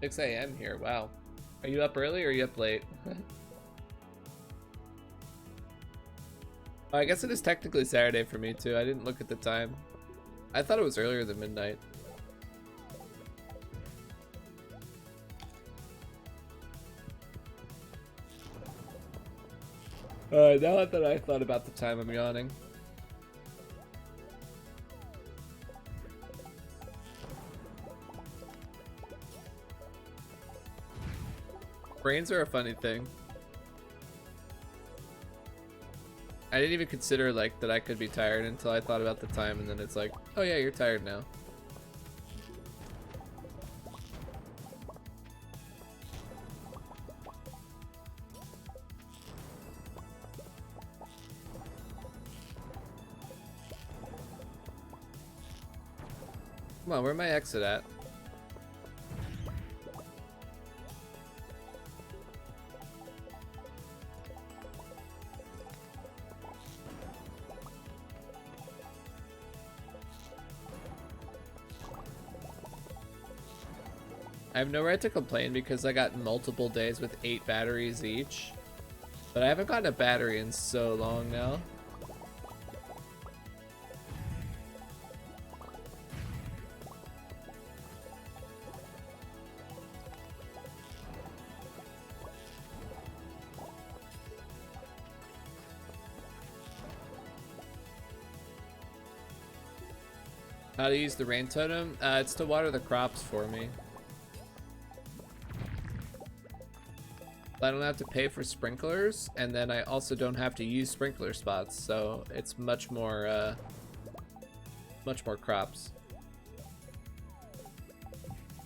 Six a.m. here. Wow. Are you up early or are you up late? I guess it is technically Saturday for me too. I didn't look at the time. I thought it was earlier than midnight. Now that I thought about the time, I'm yawning. Brains are a funny thing. I didn't even consider like that I could be tired until I thought about the time, and then it's like, oh yeah, you're tired now. Come on, where's my exit at? I have no right to complain because I got multiple days with 8 batteries each. But I haven't gotten a battery in so long now. How to use the rain totem? It's to water the crops for me. I don't have to pay for sprinklers, and then I also don't have to use sprinkler spots, so it's much more crops.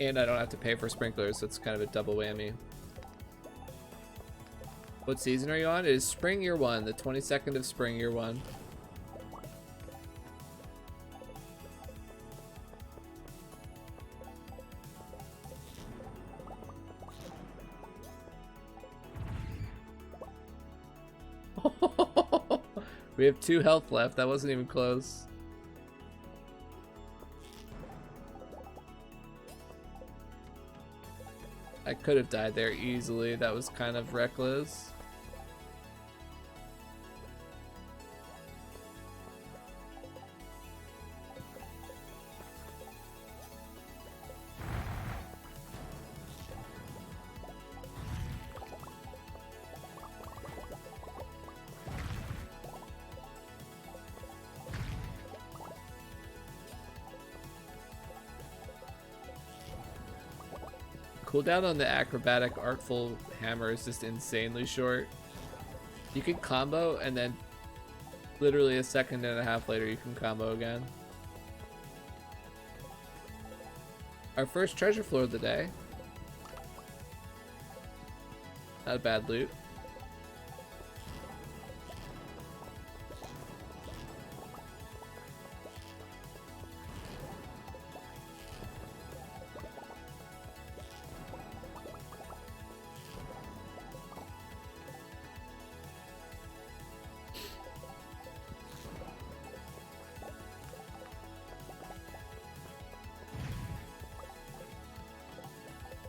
And I don't have to pay for sprinklers, so it's kind of a double whammy. What season are you on? It is spring year 1, the 22nd of spring year 1. We have 2 health left. That wasn't even close. I could have died there easily. That was kind of reckless. Cooldown on the acrobatic artful hammer is just insanely short. You can combo and then literally a second and a half later you can combo again. Our first treasure floor of the day. Not a bad loot.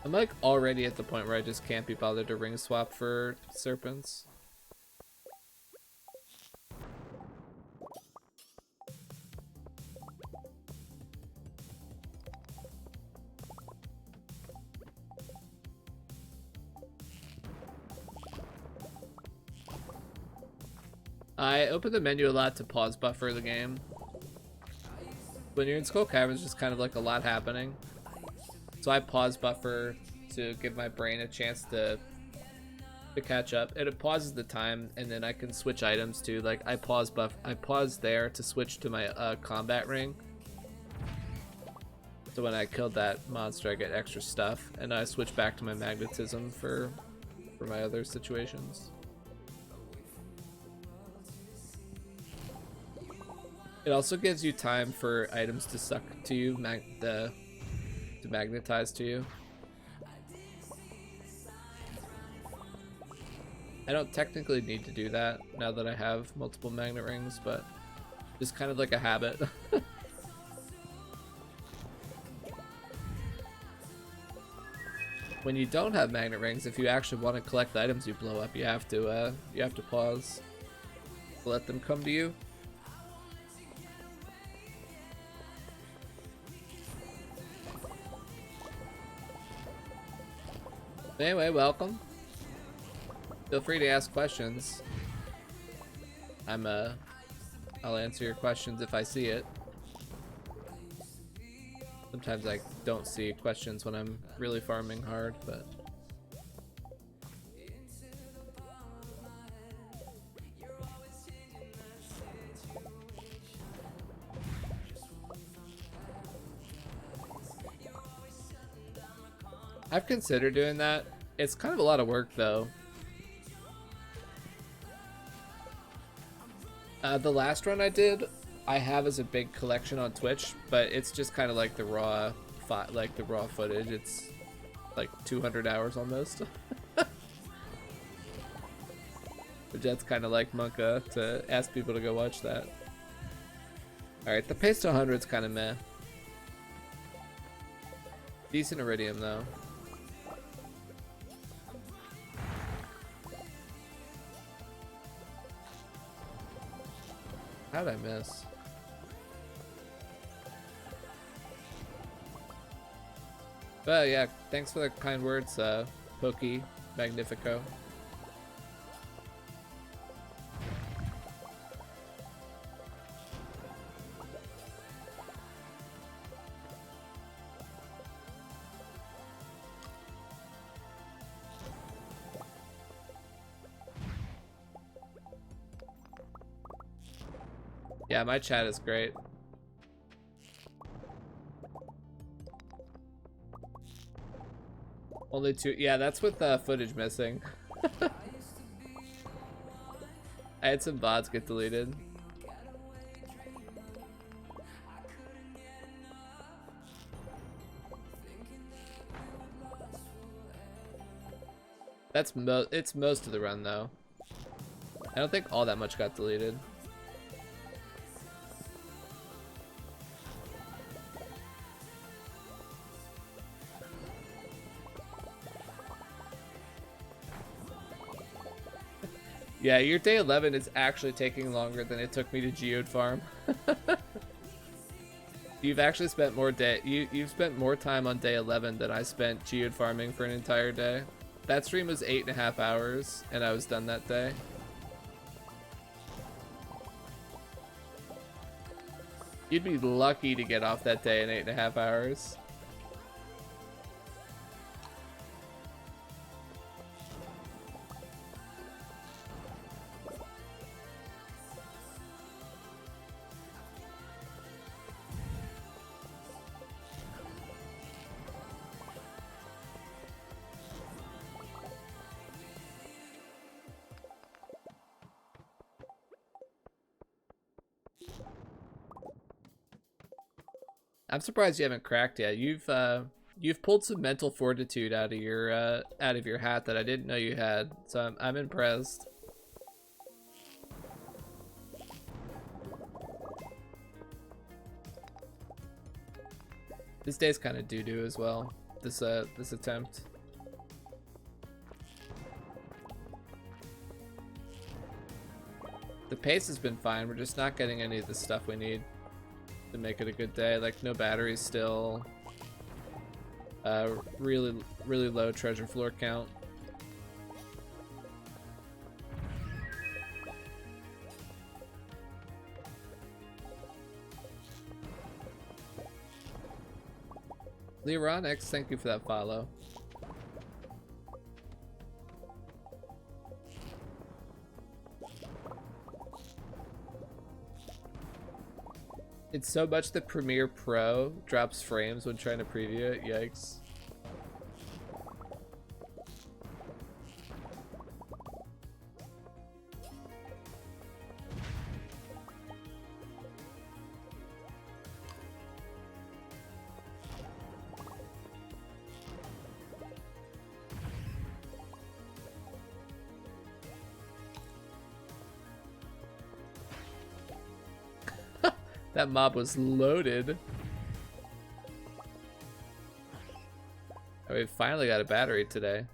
I'm like already at the point where I just can't be bothered to ring swap for serpents. I open the menu a lot to pause buffer the game. When you're in Skull Cavern, it's just kind of like a lot happening. So I pause buffer to give my brain a chance to catch up. And it pauses the time, and then I can switch items to, like, I pause there to switch to my combat ring. So when I killed that monster, I get extra stuff, and I switch back to my magnetism for my other situations. It also gives you time for items to suck to you, to magnetize to you. I don't technically need to do that now that I have multiple magnet rings, but just kind of like a habit. When you don't have magnet rings, if you actually want to collect the items you blow up, you have to pause to let them come to you. Anyway, welcome. Feel free to ask questions. I'll answer your questions if I see it. Sometimes I don't see questions when I'm really farming hard, but I've considered doing that. It's kind of a lot of work though. The last run I did, I have as a big collection on Twitch, but it's just kind of like the raw footage. It's like 200 hours almost. But that's kind of like Monka to ask people to go watch that. Alright, the pace to 100 is kind of meh. Decent iridium though. How'd I miss? But yeah, thanks for the kind words, Pokey Magnifico. Yeah, my chat is great. Only 2. Yeah, that's with footage missing. I had some VODs get deleted. It's most of the run though. I don't think all that much got deleted. Yeah, your day 11 is actually taking longer than it took me to geode farm. You've actually spent you've spent more time on day 11 than I spent geode farming for an entire day. That stream was 8.5 hours, and I was done that day. You'd be lucky to get off that day in 8.5 hours. I'm surprised you haven't cracked yet. You've pulled some mental fortitude out of your hat that I didn't know you had. So I'm impressed. This day's kind of doo-doo as well. This attempt. The pace has been fine. We're just not getting any of the stuff we need to make it a good day. Like no batteries still. Really low treasure floor count. Leronix, thank you for that follow. It's so much that Premiere Pro drops frames when trying to preview it. Yikes. That mob was loaded. Oh, we finally got a battery today.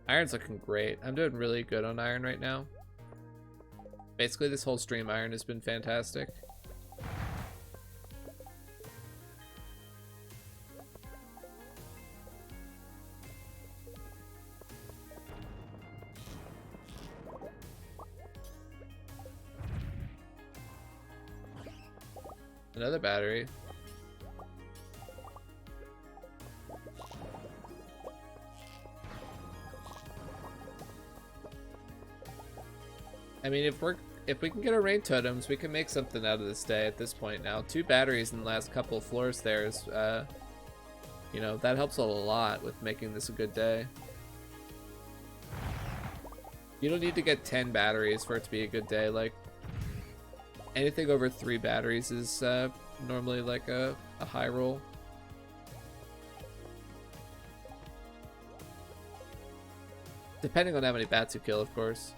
Iron's looking great. I'm doing really good on iron right now. Basically, this whole stream iron has been fantastic. Another battery. I mean, if we can get our rain totems, we can make something out of this day at this point now. 2 batteries in the last couple of floors there is, you know, that helps a lot with making this a good day. You don't need to get 10 batteries for it to be a good day. Like, anything over 3 batteries is normally like a high roll. Depending on how many bats you kill, of course.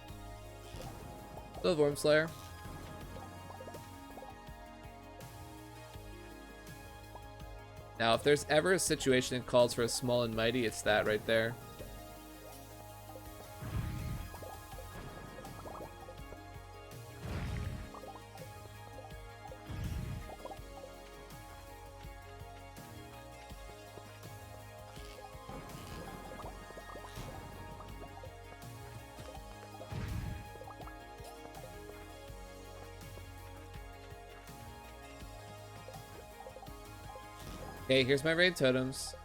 Hello, Worm Slayer. Now, if there's ever a situation that calls for a small and mighty, it's that right there. Okay, here's my rain totems.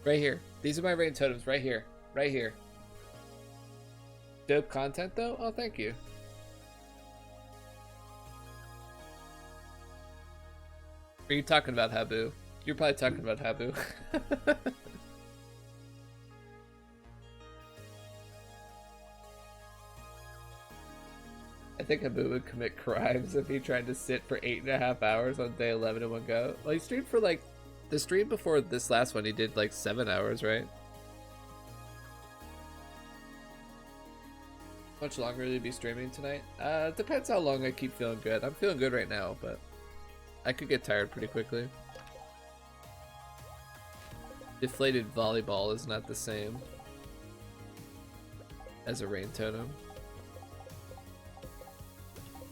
Right here. These are my rain totems right here. Right here. Dope content though? Oh, thank you. Are you talking about Habu? You're probably talking about Habu. I think Habu would commit crimes if he tried to sit for 8.5 hours on day 11 in one go. Well, he streamed for like, the stream before this last one, he did like 7 hours, right? How much longer will you be streaming tonight? Depends how long I keep feeling good. I'm feeling good right now, but I could get tired pretty quickly. Deflated volleyball is not the same as a rain totem.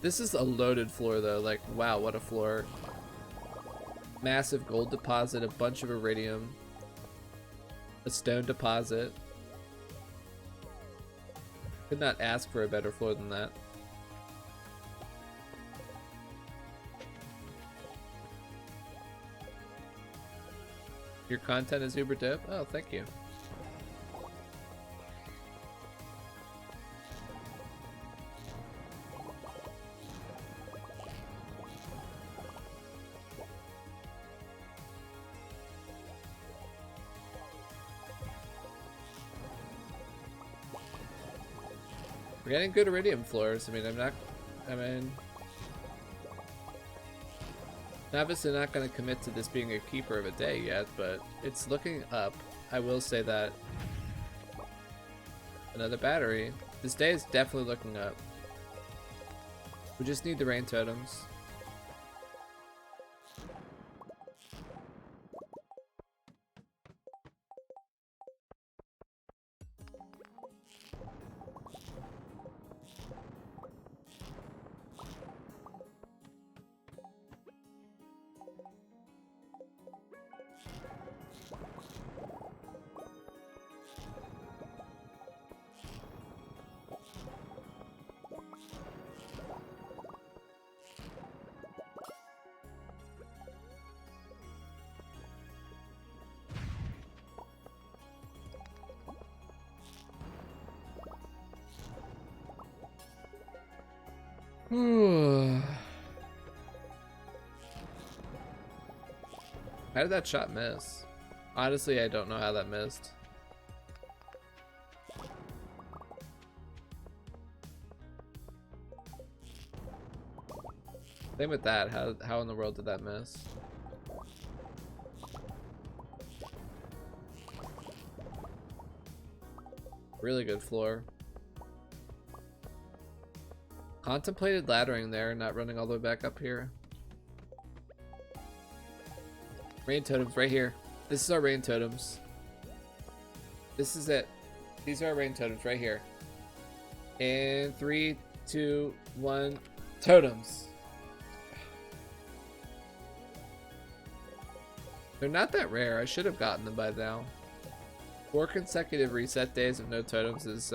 This is a loaded floor though, like wow, what a floor. Massive gold deposit, a bunch of iridium, a stone deposit. Could not ask for a better floor than that. Your content is uber dope? Oh, thank you. We're getting good iridium floors. I mean, I'm obviously not going to commit to this being a keeper of a day yet, but it's looking up. I will say that. Another battery. This day is definitely looking up. We just need the rain totems. How did that shot miss? Honestly, I don't know how that missed. Same with that. How in the world did that miss? Really good floor. Contemplated laddering there, not running all the way back up here. Rain totems right here. This is our rain totems. This is it. These are our rain totems right here. And 3, 2, 1, totems. They're not that rare. I should have gotten them by now. 4 consecutive reset days of no totems is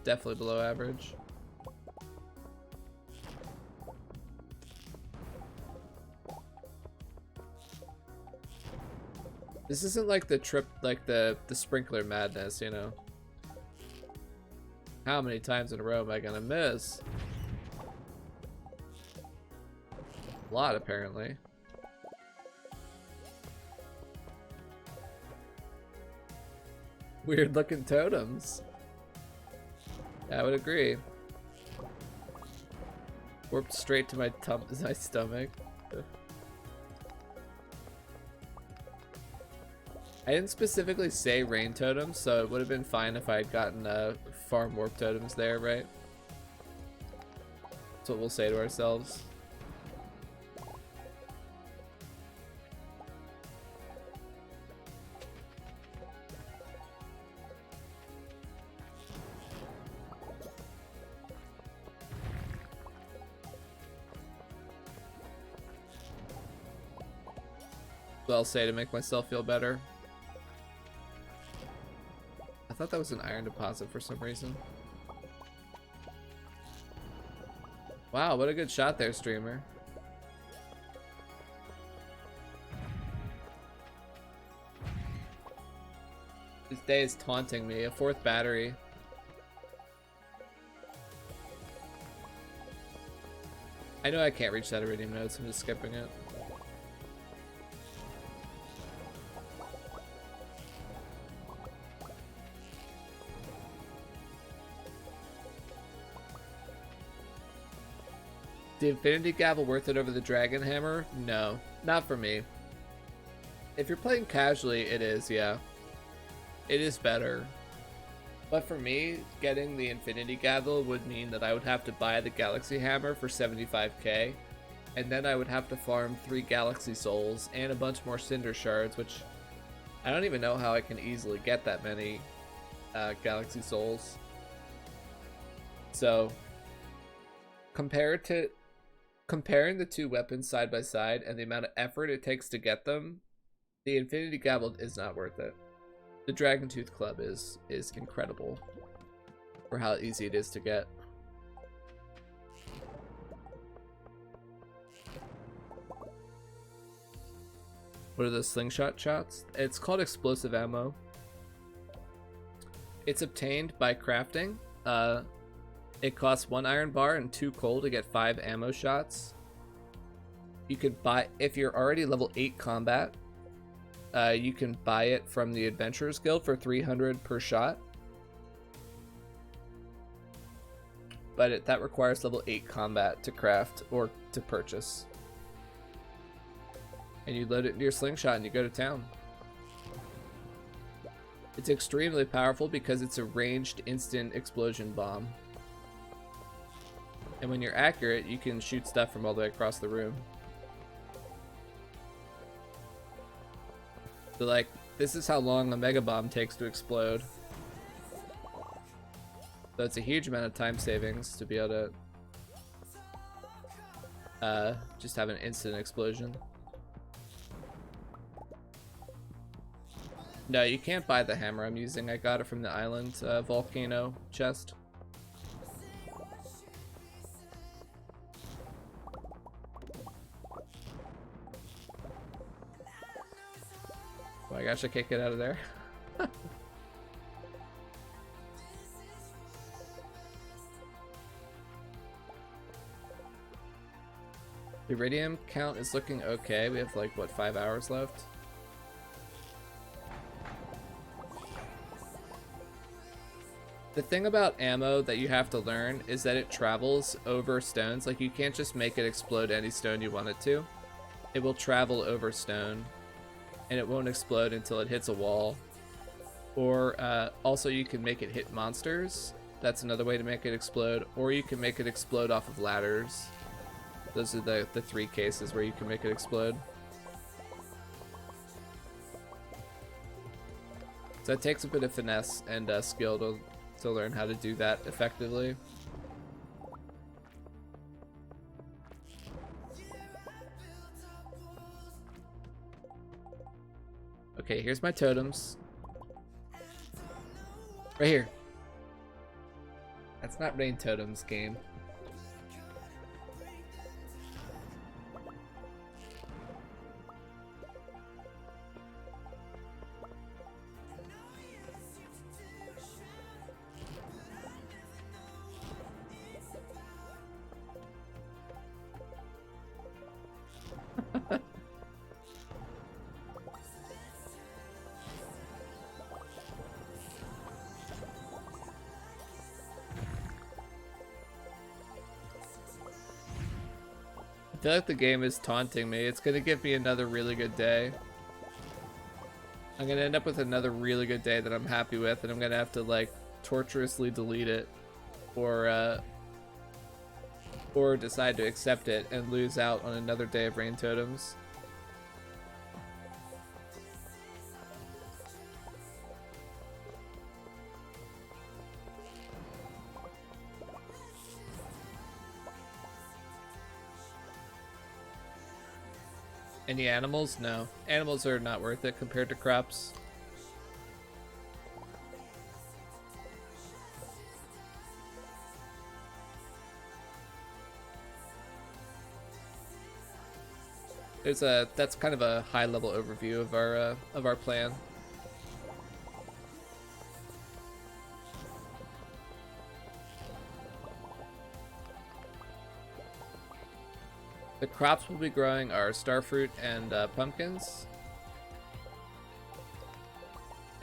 definitely below average. This isn't like the trip, like the sprinkler madness, you know. How many times in a row am I gonna miss? A lot, apparently. Weird looking totems. Yeah, I would agree. Warped straight to my stomach. I didn't specifically say rain totems, so it would have been fine if I had gotten farm warp totems there, right? That's what we'll say to ourselves. What I'll say to make myself feel better. I thought that was an iron deposit for some reason. Wow, what a good shot there, streamer. This day is taunting me. A 4th battery. I know I can't reach that iridium node, so I'm just skipping it. The Infinity Gavel worth it over the Dragon Hammer? No, not for me. If you're playing casually, it is, yeah. It is better. But for me, getting the Infinity Gavel would mean that I would have to buy the Galaxy Hammer for 75k, and then I would have to farm 3 Galaxy Souls and a bunch more Cinder Shards, which I don't even know how I can easily get that many Galaxy Souls. So, comparing the 2 weapons side by side and the amount of effort it takes to get them, the Infinity Gavel is not worth it. The Dragon Tooth Club is incredible for how easy it is to get. What are the slingshot shots? It's called explosive ammo. It's obtained by crafting. It costs 1 iron bar and 2 coal to get 5 ammo shots. You could buy, if you're already level 8 combat, you can buy it from the Adventurers Guild for 300 per shot. But that requires level 8 combat to craft or to purchase. And you load it into your slingshot and you go to town. It's extremely powerful because it's a ranged instant explosion bomb. And when you're accurate, you can shoot stuff from all the way across the room. So like, this is how long a mega bomb takes to explode. So it's a huge amount of time savings to be able to just have an instant explosion. No, you can't buy the hammer I'm using. I got it from the island volcano chest. Oh my gosh, I can't get out of there. The iridium count is looking okay. We have like, what, 5 hours left? The thing about ammo that you have to learn is that it travels over stones. Like, you can't just make it explode any stone you want it to. It will travel over stone, and it won't explode until it hits a wall. Or also you can make it hit monsters. That's another way to make it explode. Or you can make it explode off of ladders. Those are the 3 cases where you can make it explode. So it takes a bit of finesse and skill to learn how to do that effectively. Okay, here's my totems. Right here. That's not rain totems, game. I feel like the game is taunting me. It's gonna give me another really good day. I'm gonna end up with another really good day that I'm happy with, and I'm gonna have to like torturously delete it, or decide to accept it and lose out on another day of rain totems. Any animals? No. Animals are not worth it compared to crops. That's kind of a high level overview of our plan. The crops we'll be growing are starfruit and pumpkins.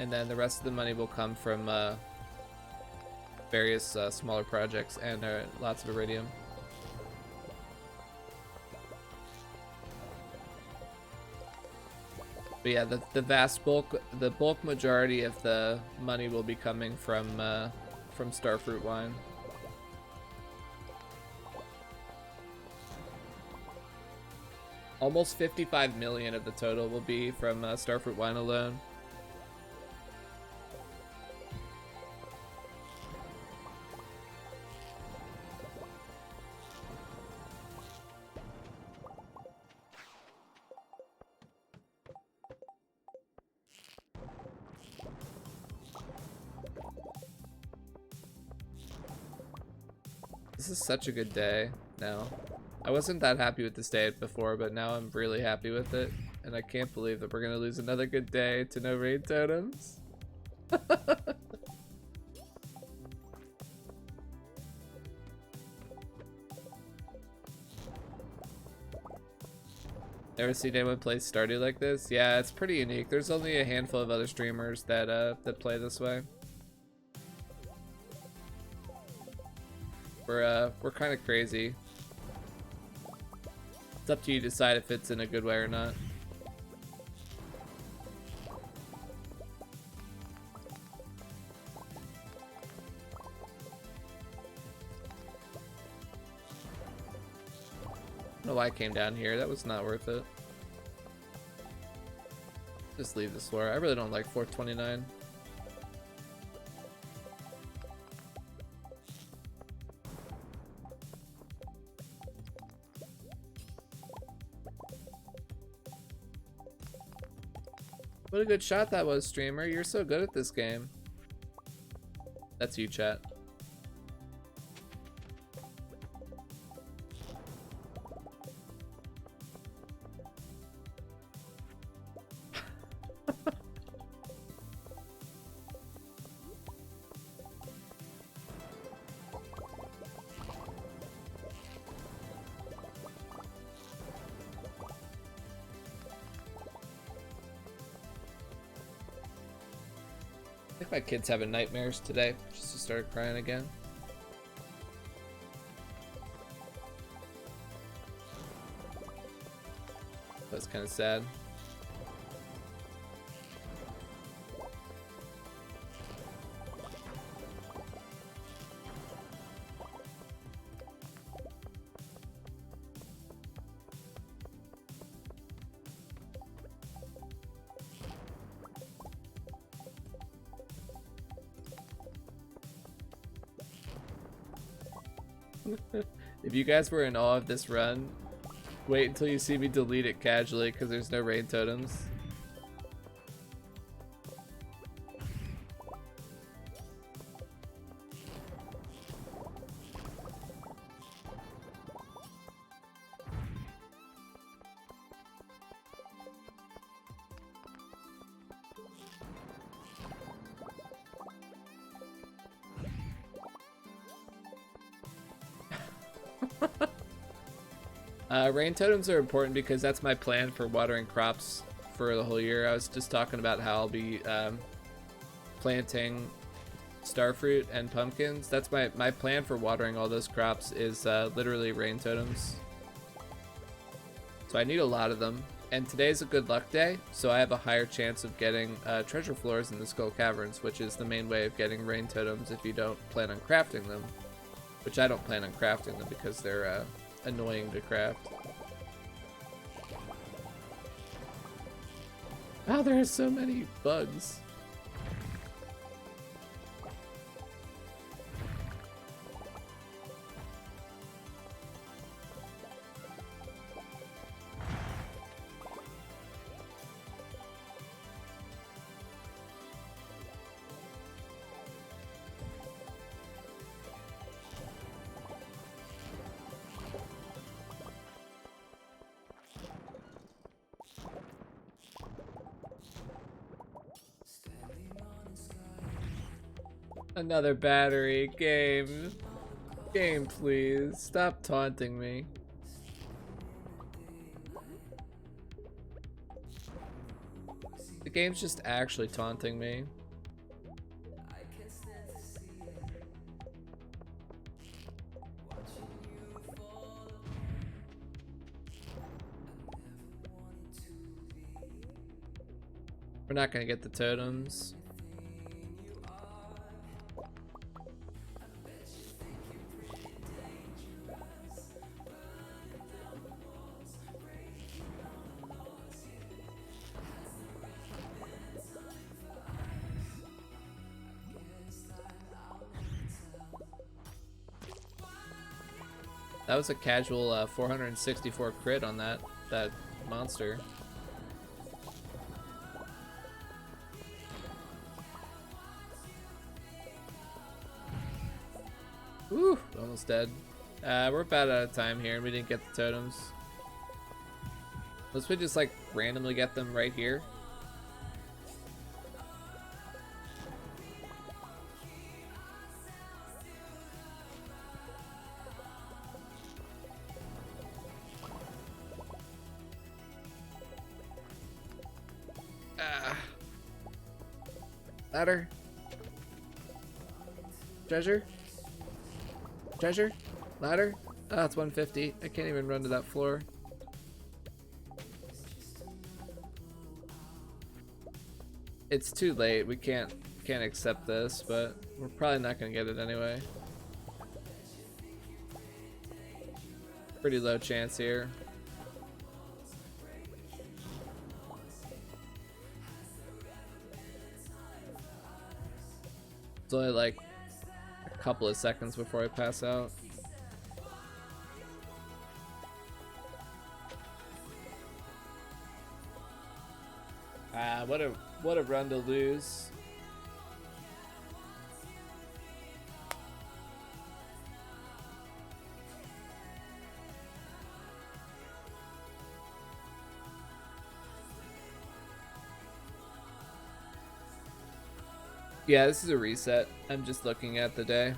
And then the rest of the money will come from various smaller projects and lots of iridium. But yeah, the bulk majority of the money will be coming from starfruit wine. Almost 55 million of the total will be from starfruit wine alone. This is such a good day now. I wasn't that happy with this day before, but now I'm really happy with it. And I can't believe that we're gonna lose another good day to no raid totems. Ever seen anyone play Stardew like this? Yeah, it's pretty unique. There's only a handful of other streamers that that play this way. We're kind of crazy. It's up to you to decide if it's in a good way or not. I don't know why I came down here. That was not worth it. Just leave this floor. I really don't like 429. What a good shot that was, streamer. You're so good at this game. That's you, chat. I think my kid's having nightmares today. Just started crying again. That's kind of sad. If you guys were in awe of this run, wait until you see me delete it casually because there's no rain totems. Rain totems are important because that's my plan for watering crops for the whole year. I was just talking about how I'll be planting starfruit and pumpkins. That's my plan for watering all those crops is literally rain totems. So I need a lot of them. And today's a good luck day, so I have a higher chance of getting treasure floors in the Skull Caverns, which is the main way of getting rain totems if you don't plan on crafting them. Which I don't plan on crafting them because they're annoying to craft. Wow, there are so many bugs. Another battery. Game, please. Stop taunting me. The game's just actually taunting me. We're not gonna get the totems. That was a casual 464 crit on that monster. Woo, almost dead. We're about out of time here and we didn't get the totems. Let's just like randomly get them right here. Ladder. Treasure. Treasure. Ladder. Oh, it's 150. I can't even run to that floor. It's too late. We can't accept this, but we're probably not gonna get it anyway. Pretty low chance here. It's only like a couple of seconds before I pass out. What a run to lose. Yeah, this is a reset. I'm just looking at the day.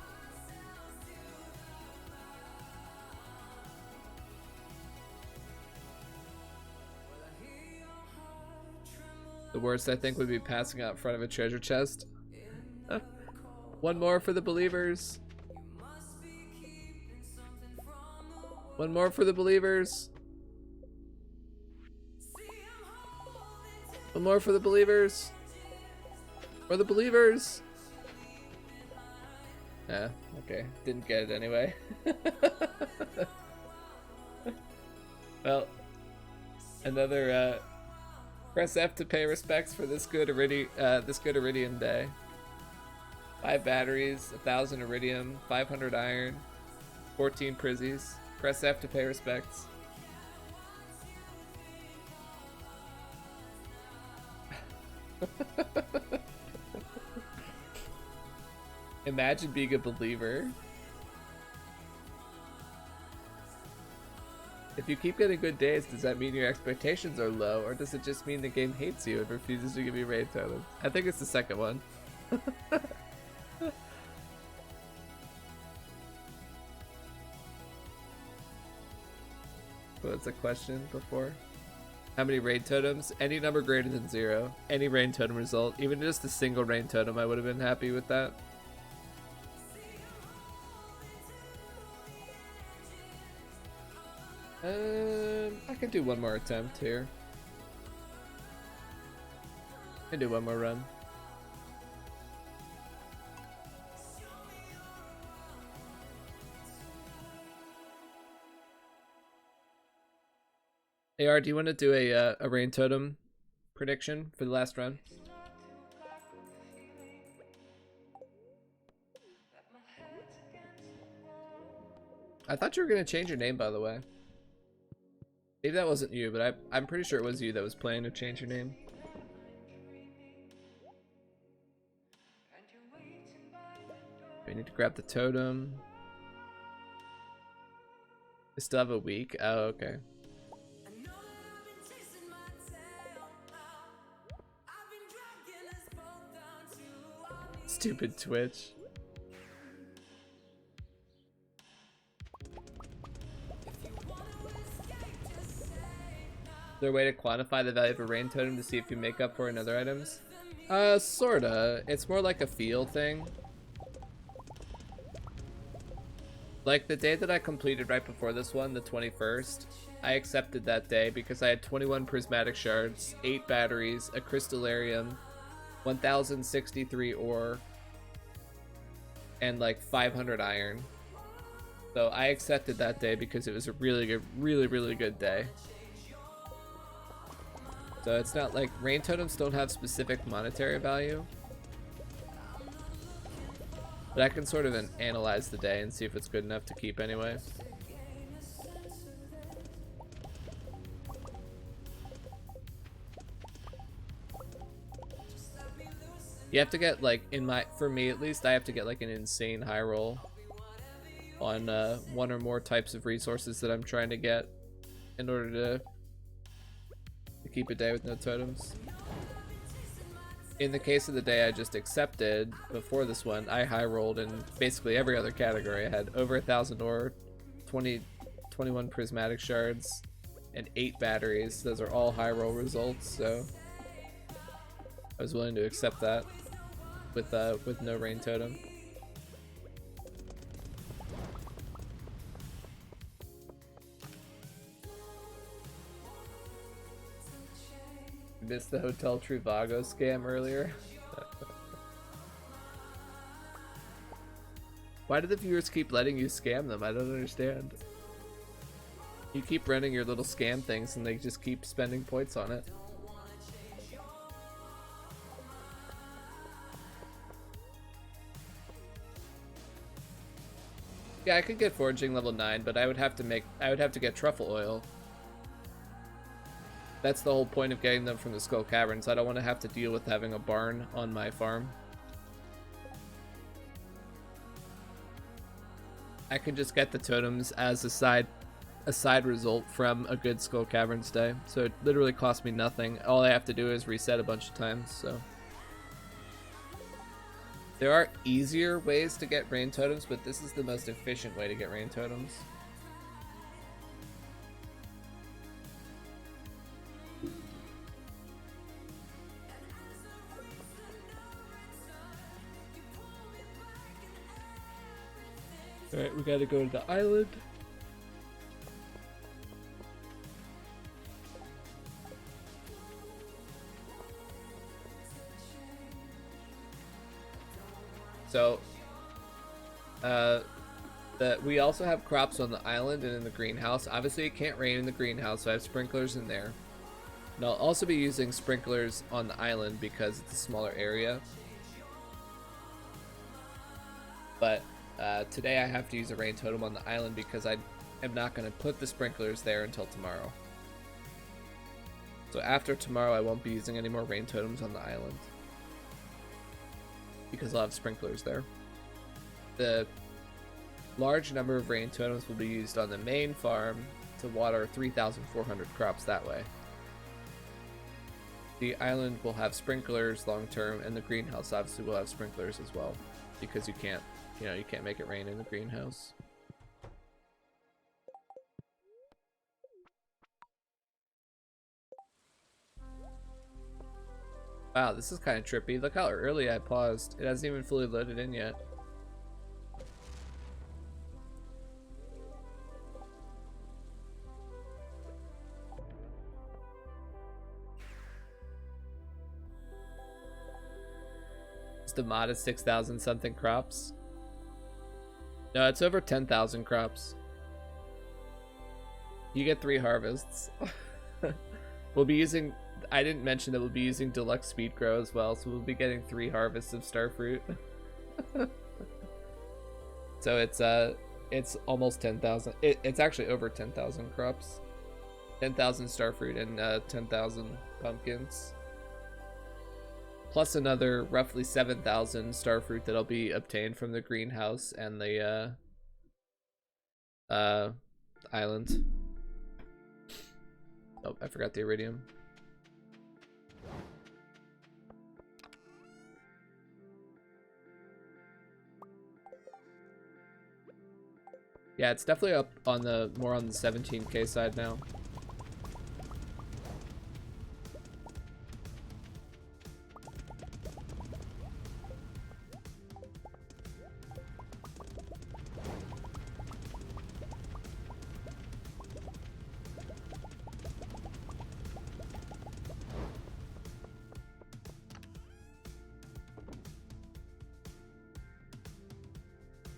The worst I think would be passing out in front of a treasure chest. One more for the believers. One more for the believers. One more for the believers. For the believers. Yeah, okay. Didn't get it anyway. Well, another press F to pay respects for this good iridium day. 5 batteries, 1,000 iridium, 500 iron, 14 prizzies. Press F to pay respects. Imagine being a believer. If you keep getting good days, does that mean your expectations are low, or does it just mean the game hates you and refuses to give you raid totals? I think it's the second one. What's the question before? How many raid totems? Any number greater than 0. Any raid totem result. Even just a single raid totem, I would have been happy with that. I could do one more attempt here. I can do one more run. AR, do you want to do a rain totem prediction for the last run? I thought you were going to change your name, by the way. Maybe that wasn't you, but I'm pretty sure it was you that was planning to change your name. We need to grab the totem. We still have a week? Oh, okay. Stupid Twitch. Is there a way to quantify the value of a rain totem to see if you make up for it in other items? Sorta. It's more like a feel thing. Like the day that I completed right before this one, the 21st, I accepted that day because I had 21 prismatic shards, 8 batteries, a crystallarium, 1063 ore, and like 500 iron. So I accepted that day because it was a really good, really good day. So it's not like rain totems don't have specific monetary value, but I can sort of analyze the day and see if it's good enough to keep anyway. You have to get like, for me at least, I have to get like an insane high roll on one or more types of resources that I'm trying to get in order to keep a day with no totems. In the case of the day I just accepted before this one, I high rolled in basically every other category. I had over 1,000 ore, 21 prismatic shards, and 8 batteries. Those are all high roll results, so I was willing to accept that with no rain totem. Missed the Hotel Trivago scam earlier. Why do the viewers keep letting you scam them? I don't understand. You keep running your little scam things and they just keep spending points on it. Yeah, I could get foraging level 9, but I would have to get truffle oil. That's the whole point of getting them from the Skull Caverns. I don't want to have to deal with having a barn on my farm. I can just get the totems as a side result from a good Skull Caverns day. So it literally costs me nothing. All I have to do is reset a bunch of times, so. There are easier ways to get rain totems, but this is the most efficient way to get rain totems. Alright, we gotta go to the island. So, we also have crops on the island and in the greenhouse. Obviously, it can't rain in the greenhouse, so I have sprinklers in there. And I'll also be using sprinklers on the island because it's a smaller area. But today I have to use a rain totem on the island because I am not going to put the sprinklers there until tomorrow. So after tomorrow, I won't be using any more rain totems on the island because I'll have sprinklers there. The large number of rain totems will be used on the main farm to water 3,400 crops that way. The island will have sprinklers long term, and the greenhouse obviously will have sprinklers as well, because you can't make it rain in the greenhouse. Wow, this is kind of trippy. Look how early I paused. It hasn't even fully loaded in yet. It's the modest 6,000 something crops. No, it's over 10,000 crops. You get 3 harvests. We'll be using... I didn't mention that we'll be using deluxe speed grow as well, so we'll be getting 3 harvests of starfruit. So it's almost 10,000. It's actually over 10,000 crops. 10,000 starfruit and 10,000 pumpkins. Plus another roughly 7,000 starfruit that'll be obtained from the greenhouse and the island. Oh, I forgot the iridium. Yeah, it's definitely up on the more on the 17K side now.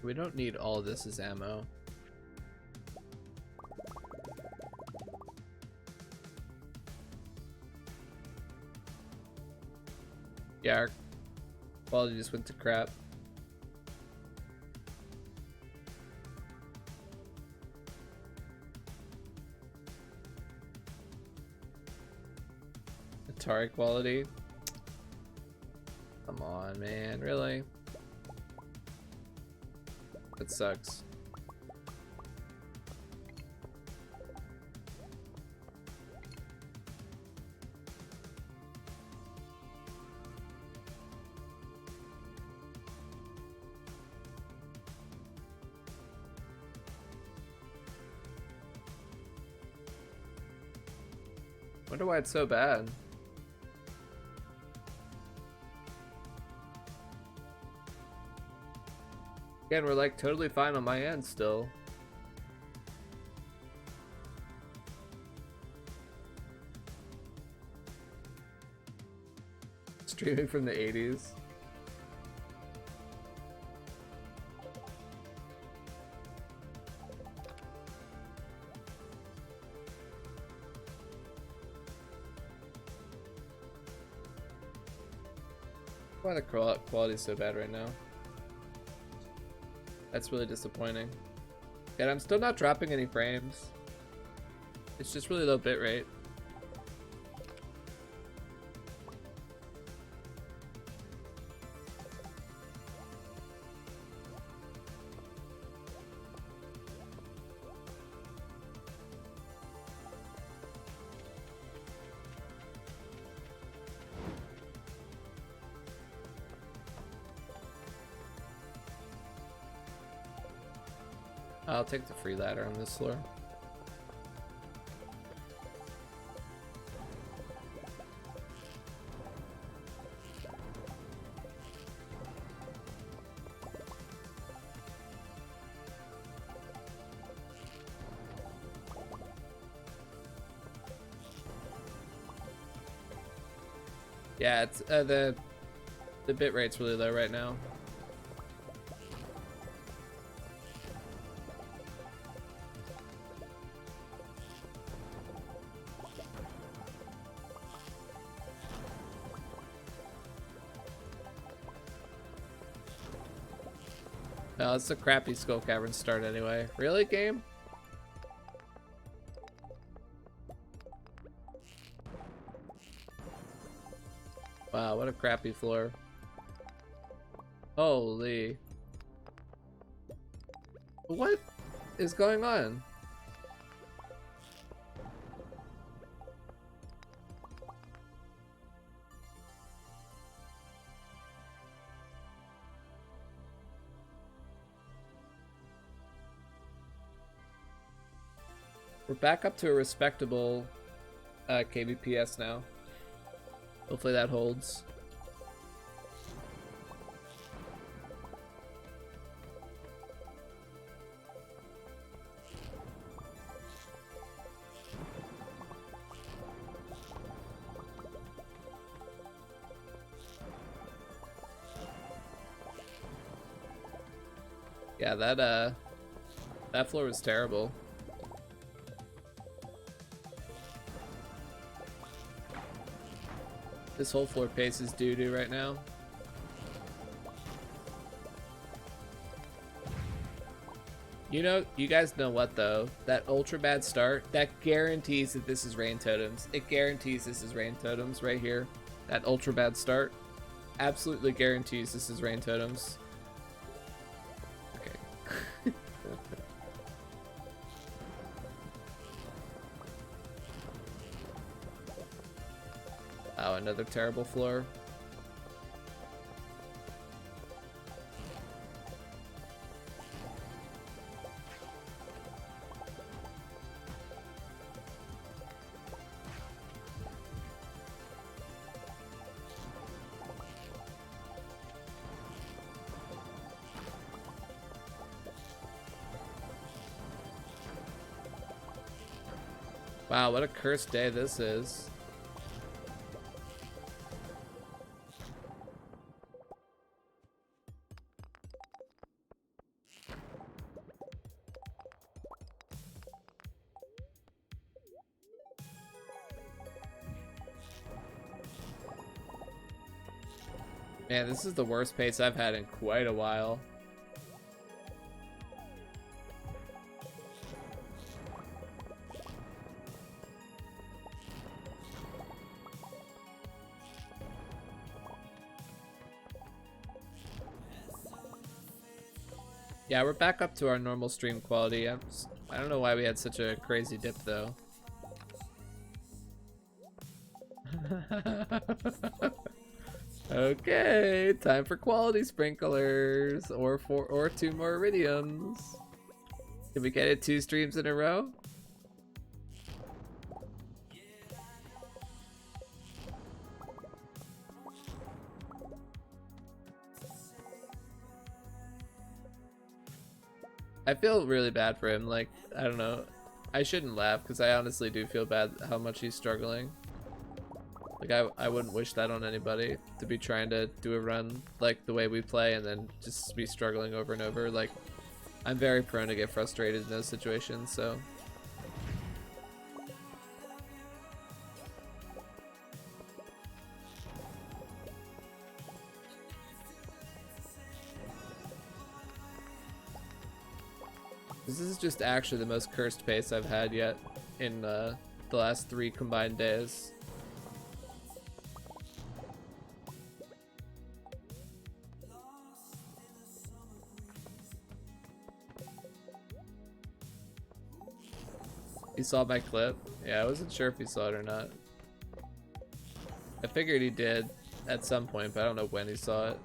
We don't need all of this as ammo. Yeah, our quality just went to crap. Atari quality. Come on, man, really? That sucks. Wonder why it's so bad. Again, we're like totally fine on my end still. Streaming from the 80s. Why the quality is so bad right now? That's really disappointing. And I'm still not dropping any frames. It's just really low bitrate. I'll take the free ladder on this floor. Yeah, it's the bit rate's really low right now. No, it's a crappy Skull Cavern start anyway. Really, game? Wow, what a crappy floor. Holy. What is going on? We're back up to a respectable kbps now. Hopefully that holds. Yeah, that floor was terrible. This whole floor pace is doo-doo right now. You know, you guys know what though? That ultra bad start, that guarantees that this is rain totems. It guarantees this is rain totems right here. That ultra bad start absolutely guarantees this is rain totems. Okay. Oh, another terrible floor. Wow, what a cursed day this is. Man, this is the worst pace I've had in quite a while. Yeah, we're back up to our normal stream quality. I don't know why we had such a crazy dip though. Okay, time for quality sprinklers or 2 more iridiums. Did we get it 2 streams in a row? I feel really bad for him. Like, I don't know. I shouldn't laugh because I honestly do feel bad how much he's struggling. Like, I wouldn't wish that on anybody, to be trying to do a run like the way we play and then just be struggling over and over. Like, I'm very prone to get frustrated in those situations, so. This is just actually the most cursed pace I've had yet in the last 3 combined days. He saw my clip? Yeah, I wasn't sure if he saw it or not. I figured he did at some point, but I don't know when he saw it.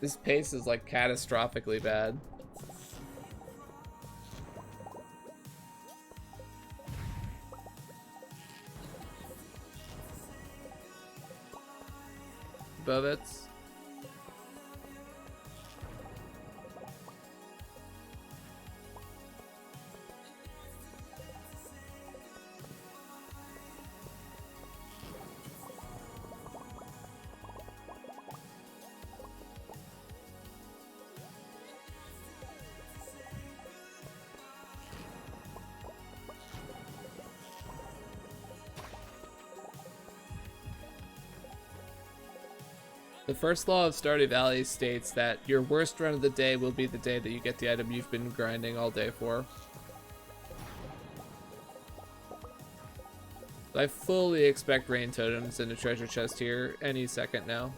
This pace is like catastrophically bad. Bovitz. The first law of Stardew Valley states that your worst run of the day will be the day that you get the item you've been grinding all day for. I fully expect rain totems in a treasure chest here any second now.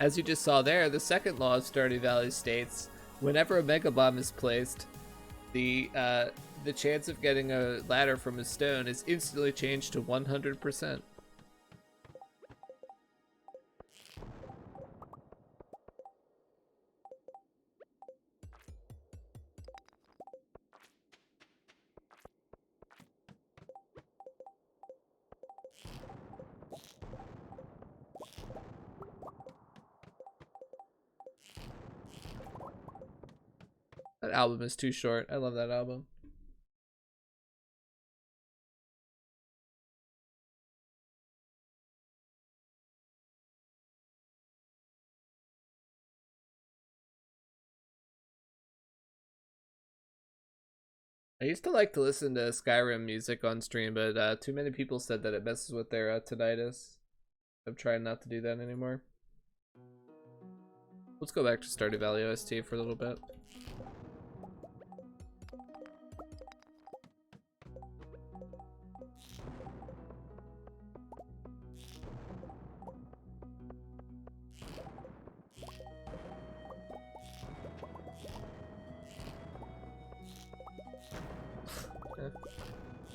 As you just saw there, the second law of Stardew Valley states, whenever a Mega Bomb is placed, the chance of getting a ladder from a stone is instantly changed to 100%. That album is too short. I love that album. I used to like to listen to Skyrim music on stream, but too many people said that it messes with their tinnitus. I'm trying not to do that anymore. Let's go back to Stardew Valley OST for a little bit.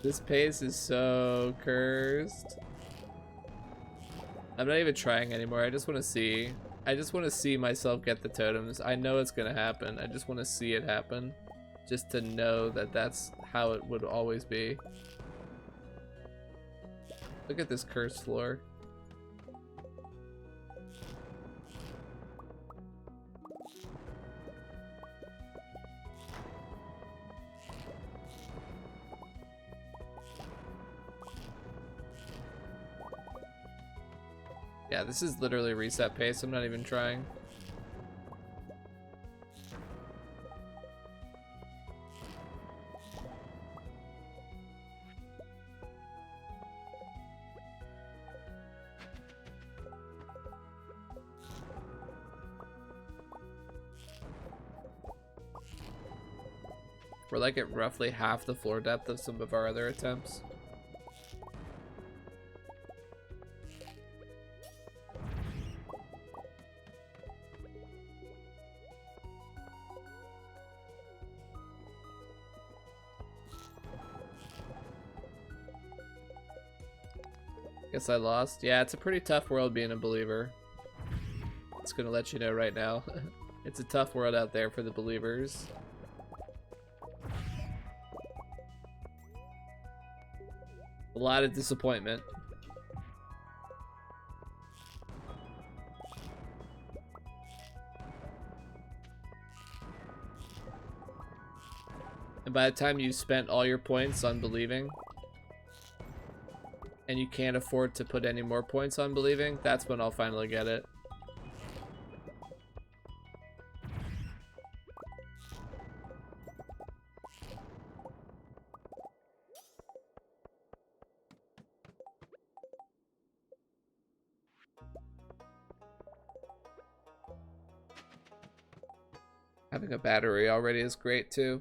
This pace is so cursed. I'm not even trying anymore. I just want to see. I just want to see myself get the totems. I know it's gonna happen. I just want to see it happen. Just to know that that's how it would always be. Look at this cursed floor. Yeah, this is literally reset pace. I'm not even trying. We're like at roughly half the floor depth of some of our other attempts. Guess I lost. Yeah, it's a pretty tough world being a believer. It's gonna let you know right now. It's a tough world out there for the believers. A lot of disappointment. And by the time you've spent all your points on believing, and you can't afford to put any more points on believing, that's when I'll finally get it. Having a battery already is great too.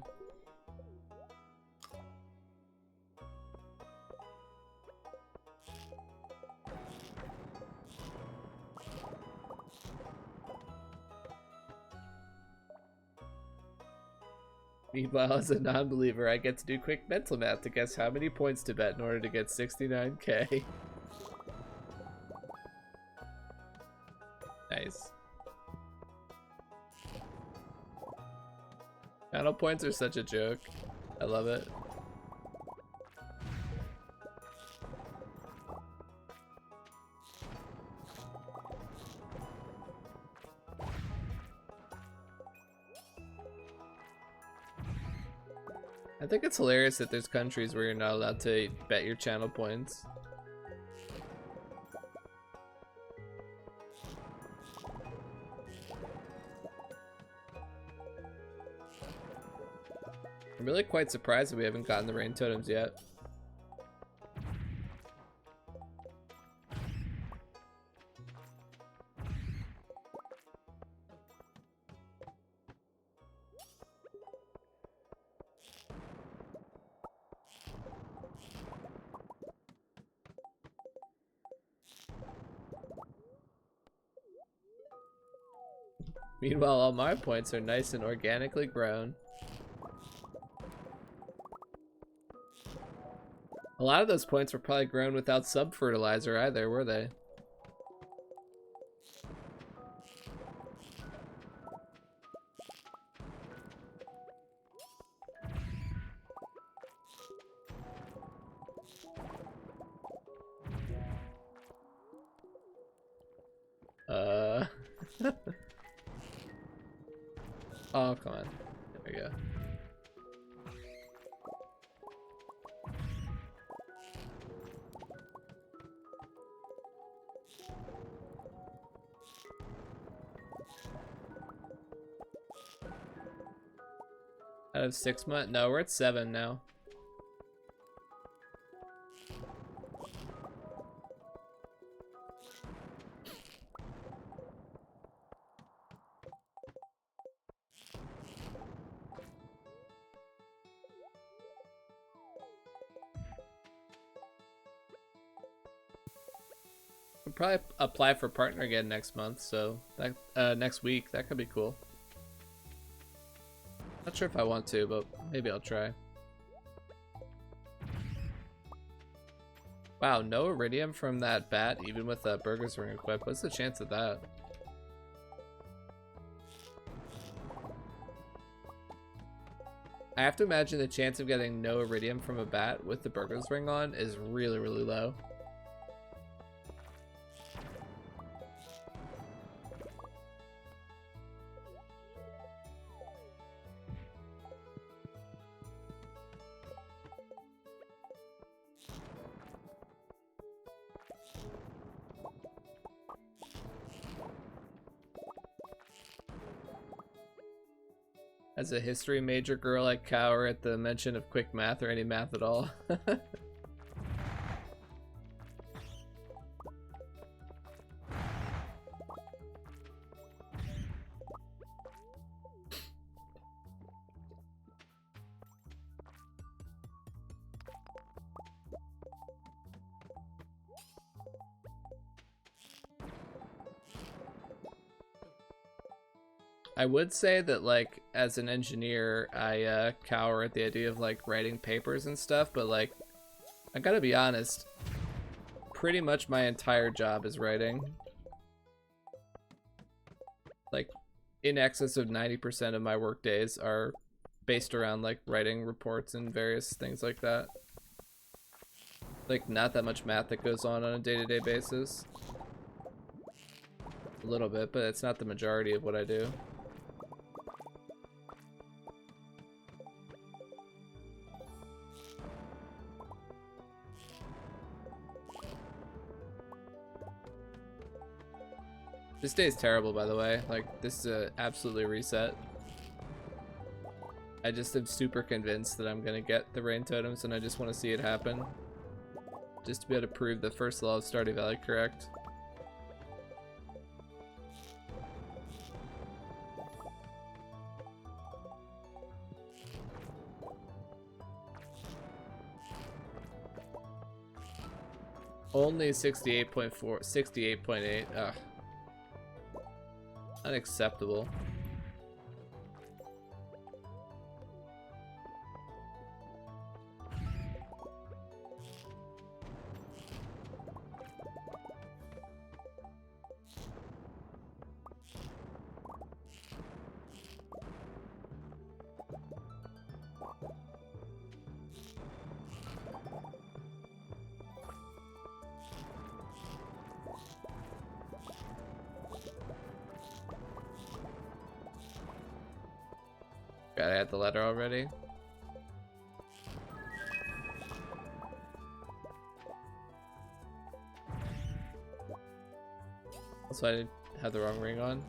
Meanwhile, as a non-believer, I get to do quick mental math to guess how many points to bet in order to get 69k. Nice. Channel points are such a joke. I love it. I think it's hilarious that there's countries where you're not allowed to bet your channel points. I'm really quite surprised that we haven't gotten the rain totems yet. Meanwhile, all my points are nice and organically grown. A lot of those points were probably grown without sub-fertilizer either, were they? Oh, come on. There we go. Out of 6 months? No, we're at 7 now. We'll probably apply for partner again next month, so that next week, that could be cool. Not sure if I want to, but maybe I'll try. Wow, no iridium from that bat, even with that burger's ring equipped. What's the chance of that? I have to imagine the chance of getting no iridium from a bat with the burger's ring on is really, really low. As a history major girl, I cower at the mention of quick math or any math at all. I would say that, like, as an engineer, I cower at the idea of, like, writing papers and stuff, but, like, I gotta be honest, pretty much my entire job is writing. Like, in excess of 90% of my work days are based around, like, writing reports and various things like that. Like, not that much math that goes on a day-to-day basis. A little bit, but it's not the majority of what I do. This day is terrible, by the way. Like, this is a absolutely reset. I just am super convinced that I'm gonna get the rain totems, and I just want to see it happen. Just to be able to prove the first law of Stardew Valley correct. Only 68.4, 68.8. Ugh. Unacceptable. forgot I had the letter already. So I did have the wrong ring on.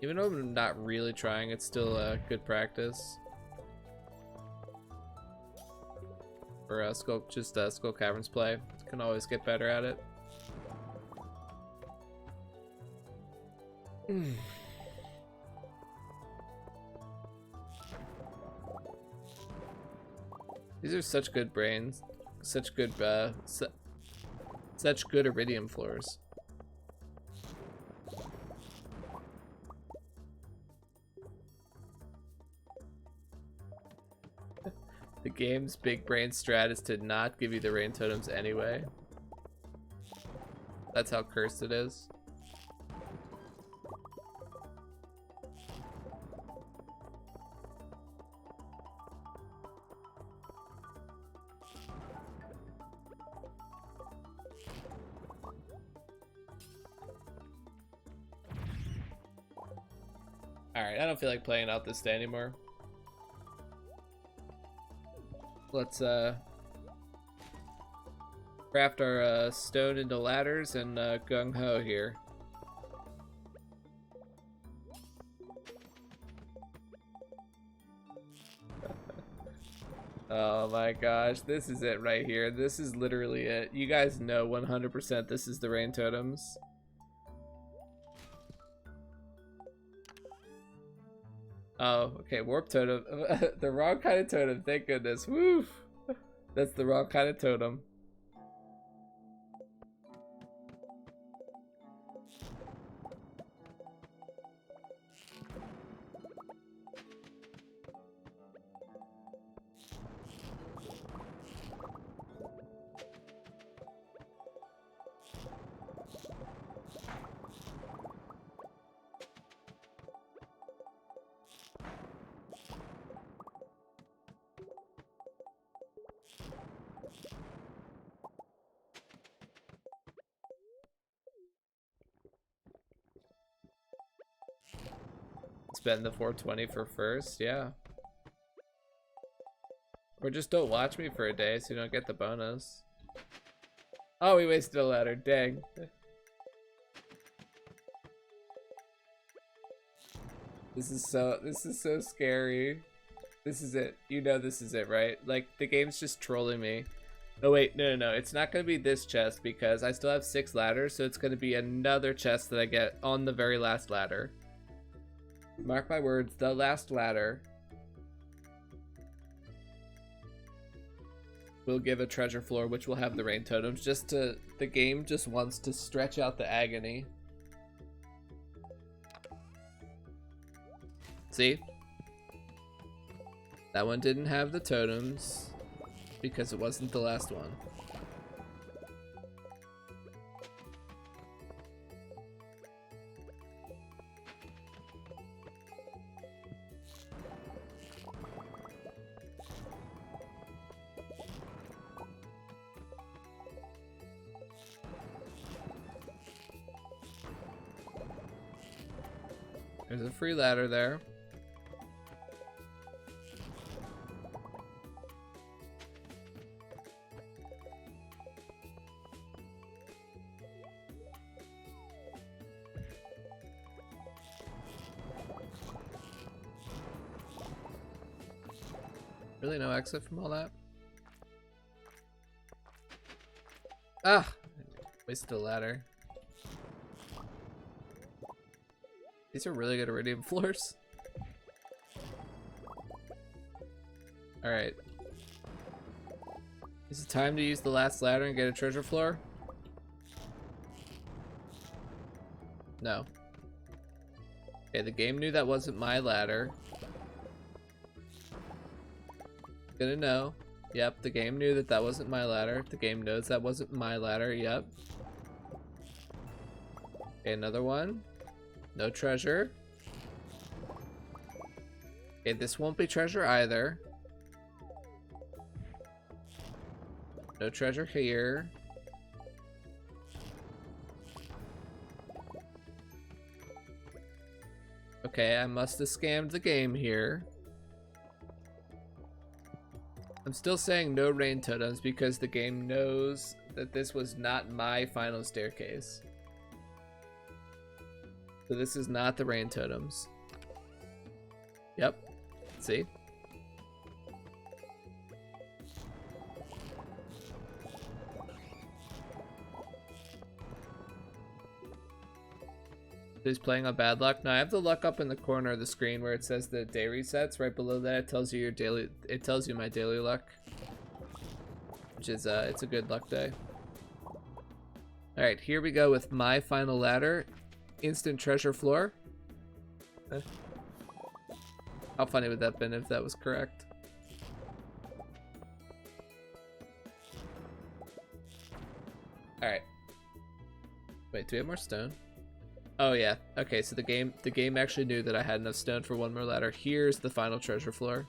Even though I'm not really trying, it's still a good practice. For Skull Caverns play. Can always get better at it. These are such good brains, such good iridium floors. The game's big brain strat is to not give you the rain totems anyway. That's how cursed it is. Alright, I don't feel like playing out this day anymore. Let's craft our stone into ladders and gung-ho here. Oh my gosh, this is it right here. This is literally it. You guys know 100% this is the rain totems. Oh, okay, warp totem. The wrong kind of totem, thank goodness. Woo! That's the wrong kind of totem. Spend the 420 for first, yeah. Or just don't watch me for a day so you don't get the bonus. Oh, we wasted a ladder, dang. This is so scary. This is it. You know this is it, right? Like, the game's just trolling me. Oh wait, no, it's not gonna be this chest because I still have 6 ladders, so it's gonna be another chest that I get on the very last ladder. Mark my words, the last ladder will give a treasure floor which will have the rain totems. The game just wants to stretch out the agony. See? That one didn't have the totems because it wasn't the last one. There's a free ladder there. Really no exit from all that? Ah! Wasted a ladder. These are really good iridium floors. Alright. Is it time to use the last ladder and get a treasure floor? No. Okay, the game knew that wasn't my ladder. Gonna know. Yep, the game knew that that wasn't my ladder. The game knows that wasn't my ladder. Yep. Okay, another one. No treasure. Okay, this won't be treasure either. No treasure here. Okay, I must have scammed the game here. I'm still saying no rain totems because the game knows that this was not my final staircase. So this is not the rain totems. Yep. See? Who's playing on bad luck? No, I have the luck up in the corner of the screen where it says the day resets. Right below that, it tells you your daily. It tells you my daily luck, which is it's a good luck day. All right, here we go with my final ladder, instant treasure floor. How funny would that have been if that was correct? All right. Wait, do we have more stone? Oh yeah. Okay, so the game actually knew that I had enough stone for one more ladder. Here's the final treasure floor.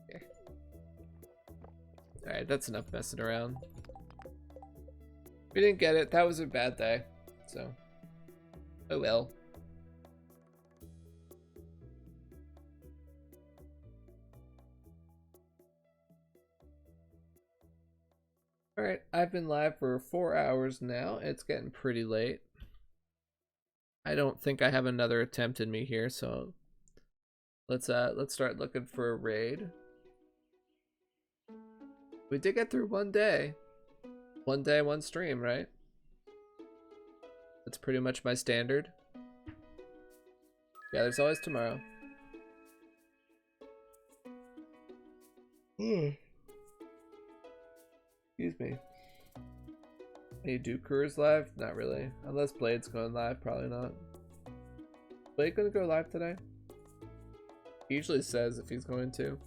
Okay. All right, that's enough messing around. We didn't get it. That was a bad day. So, oh well. Alright, I've been live for 4 hours now. It's getting pretty late. I don't think I have another attempt in me here, so let's start looking for a raid. We did get through one day. One day, one stream, right? That's pretty much my standard. Yeah, there's always tomorrow. Excuse me. Hey, do Couriers live? Not really. Unless Blade's going live, probably not. Blade gonna go live today? He usually says if he's going to.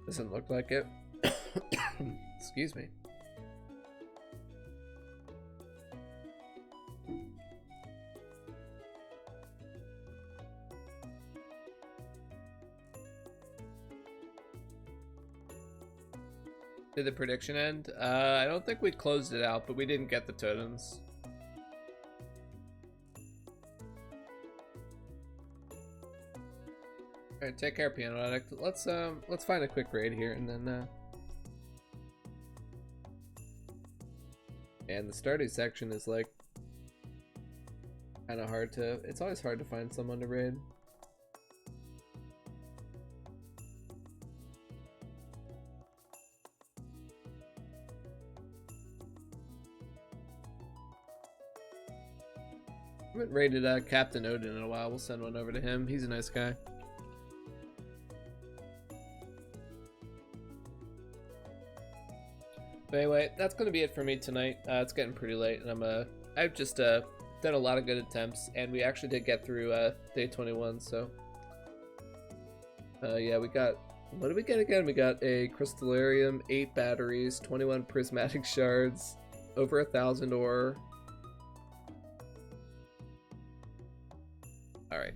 Doesn't look like it. Excuse me. Did the prediction end? I don't think we closed it out, but we didn't get the totems. Alright, take care, Piano Addict. Let's find a quick raid here and then and the Stardew section is like kinda hard to, it's always hard to find someone to raid. I haven't raided Captain Odin in a while. We'll send one over to him. He's a nice guy. But anyway, that's gonna be it for me tonight. It's getting pretty late, and I've just done a lot of good attempts, and we actually did get through day 21. So yeah, we got, what did we get again? We got a crystallarium, 8 batteries, 21 prismatic shards, over 1,000 ore. All right,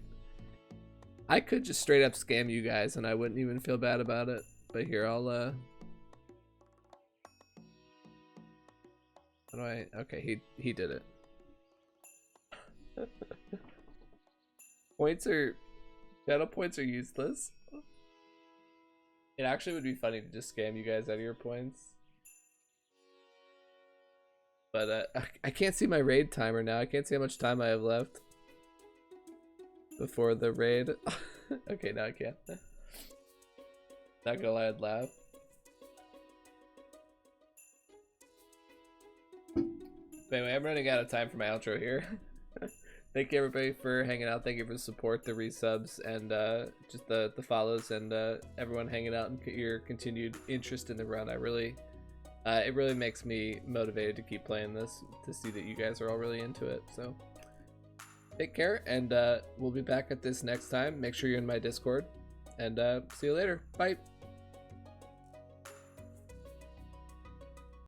I could just straight up scam you guys, and I wouldn't even feel bad about it. But here, I'll How do I? Okay, he did it. Shadow points are useless. It actually would be funny to just scam you guys out of your points. But I can't see my raid timer now. I can't see how much time I have left before the raid. Okay, now I can. Not gonna lie, I'd laugh. But anyway, I'm running out of time for my outro here. Thank you everybody for hanging out. Thank you for the support, the resubs, and just the follows, and everyone hanging out and your continued interest in the run. It really makes me motivated to keep playing this, to see that you guys are all really into it. So take care, and we'll be back at this next time. Make sure you're in my Discord, and see you later. Bye.